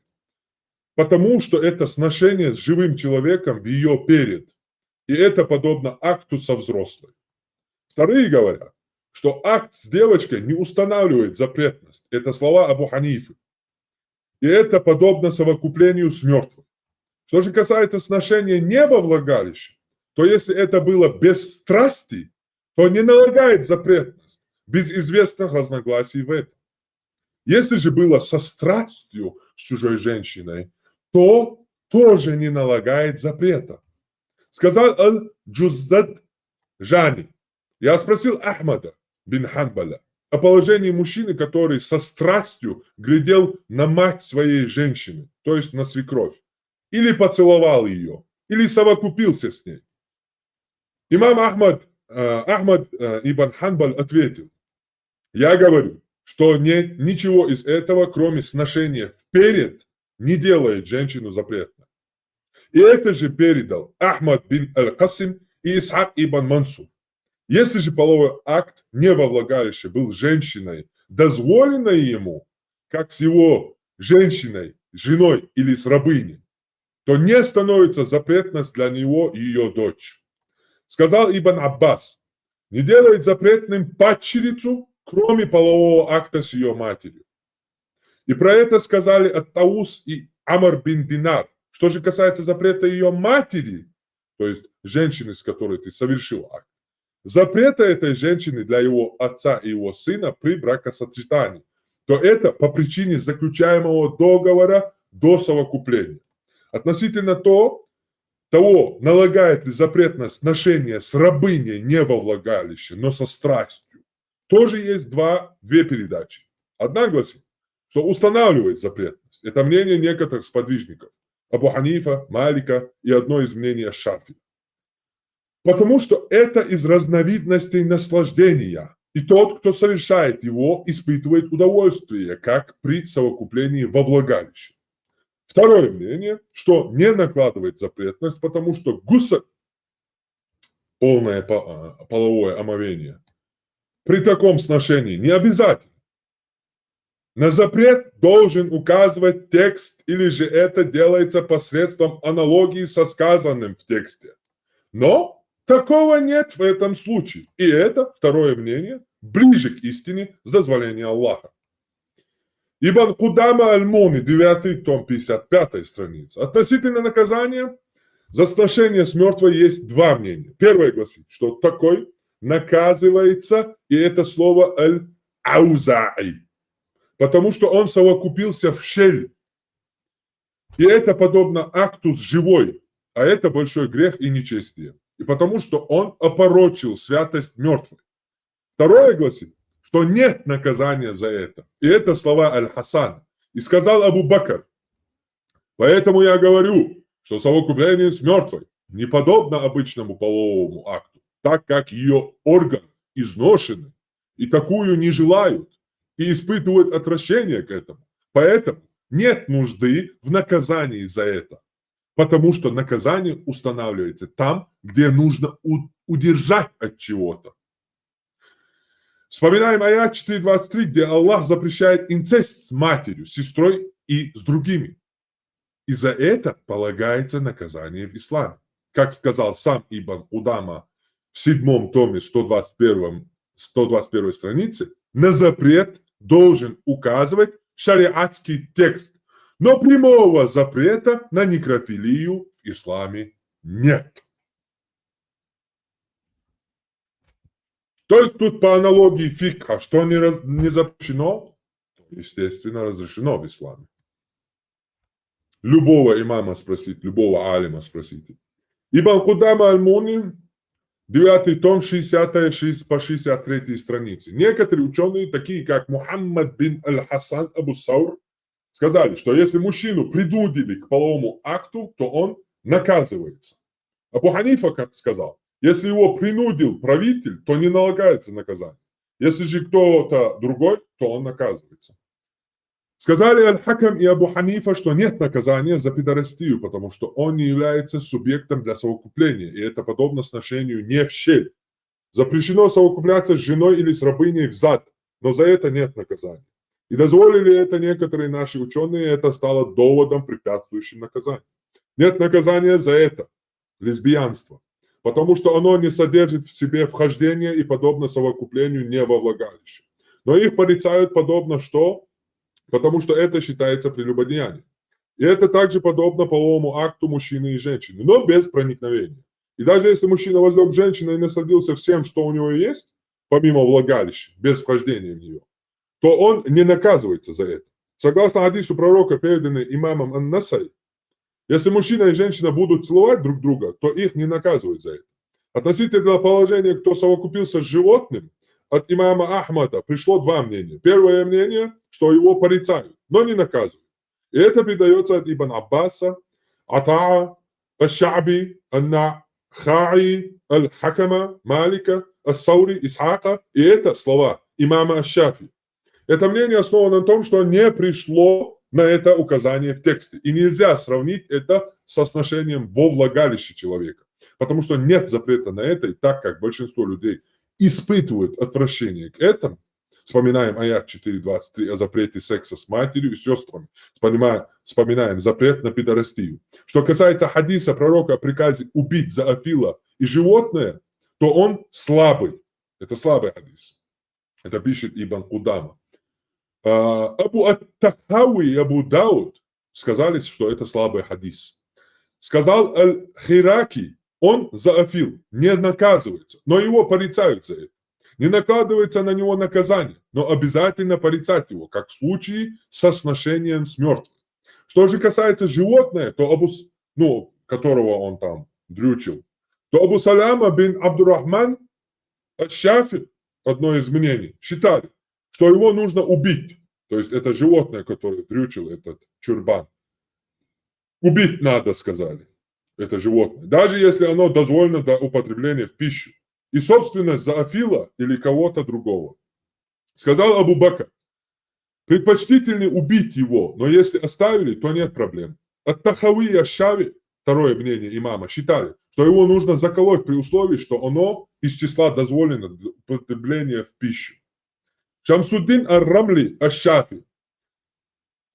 Потому что это сношение с живым человеком в ее перед. И это подобно акту со взрослой. Вторые говорят, что акт с девочкой не устанавливает запретность. Это слова Абу Ханифы. И это подобно совокуплению с мертвым. Что же касается сношения не во влагалище, то если это было без страсти, то не налагает запретность, без известных разногласий в этом. Если же было со страстью с чужой женщиной, то тоже не налагает запрета. Сказал Аль-Джуззад Жани. Я спросил Ахмада бин Ханбаля о положении мужчины, который со страстью глядел на мать своей женщины, то есть на свекровь, или поцеловал ее, или совокупился с ней. Имам Ахмад ибн Ханбаль ответил, я говорю, что нет ничего из этого, кроме сношения вперед, не делает женщину запретной. И это же передал Ахмад бин Аль-Касим и Исхак ибн Мансур. Если же половой акт не во влагалище был женщиной, дозволенной ему, как с его женщиной, женой или с рабыней, то не становится запретность для него и ее дочь. Сказал Ибн Аббас, не делает запретным падчерицу, кроме полового акта с ее матерью. И про это сказали Ат-Таус и Амар бин Динар Что же касается запрета ее матери, то есть женщины, с которой ты совершил акт, запрета этой женщины для его отца и его сына при бракосочетании, то это по причине заключаемого договора до совокупления. Относительно того, налагает ли запрет на сношение с рабыней не во влагалище, но со страстью, тоже есть две передачи. Одна гласит, что устанавливает запретность. Это мнение некоторых сподвижников. Абу Ханифа, Малика и одно из мнений Шафи. Потому что это из разновидностей наслаждения. И тот, кто совершает его, испытывает удовольствие, как при совокуплении во влагалище. Второе мнение, что не накладывает запретность, потому что гусаль, полное половое омовение, при таком сношении не обязательно. На запрет должен указывать текст, или же это делается посредством аналогии со сказанным в тексте. Но такого нет в этом случае. И это, второе мнение, ближе к истине с дозволения Аллаха. Ибн Кудама Аль-Муни, 9 том, 55 страница. Относительно наказания за сношение с мертвой есть два мнения. Первое гласит, что такой наказывается, и это слово Аль-Аузаи, потому что он совокупился в щель. И это подобно акту с живой, а это большой грех и нечестие. И потому что он опорочил святость мертвой. Второе гласит, что нет наказания за это. И это слова Аль-Хасан. И сказал Абу Бакр: поэтому я говорю, что совокупление с мертвой не подобно обычному половому акту, так как ее орган изношены, и такую не желают, и испытывают отвращение к этому. Поэтому нет нужды в наказании за это, потому что наказание устанавливается там, где нужно удержать от чего-то. Вспоминаем аят 4.23, где Аллах запрещает инцест с матерью, сестрой и с другими. И за это полагается наказание в исламе. Как сказал сам Ибн Кудама в 7 томе 121 странице, на запрет должен указывать шариатский текст, но прямого запрета на некрофилию в исламе нет. То есть тут по аналогии фикха, что не запрещено, естественно, разрешено в исламе. Любого имама спросить, любого алима спросите. Ибн Кудама Аль-Муни, 9 том, 60 по 63 странице. Некоторые ученые, такие как Мухаммад бин Аль-Хасан Абу Саур, сказали, что если мужчину принудили к половому акту, то он наказывается. Абу Ханифа сказал, если его принудил правитель, то не налагается наказание. Если же кто-то другой, то он наказывается. Сказали Аль-Хакам и Абу Ханифа, что нет наказания за педерастию, потому что он не является субъектом для совокупления, и это подобно сношению не в щель. Запрещено совокупляться с женой или с рабыней в зад, но за это нет наказания. И дозволили это некоторые наши ученые, это стало доводом, препятствующим наказанию. Нет наказания за это, лесбиянство, потому что оно не содержит в себе вхождение и подобно совокуплению не во влагалище. Но их порицают подобно что? Потому что это считается прелюбодеянием. И это также подобно половому акту мужчины и женщины, но без проникновения. И даже если мужчина возлег женщиной и насладился всем, что у него есть, помимо влагалища, без вхождения в нее, то он не наказывается за это. Согласно хадису пророка, переданный имамом Ан-Насай, если мужчина и женщина будут целовать друг друга, то их не наказывают за это. Относительно положения, кто совокупился с животным, от имама Ахмада пришло два мнения. Первое мнение, что его порицают, но не наказывают. И это передается от Ибн Аббаса, Атаа, Аш-Ша'би, Ан-Нахаи, Аль-Хакама, Малика, Ас-Саури, Исхака. И это слова имама Аш-Шафи. Это мнение основано на том, что не пришло на это указание в тексте. И нельзя сравнить это со сношением во влагалище человека. Потому что нет запрета на это, и так как большинство людей испытывают отвращение к этому. Вспоминаем аят 4.23 о запрете секса с матерью и сестрами. Вспоминаем запрет на педерастию. Что касается хадиса пророка о приказе убить зоофила и животное, то он слабый. Это слабый хадис. Это пишет Ибн Кудама. Абу Ат-Тахауи и Абу Дауд сказали, что это слабый хадис. Сказал Аль-Хираки, он заафил, не наказывается, но его порицают за это. Не накладывается на него наказание, но обязательно порицать его, как в случае со сношением с мертвым. Что же касается животного, то которого он там дрючил, то Абу Саляма бин Абдурахман Аш-Шафи, одно из мнений, считали, что его нужно убить. То есть это животное, которое дрючил этот чурбан. Убить надо, сказали, это животное. Даже если оно дозволено для употребления в пищу. И собственность заафила или кого-то другого. Сказал Абу Бакр, предпочтительнее убить его, но если оставили, то нет проблем. Ат-Тахави и Аш-Шави, второе мнение имама, считали, что его нужно заколоть при условии, что оно из числа дозволено для употребления в пищу. Шамсуддин ар-Рамли Аш-Шафи,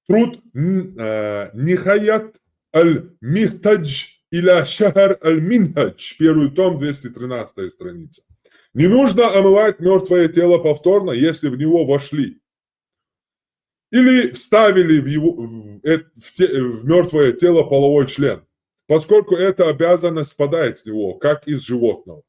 труд Нихаят аль-Михтадж или Шахар аль-Минхадж, первый том, 213 страница. Не нужно омывать мертвое тело повторно, если в него вошли. Или вставили в мертвое тело половой член, поскольку эта обязанность спадает с него, как из животного.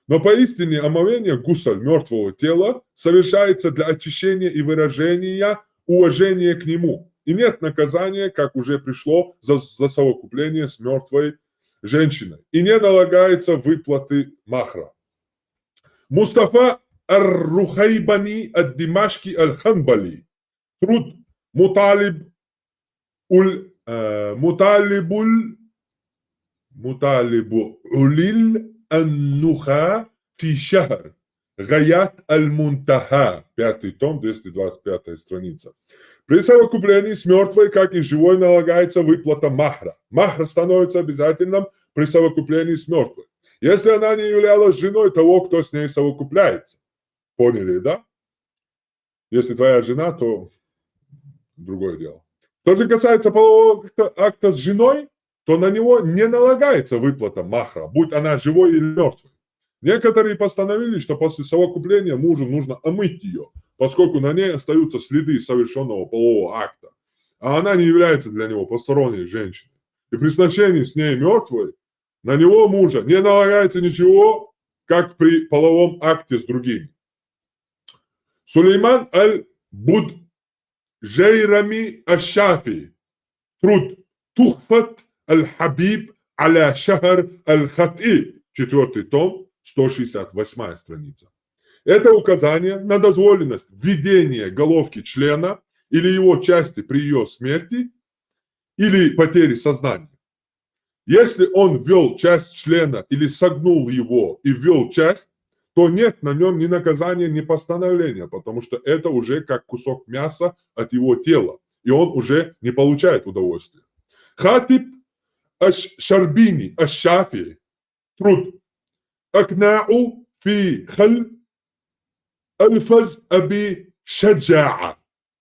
Но поистине омовение гусаль мертвого тела совершается для очищения и выражения уважения к нему. И нет наказания, как уже пришло за совокупление с мертвой женщиной. И не налагается выплаты махра. Мустафа ар-Рухайбани ад-Димашки аль-Ханбали. Труд Муталибу улил ан-Нуха фи шахр. Гаят аль-Мунтаха. 5-й том, 225 страница. При совокуплении с мертвой, как и живой, налагается выплата махра. Махр становится обязательным при совокуплении с мертвой, если она не являлась женой того, кто с ней совокупляется. Поняли, да? Если твоя жена, то другое дело. Что же касается полового акта с женой, то на него не налагается выплата махра, будь она живой или мертвой. Некоторые постановили, что после совокупления мужу нужно омыть ее, поскольку на ней остаются следы совершенного полового акта, а она не является для него посторонней женщиной. И при сношении с ней мертвой на него, мужа, не налагается ничего, как при половом акте с другими. Сулейман аль-Буджайрами аш-Шафи. Труд Тухфат аль-Хабиб аля Шахар аль-Хати. 4-й том, 168 страница. Это указание на дозволенность введения головки члена или его части при ее смерти или потере сознания. Если он ввел часть члена или согнул его и ввел часть, то нет на нем ни наказания, ни постановления, потому что это уже как кусок мяса от его тела, и он уже не получает удовольствия. Хатиб аш-Шарбини аш-Шафи. Труд Акнау фи халь Альфаз Аби Шаджаа.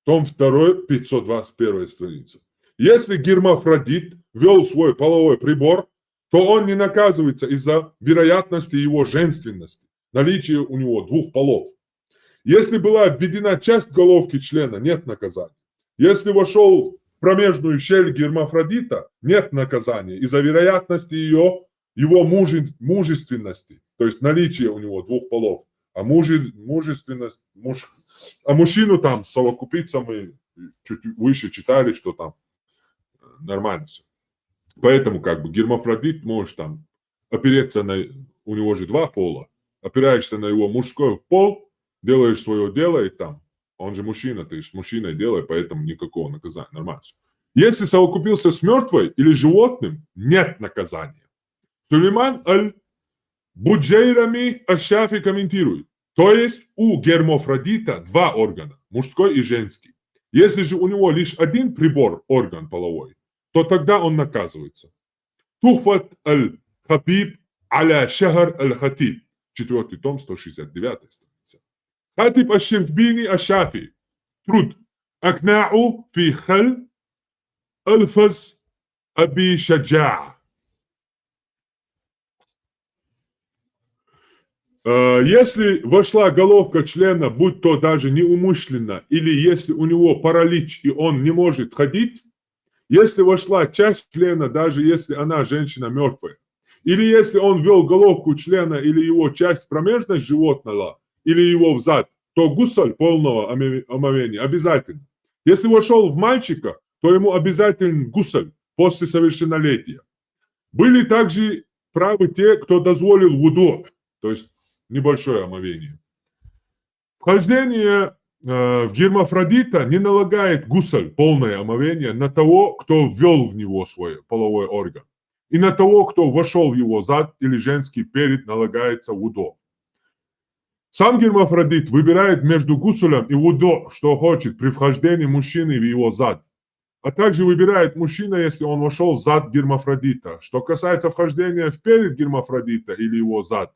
Том 2, 521 страница. Если гермафродит вел свой половой прибор, то он не наказывается из-за вероятности его женственности, наличия у него двух полов. Если была введена часть головки члена, нет наказания. Если вошел в промежную щель гермафродита, нет наказания из-за вероятности его мужественности, то есть наличия у него двух полов. А мужественность, а мужчину там совокупиться мы чуть выше читали, что там нормально все. Поэтому как бы гермафродит можешь там опереться на, у него же два пола, опираешься на его мужской пол, делаешь свое дело и там, он же мужчина, ты с мужчиной делай, поэтому никакого наказания, нормально все. Если совокупился с мертвой или животным, нет наказания. Сулейман аль-Буджайрами аш-Шафи комментирует. То есть у гермафродита два органа, мужской и женский. Если же у него лишь один прибор, орган половой, то тогда он наказывается. Тухфат аль-Хабиб аля Шахар аль-Хатиб. 4-й том, 169 страница. Хатиб аш-Ширбини аш-Шафи. Труд Акнау фи халь Альфаз Аби Шаджаа. Если вошла головка члена, будь то даже неумышленно, или если у него паралич и он не может ходить, если вошла часть члена, даже если она женщина мертвая, или если он ввел головку члена или его часть в промежность животного, или его взад, то гусаль полного омовения обязательно. Если вошел в мальчика, то ему обязательно гусаль после совершеннолетия. Были также правы те, кто дозволил вуду, то есть небольшое омовение. Вхождение в гермафродита не налагает гусаль, полное омовение, на того, кто ввел в него свой половой орган. И на того, кто вошел в его зад или женский перед, налагается вуду. Сам гермафродит выбирает между гусулем и вуду, что хочет при вхождении мужчины в его зад. А также выбирает мужчина, если он вошел в зад гермафродита. Что касается вхождения вперед гермафродита или его зад,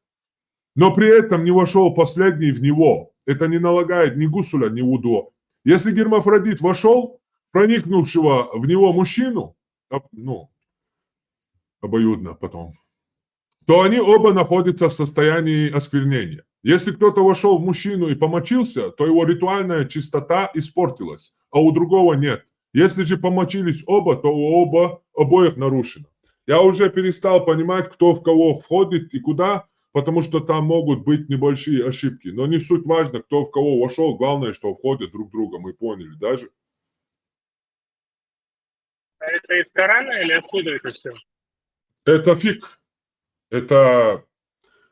но при этом не вошел последний в него, это не налагает ни гусуля, ни вуду. Если гермафродит вошел, проникнувшего в него мужчину, обоюдно потом, то они оба находятся в состоянии осквернения. Если кто-то вошел в мужчину и помочился, то его ритуальная чистота испортилась, а у другого нет. Если же помочились оба, то у обоих нарушено. Я уже перестал понимать, кто в кого входит и куда, потому что там могут быть небольшие ошибки. Но не суть важно, кто в кого вошел, главное, что входят друг в друга, мы поняли даже. Это из Корана или откуда это все? Это фик, это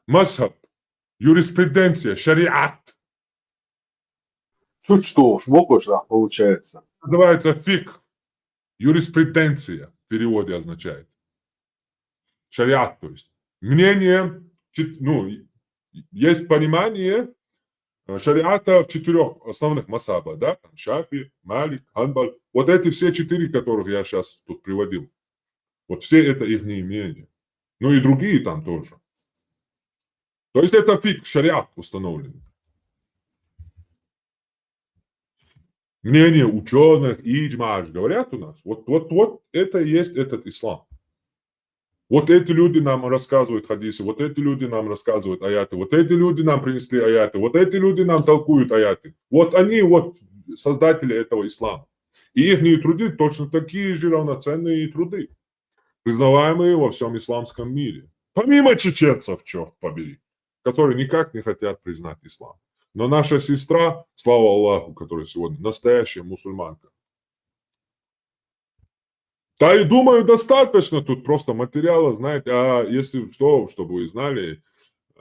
мазхаб, юриспруденция, шариат. Чуть что, шмокаешь, да, получается. Называется фик, юриспруденция в переводе означает. Шариат, то есть. Мнение, есть понимание шариата в 4 основных мазхабах, да? Шафи, Малик, Ханбаль. Вот эти все 4, которых я сейчас тут приводил. Вот все это их мнение. Ну и другие там тоже. То есть это фик, шариат установленный. Мнение ученых, иджмаш, говорят у нас. Вот это и есть этот ислам. Вот эти люди нам рассказывают хадисы, вот эти люди нам рассказывают аяты, вот эти люди нам принесли аяты, вот эти люди нам толкуют аяты. Вот они, вот создатели этого ислама. И их труды точно такие же равноценные труды, признаваемые во всем исламском мире. Помимо чеченцев, черт побери, которые никак не хотят признать ислам. Но наша сестра, слава Аллаху, которая сегодня настоящая мусульманка. Да и думаю, достаточно тут просто материала, знаете, а если что, чтобы вы знали,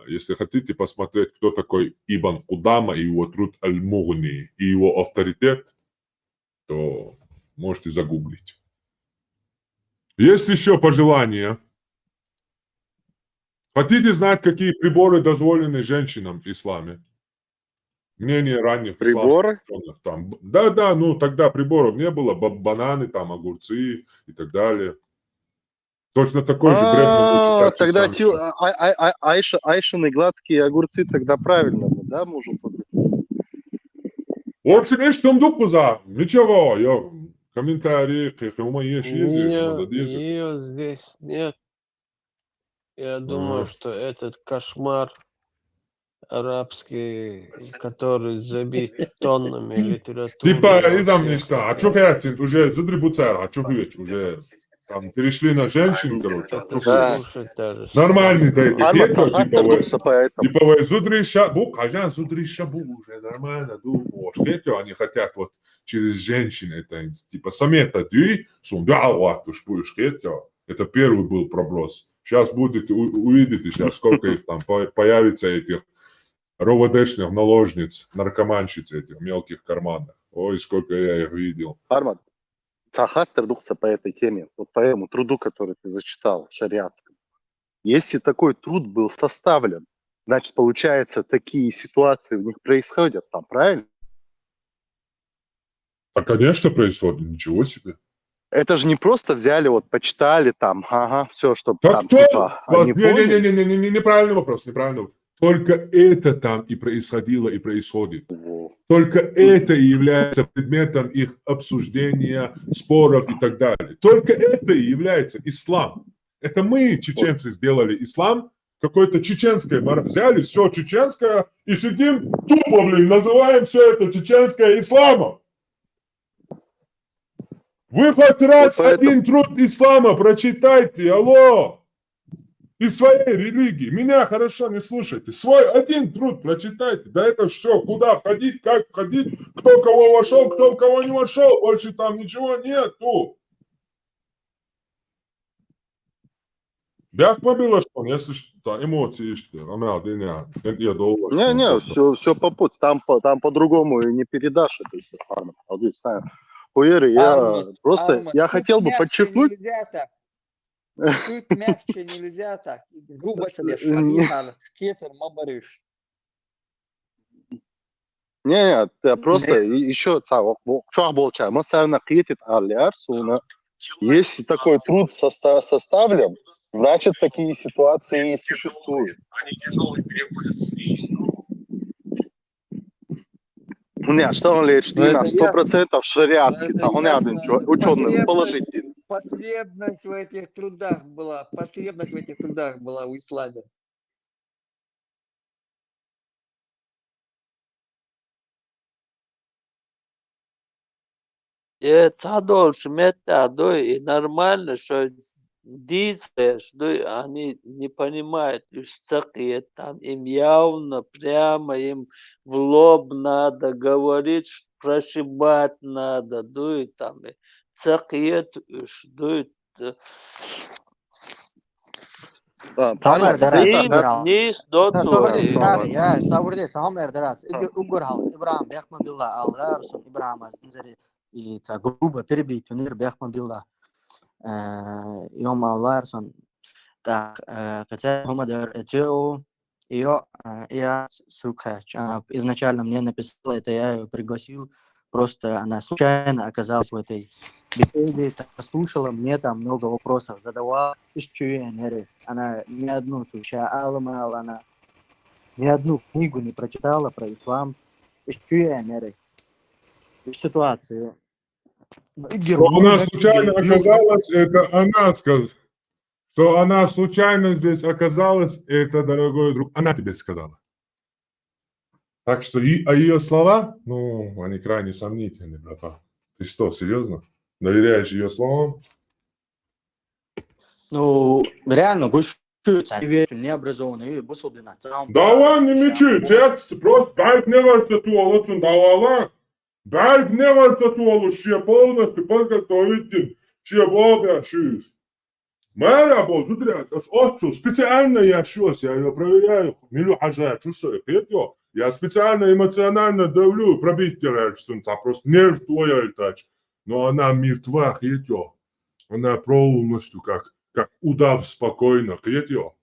если хотите посмотреть, кто такой Ибн Кудама и его труд Аль-Мугни и его авторитет, то можете загуглить. Есть еще пожелания? Хотите знать, какие приборы дозволены женщинам в исламе? Мнение ранних Приборы? исламских ученых. Да, ну тогда приборов не было, бананы, там, огурцы и так далее. Точно такой же бред. Тогда Айшины гладкие огурцы тогда правильно, да, можем подумать? Очень есть там дух за. Ничего, я комментарии, какие есть. Ее здесь нет. Я думаю, что этот кошмар арабский, который забит тоннами литературы. Типа, изам нечто. А что хотят? Уже задребуцар, а что хотят? Уже там перешли на женщин, короче. Нормальный, да, типа, зудриша, кажан зудриша, уже нормально, думаю, что они хотят вот через женщин, это типа самета дюй, сундауа, это первый был проброс. Сейчас будете увидите, сейчас сколько их там появится, этих РОВДшных наложниц, наркоманщиц этих мелких карманных. Ой, сколько я их видел. Арман, Сахат трудился по этой теме, вот по этому труду, который ты зачитал, шариатскому. Если такой труд был составлен, значит, получается, такие ситуации в них происходят там, правильно? А, конечно, происходит, ничего себе. Это же не просто взяли, вот, почитали там, ага, все, чтобы там, кто? типа, они поняли. Не, неправильный вопрос, неправильный вопрос. Только это там и происходило, и происходит. Только это и является предметом их обсуждения, споров и так далее. Только это и является ислам. Это мы, чеченцы, сделали ислам, какое-то чеченское, взяли все чеченское и сидим тупо, называем все это чеченское исламом. Вы хоть раз поэтому- один труд ислама прочитайте, алло! Из своей религии. Меня хорошо не слушайте. Свой один труд прочитайте. Да это все, куда входить, как входить, кто кого вошел, кто в кого не вошел. Больше там ничего нету. Бях побила, что если что, эмоции, что Рамел, я долго. Не, все попутно. Там по-другому и не передашь это все. Хуеры, я хотел бы подчеркнуть. Нельзя так. Чуть мягче нельзя так. Грубо тебе шагинал, кетер, мабарыш. Не, ты просто еще çok болча. Mesela киетит аллер, если такой труд составлен, значит такие ситуации и существуют. Не, что он лечит? Ну, На это 100% шариатский. Он один ученый, положительный. Потребность в этих трудах была в исламе. Цадол шмета, и нормально, что дицы, что они не понимают, что там им явно, прямо им в лоб надо говорить, прошибать надо, и там цакет, Samer deras. низ до Sabır Samer deras. Угор хал. Ибрахим Бехмабилла Алгарсон Ибрахим Анзари и та грубо перебить унир Бехмабилла. Йом Алгарсон. Так, хотя Хамадар Этио ее я Сукач. Она изначально мне написала это, я ее пригласил. Просто она случайно оказалась в этой беседе, послушала, мне там много вопросов задавала. Она ни одну она ни одну книгу не прочитала про ислам. Ситуацию. Что она случайно оказалась, это она сказала. Что она случайно здесь оказалась, это, дорогой друг, она тебе сказала. Так что ее слова, они крайне сомнительны, братан. Ты что, серьезно? Доверяешь ее словам? Реально, больше необразованный, бусулдина. Да ладно, мечи, текст, просто дай мне вартатуалу, давала. Дай мне вартатуалу, ще полностью подготовить, ще обращусь. Моя работа, смотрите, с отцу специально я щось, я ее проверяю, милю хажа, чувствую, это я специально эмоционально давлю, пробитие, просто нерв твоя летач. Но она мертва, это она полностью как удав спокойно, это.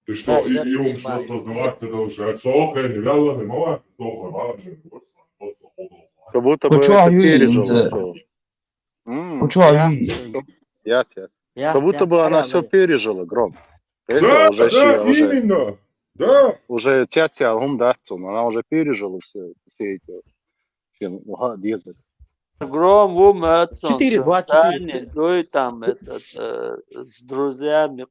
Ты что, и что-то давать, это уже отсока, не вяло, не мало, долго, важно. Как будто бы это пережила все. Я тебя. Как будто бы она все пережила, Гром. Да, именно. Да. Уже тятя Гумдатсон, она уже пережила все эти дезы. Гром умеется, 4-2-4. там с друзьями,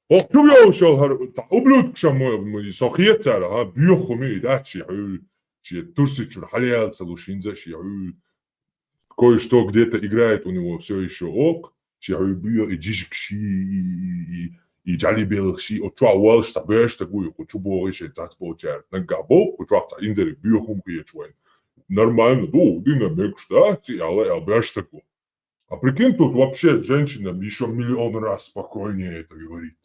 Что я ушел, ублюдок мой, сохетера, бьёхуми, да, турсичур, халялся, лушинзаши, кое-что где-то играет у него все еще ок, и джишкши, и джалибелши, отчуал, что бэш такую, хочу больше, цацпочер, на габо, отчуался, инзери, бьёхум киечуэн. Нормально, динамик, кстати, але бэш такую. А прикинь, тут вообще женщина еще миллион раз спокойнее это говорит.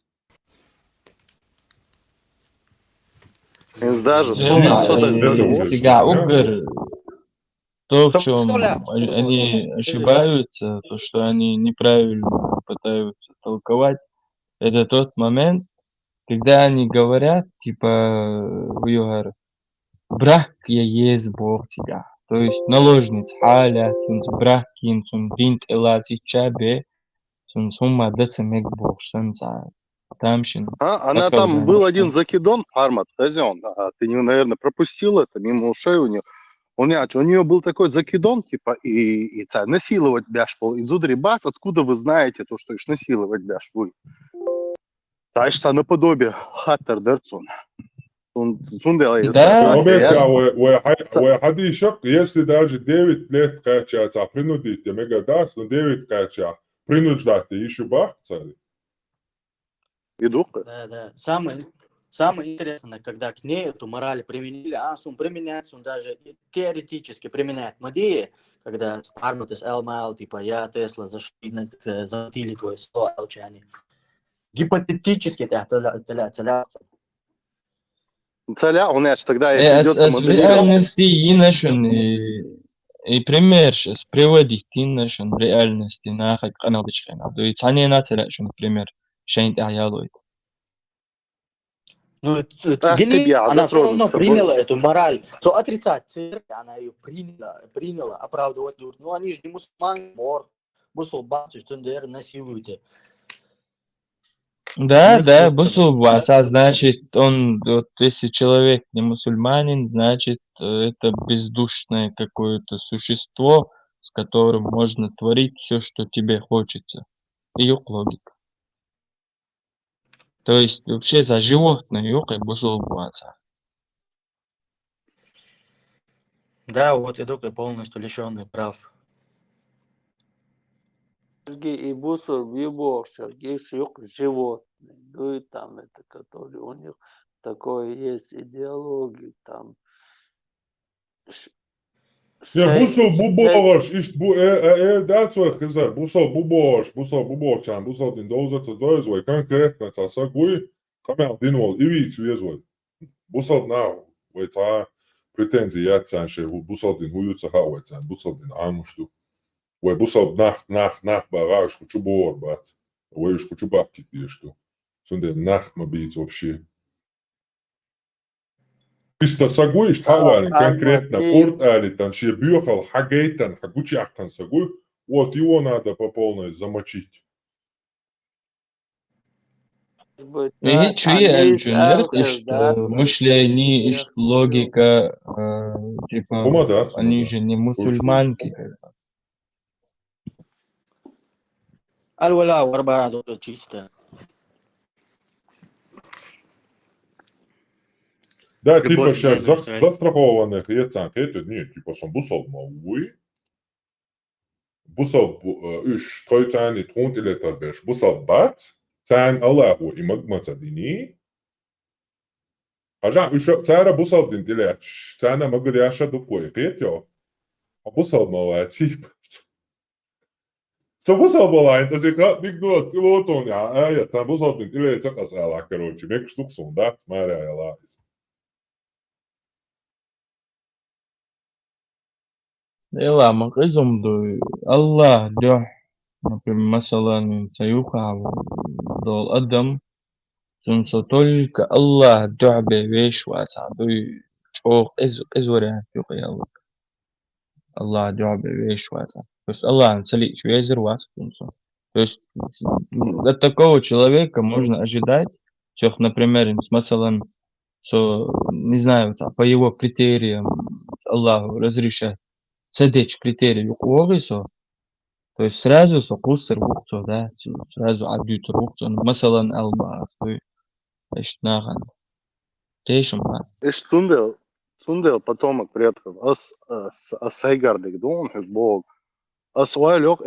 Даже Сега Угар, то, в чем они ошибаются, то, что они неправильно пытаются толковать, это тот момент, когда они говорят, типа, в Югар, брак я есть Бог тебя. То есть наложниц, халя, брак, бинт, элати, чабе, сумма, децемек Бог, она там был один закидон, Армат, Тазион, ты, наверное, пропустил это мимо ушей у нее. У нее был такой закидон, типа, и насиловать бяшпол. И зудри бац, откуда вы знаете то, что иш насиловать бяшпул? Та что наподобие хаттер дерцун. Сундел, Да, Момента, واحد يشق если даже 9 лет качается, принудите мега даст, но 9 кача, принуждate еще бахцали. Да. Самое интересное, когда к ней эту мораль применили, он применяется, он даже теоретически применяет модели, когда арматис ЛМЛ, типа я Тесла заплатили твое слово молчание. Гипотетически это целяется. Целя, он тогда в придется моделировать. реальности инашен и пример сейчас приводить инашен в реальности на как канал дичхена. То есть они нацелашен пример шейнт аялоид. Ну, Так гениально, тебе, она все равно продукция, приняла эту мораль. Что отрицать церковь, она ее приняла, оправдывать. Ну, они же не мусульмане, мусульманцы, что насилуют. Да, бусулбаца, значит, он, вот, если человек не мусульманин, значит, это бездушное какое-то существо, с которым можно творить все, что тебе хочется. Ее логика. То есть, вообще, за животное ее как бусулбаца. Да, вот иду полностью лишенный прав. Сергей и Бусов в его Сергей Шюк животные. Ну и там это, который у них такое есть идеология там. Ya bu boğaş, işte bu dert kızar, bu boğaşan, bu din dozaca doizvoj konkretno ca sagui, kamel dinol ivicu jezvoj. Bu na, vai ca pretenziji jācenšie, bu din hujuca havajcen, bu din amuštu. Vai bu nach barāšu kuču borbāt, vai už kuču babki tieštu. Sundien nach ma bijis вообще. Pista sagui, işte havani конкретно порт али, там ще бьехал хагейтан, хагучахтан sagui, вот его надо по полной замочить. И чуя инженер, что мышление, что логика, типа, они же не мусульманки. Аль-Вала, Варбара, чисто. Да, типа сейчас застрахованных яцан кетет, нет, типа som busol maui. Busol üş toytani tront iletar beş. Busol bat, tan Allahu imagmaca dini. Aja üş tara busol din dilet. Tana magad yaşa dukoy ket yo. Busol maui tip. So busol balain, tas ir tik dos piloton, ja, tā busol din dilet sakas ēlā, karoči, mek štuks un dats mērējā lājas. Ela maqizumdu Allah doh masalan sayuqa dol adam tunso только Allah doh bevesh wasadu çoğ ez вариант yuqyal Allah doh bevesh wasa. То есть Allah цели чуезер вас tunso. То есть от такого человека можно ожидать, что, например, masalan не знаю, по его критериям Аллаху разрешает садечь критерий юқуғисо, то есть сразу соқусыр вуқсо, да, сразу аддютыр вуқсо, масалан алмас, эштнаған, тейшим, да. Сундел потомок предков, сайгардик, дон, бог, уайлёк,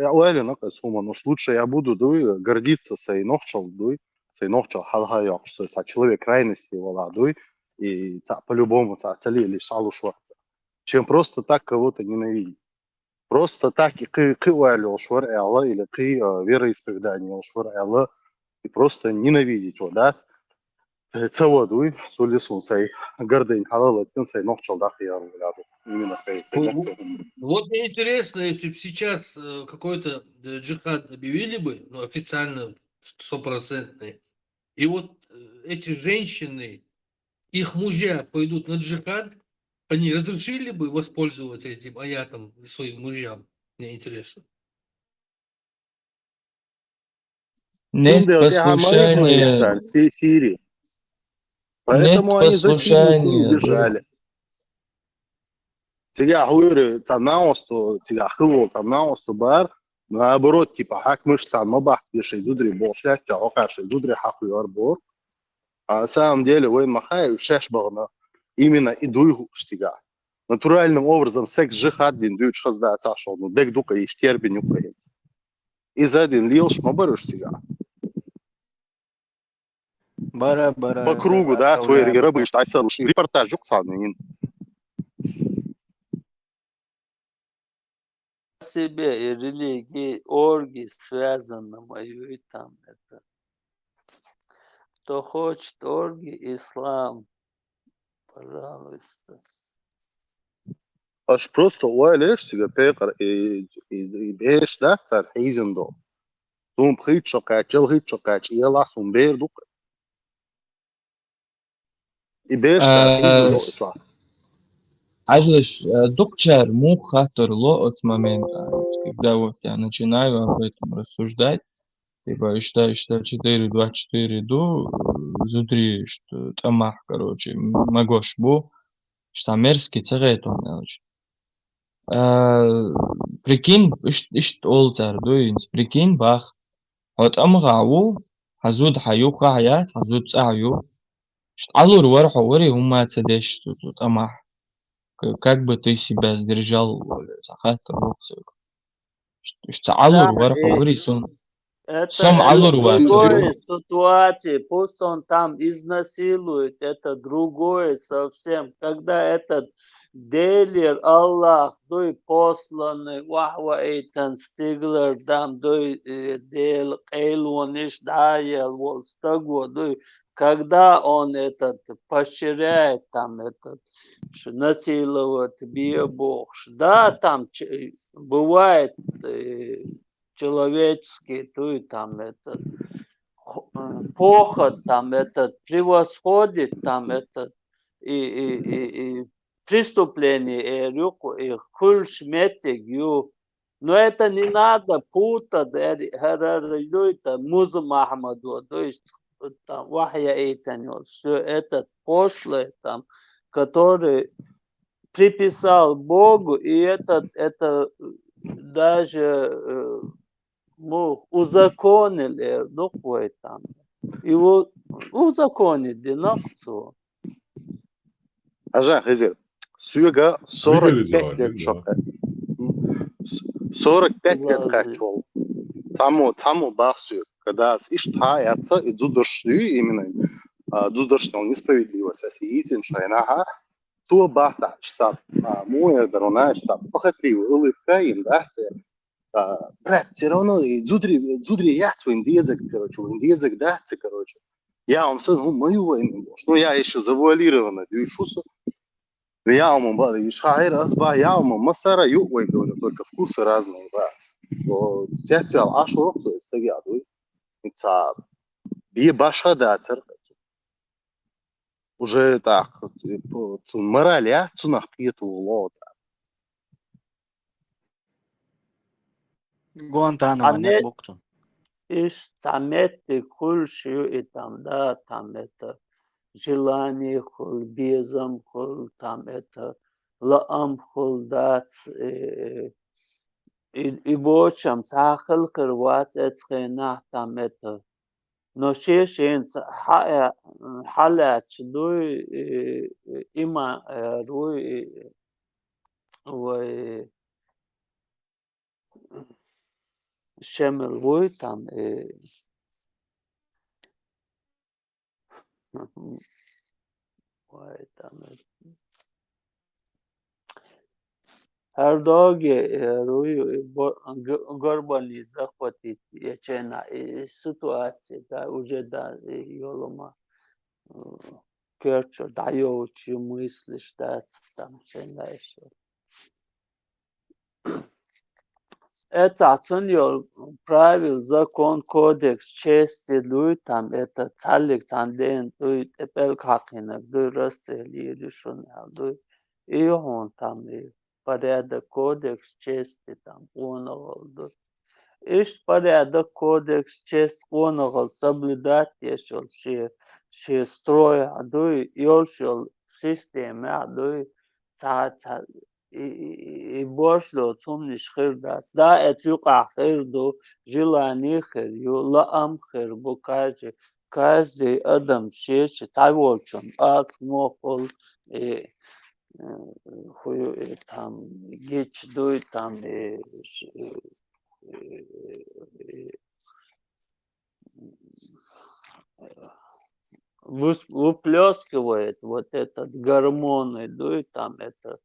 суман, уж лучше я буду, гордиться сей нохчал, халхайок, что человек крайности вала, и по-любому цели лишь салушваться, чем просто так кого-то ненавидеть. Просто так и уайлёл швар элла, или вероисповедание швар элла, и просто ненавидеть его, да? Цаводуй, сулисун сей, гордынь халал, сей нохчал дахияр, именно сей. Вот мне интересно, если бы сейчас какой-то джихад объявили бы, ну, официально, 100%, и вот эти женщины, их мужья пойдут на джихад, они разрешили бы воспользоваться этим аятом своим мужьям? Мне интересно. Нет послушания. Сирии. Поэтому они за Сирию бежали. Тебя говорю, тебя хло, бар, наоборот, типа, хак мышца, мабах, пиши, дудри, болшля, чао, хаши, дудри, хахуяр, бор. А на самом деле, Уэйн Махай, Шешбална, именно и дуйгу штига. Натуральным образом секс жихад дин дюч хазда цашол, ну дек дука и штербин юкает. И за один лилш мабару штига. По кругу, да, свои рабы, что айсал, репортаж юксанин. Себе и религии, оргии связаны мою и там это. Кто хочет оргии, ислам, пожалуйста. Аж просто уайлеш тебе пекар и беш да цар хизендо. Сум хит шокач, и ела сум бер дука. И беш цар хизендо исла. Ажлыш докчар мух хатор ло от момента, когда вот я начинаю об этом рассуждать, типа считаю, что 4-2-4 до зутри, что тамах, короче, магош бо, что мерзкий царет он, короче. Прикинь, ишт олцар дуинс, прикинь бах, вот амгау, хазуд хаю хаят, хазуд цаю, что алур варху вари ума цадеш тут амах. Как бы ты себя сдержал, Захар, что Да, алур варху вари сум это алур другой ситуации, пусть он там изнасилует, это другое совсем. Когда этот делер Аллах, дой посланный, вахва эйтан стиглер, дам дой дел эйлониш даял, вол стагу, дой, когда он этот поощряет там этот, что насиловать биобог, да, там бывает человеческий, то и там этот поход, там этот превосходит, там этот и преступление, и хульшметик, но это не надо путать, это Муза Махмаду, то есть там Вахья Эйтанил, все это пошлое, там, который приписал Богу, и это даже мы узаконили, духой там, его узаконили, нахцу. Ажа, Хазир, Сюга 45 лет шока. 45 лет качвал. Таму бахсю, когда иштаяться и дудошью именно дудошную несправедливость, осиитин шайнаха, то бахта, что мой дарона, что похотливый, улыбка им, да, брат, все равно и дзудри я твой индезик, да, короче. Я вам сказал, мою войну, ну я еще завуалированно дюйшусу, я вам бали, шайр азба, я вам масара ювой говорю, только вкусы разные, брат. То я сказал, а что роксу из тагиаду? Это бие баша да церковь. Уже так, мораль, я цунах пьету лода. Гуантанамо, не букту. Иш тамети кульшию и там, да, там это желание хул, безом хул, там это лаам хул, да, и бочам цахал кырват эцхена там это. Но шешен халят дуй има руй шемел вой там Her доге руй горбани захватить ячена ситуации, да, уже да, ёлома керчо даёчи мыслишь, да, там чена еще. Это оценил правил, закон, кодекс, чести, lui там, это цалик, танден, lui эпел какинак, lui расстрели решения, lui и он там, и порядок, кодекс, чести, там, оногал, lui. Иш порядок, кодекс, честь, оногал, соблюдать, ешел, все строй, lui, ешел, система, lui, и бошло тумниш хирдас да этюк ахир до желание хир ю лаам хир букаже каждый адам шеше таволчон ац мохол хую там геч дуй там выплескивает вот этот гормоны, дуй там это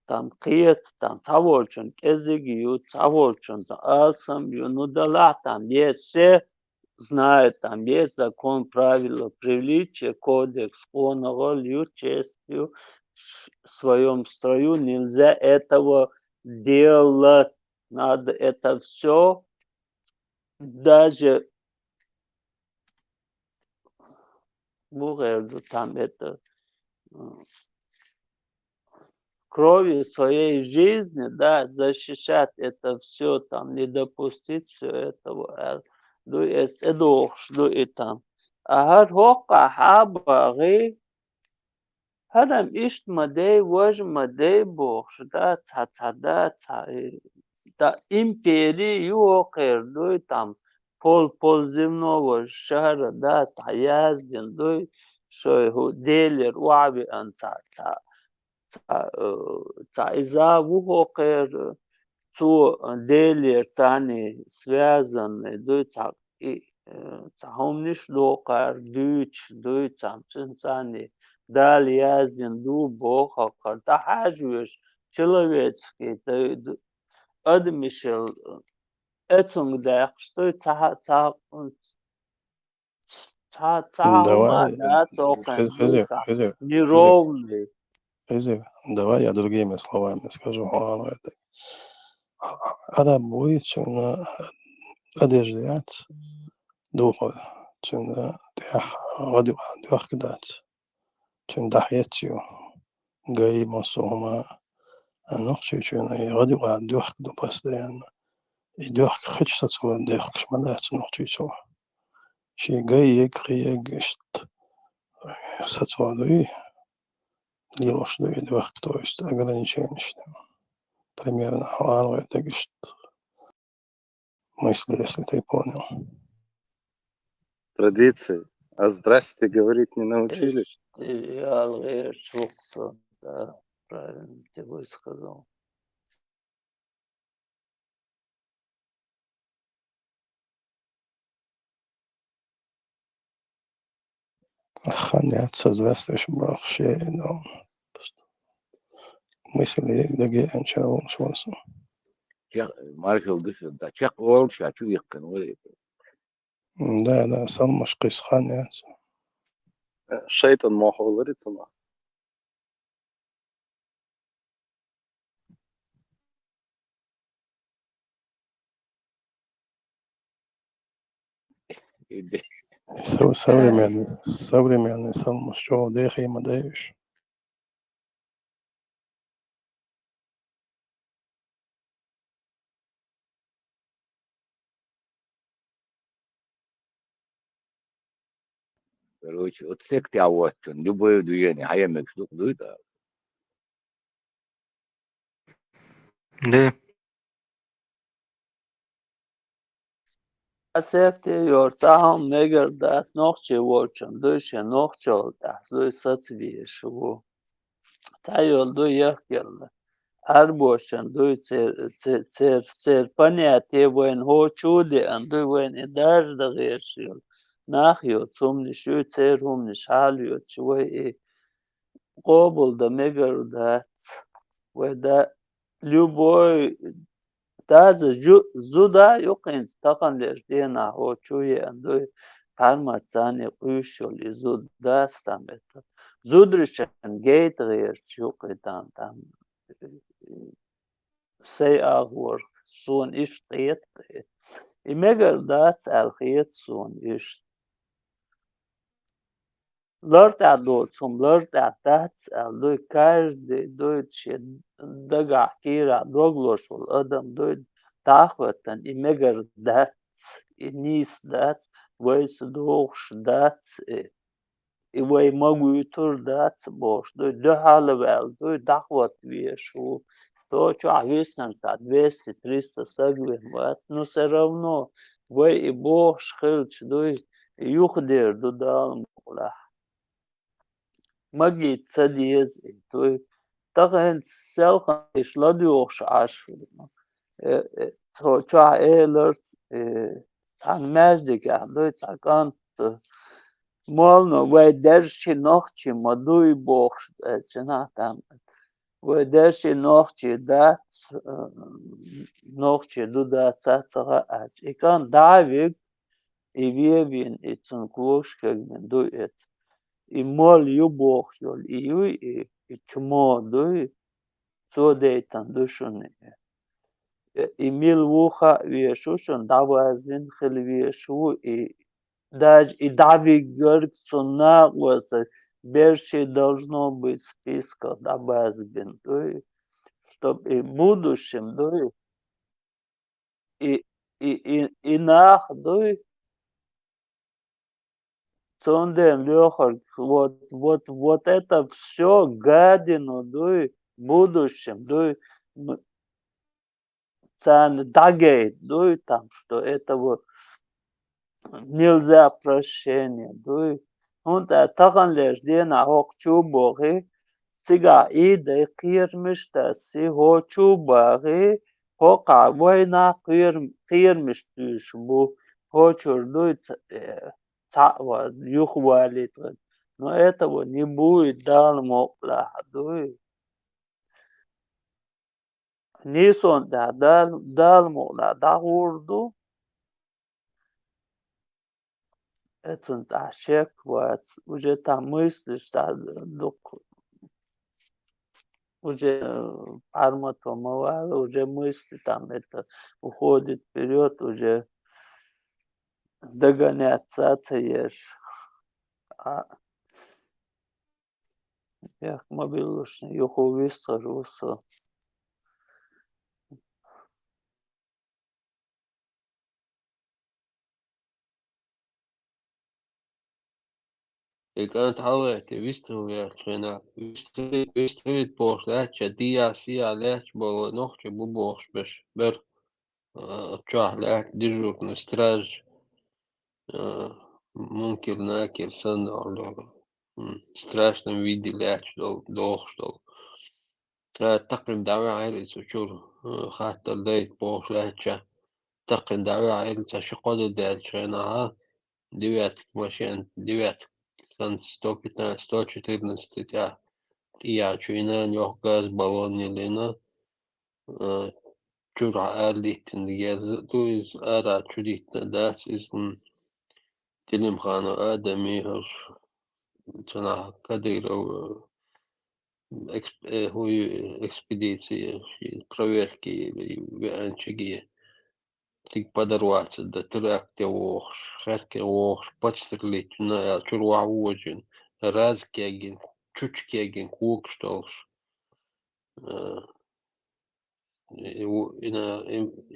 там киет там таволчон кезигию таволчон асам ну да там есть все знают, там есть закон, правила приличия, кодекс, онолью, честью, в своем строю нельзя этого делать. Надо это все, даже там это кровью своей жизни, да, защищать это все, там, не допустить все этого. Du ist edох, du itam. Ahar hoqa habari, hadam isht madei waj madei box, da ta da imperi yuqir, du itam. Pol zimnovo shahra da yazdin, du shoy hu delir wabi an за вухокер цу дели цани связаны дуйца и цахомниш локар дүйч дуйцам цинцани дал яздин ду бохокар да хажвеш человеческий адмишел эцунгдах что цахома Давай, да токен Хызер, дуйца Хызер, неровный. Хызер, давай я другими словами скажу. Адам будет, что одеждать, духов, что радио духдать, что дахетью, гай масома, ночью, что радио духду постоянно. И дух хочется свой дух шмалять ночью. Ши гай егри егшт, сацвадуи, лилошдуи дух, то есть ограничение. Примерно халал это гешт. Мысли, если ты понял. Традиции. А здрасте говорить не научились? Да, правильно тебе сказал. Ханят, здравствуй, вообще, но мысли другие, ничего не швался. Маршал дышит, чек олш, а чу якын ой. Да, сам мошкис ханят. Шейтан мог говориться, но. Современный сам мошкал дехи мадеиш. Короче, вот секте авуатчон, любое движение, хаямек штук дуйта. Да. Asefte yor saham megar das noche worchon dushe noche das du satsvi shu tayol du yakel arboshan du cer понятие воин ho chude and du воин idaj da geshil nach yo zum ni shu cer hum ni shal yo chwe قابل да megar das ودا любой даже зуда юқин тақанлер дена о чуе андой пармацане уйшол и зуда стамета зудричен гейтер чуқи там сей агвор сон иштет и мегер дац алхиет сон ишт Lört adot som lört atats aldoi каждый дойче дага кира доглошул адам дой тахватан и мегар дats и nis dats вайс дохш dats и вай магуйтур dats бош дой дохалвел дой дахват вешу то чё ависнан та 200-300 сагвин ват но все равно вай и бош хилч дой يخدر دودال مقلا مجي تسديز توي تغن سلخ إشلاديوش عشر تروچا إيلرت عن ماجدك عدوي تعكان مالنا ويدرشي نوخشي مدوي بوخش جنا تام ويدرشي نوخشي دات نوخشي دو دات تاتغا أج إكان دعوك إبيبين إتنكوش كجمن دو إت إمال يبوخش يول إيوي إتشمو دوي سو ديتان دوشوني إميل ووخا ويشوشون دعوازين خل ويشو даже и Давид говорит, что наглость больше должно быть списка добавлен, чтобы и в будущем, и нах, сондем лёхар, вот это все гадину, в будущем, цан дагейт, там, что это вот нельзя прощения, und tagan les dina hok chubori tiga ide kirmiş de si ho chubori hoka voyna kirmiş düş bu хочурду цава юхвалит но этого не будет дал мокла Нисон да дал мокла да урду это ошек вот уже там мыслишь да уже парматомова уже мысли там это уходит вперед уже догоняться цеешь я мобилушный юху висажуса И كانت حوالي ويستوي عشان ويستوي بوش لاتش ديا سيا لاتش بول نوخش بوش بش بر تشاه لاتش ديجور نستراج ممكن ناكل سنة ولا страшном виде лاتش дол دوخش дол تقريبا دعوة عائلة سوشور خاطر دايت بوش لاتش تقريبا دعوة عائلة شقودة دال شانها девяток машин девяток сан 115 114 я чуйна нёх газ баллон нелена чура алитин гез туиз ара чудитна дас из телем хана адами хош цана кадыров экспедиции проверки или анчаги тик подорваться до тракте охш херке охш подстрелить на чурва уожин раз кеген чуч кеген кук штолш ина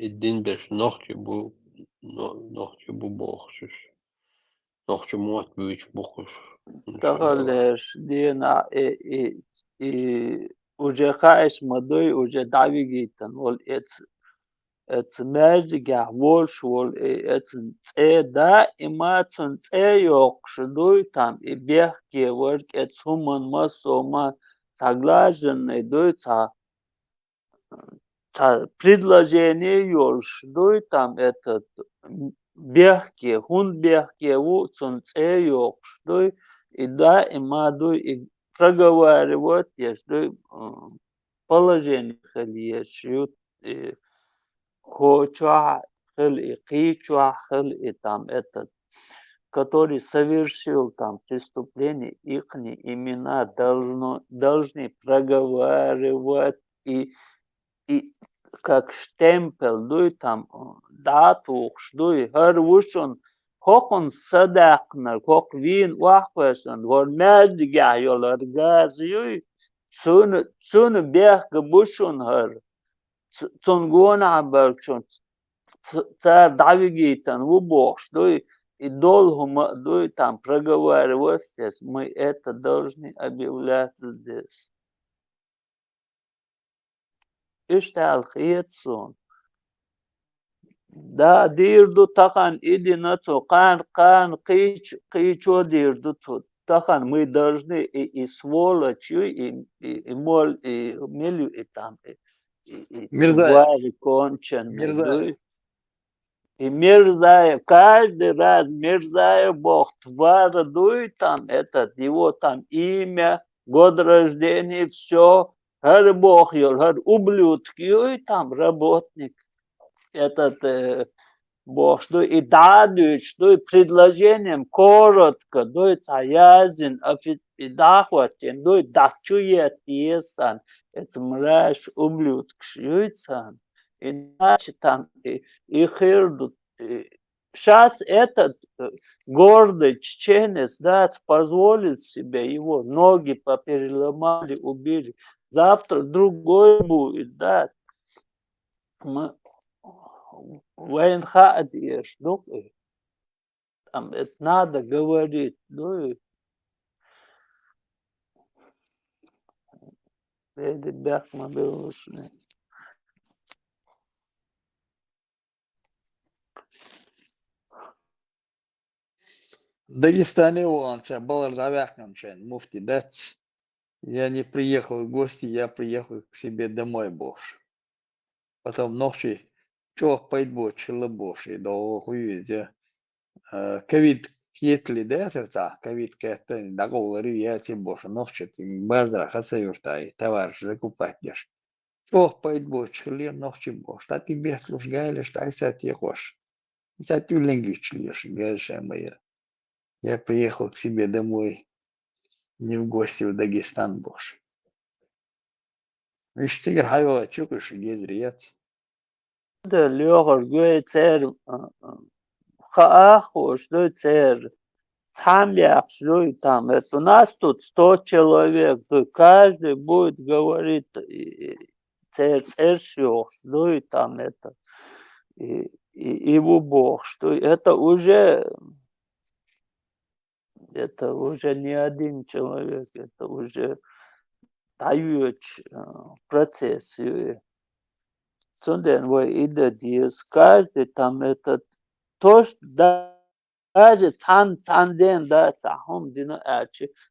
идин беш нохче бу бохш нохче мот büyük бохш تغلش دينا уже хаеш мадой уже дави гитан вол это мажига волш вол это цеда имацун цеёкшдуй там и бехке ворк это суман масома согласен дуй предложение ёлшдуй там этот бехке хун бехке вуцун цеёкшдуй и да имадуй и проговаривать если положение хелиешют хоча хел и кича хел и там этот который совершил там преступление их имена должны проговаривать и как штемпель там дату дуй хервушон хокон садакнер хок вин вахвесон гор мәждига йолар газюй суны бех гбушон хер цунгона берчон цар давигитан вубош дуй и долго дуй там проговаривать здесь мы это должны объявлять здесь اشتغل خيط صون Да, дирду тахан иди на то, кан, кичо дирду тут. Тахан мы должны и сволочью, и мол, и милю, и там, и Мерзая, твари конченые, мерзая. и мерзая, каждый раз мерзая Бог, тварь, дуй там, этот, его там имя, год рождения, все, хер Бог, хер ублюдки, и там работник, этот, Бог, что и дадут, что и предложением коротко, дают аязин, и дахватин, дают дахчует есан, это мразь, ублюдок, шьются, иначе там и хердут. Сейчас этот гордый чеченец, да, позволит себе его, ноги попереломали, убили. Завтра другой будет, да. Мы ВНХ одешь, ну, там это надо говорить, ну, и ребят, мы были. В Дагестане он был завякнем, муфти дац. Я не приехал в гости, я приехал к себе домой больше. Потом ночью, чё пойдь больше, больше, до хуйзе. Ковид кетли, да, сердца, ковид кетли, да, говорю, я тебе больше, ночью ты базара хасаюштай, товарищ, закупать дешь. Чё пойдь больше, лир ночью больше, а ты бехлуш гайлиш, тай са тебе хош. Я тюленгич лишь, гайша моя. Я приехал к себе домой, не в гости в Дагестан больше. Ишь, цигар хайва, чукаш, гезриец. Да, Лёха, говорит, царь, хааху, что царь, цамья, что и там, это у нас тут 100 человек, то каждый будет говорить, царь, что и там это, и его Бог, что это уже не один человек, это уже дающий процесс. Sondern wo иде диес, каждый там этот, то, что даже тандем, да, цахом,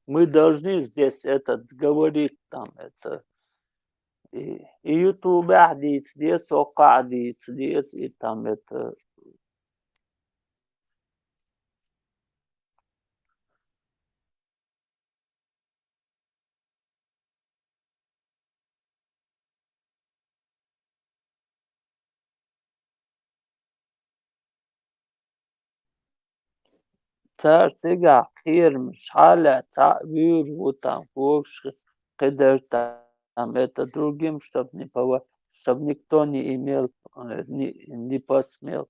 мы должны здесь этот говорить там это. И YouTube عديت здесь, ОК عديت здесь, и там это. Царь цыгак, хирм, шаля, цабюр, вот там, фокш, кедер там, это другим, чтобы никто не имел, не посмел.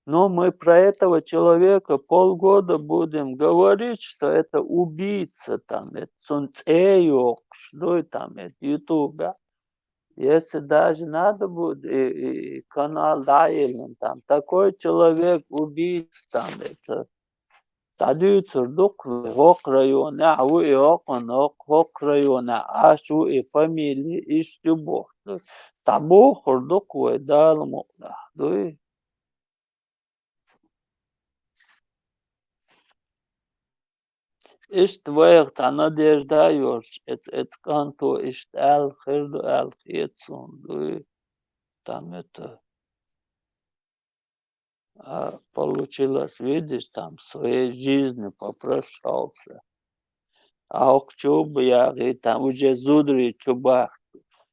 Но мы про этого человека полгода будем говорить, что это убийца, там, это сунцеёк, что там, это ютуба. Если даже надо будет, и канал Дайлен, там, такой человек убийца, там, это Tadi tsurduk hok rayona awu e okon hok rayona ashu e family ishtu bo. Tabu horduk we dal mukda. Doi. Ist weeg tana der da yosh. Et kanto ist al khirdu al khietsun. Doi. Там это получилось, видишь, там своей жизни попрощался. А чуб я там уже зудри чубах.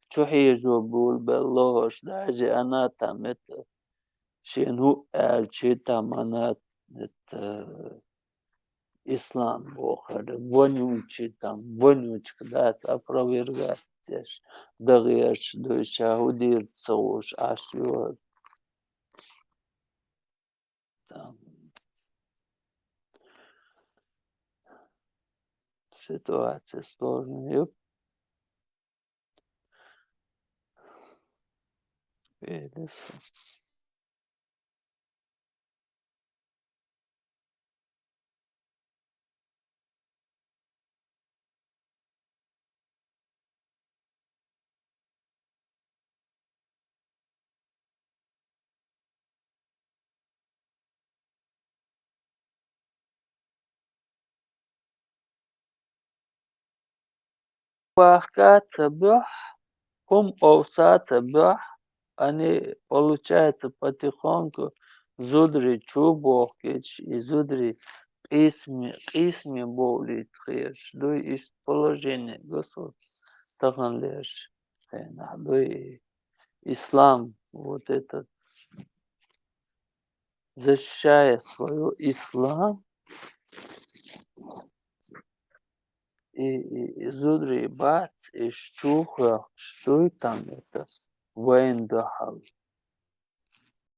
Чухижу был белош, даже она там это шину эльчи там она это ислам бог, это вонючий там, вонючка, да, это опровергать здесь. Дагеш, душа, удирца уж, ашьёр, там, ситуация сложная. Видишь. Пахкаться бёх, кум овсаться бёх, они, получается, потихоньку зудри чубохкич и зудри ismi боли тхеш, до из положения государства, тахан леш, до ислам, вот этот, защищая свой ислам, и зудри бац, и штуха, что там это, воен дахал.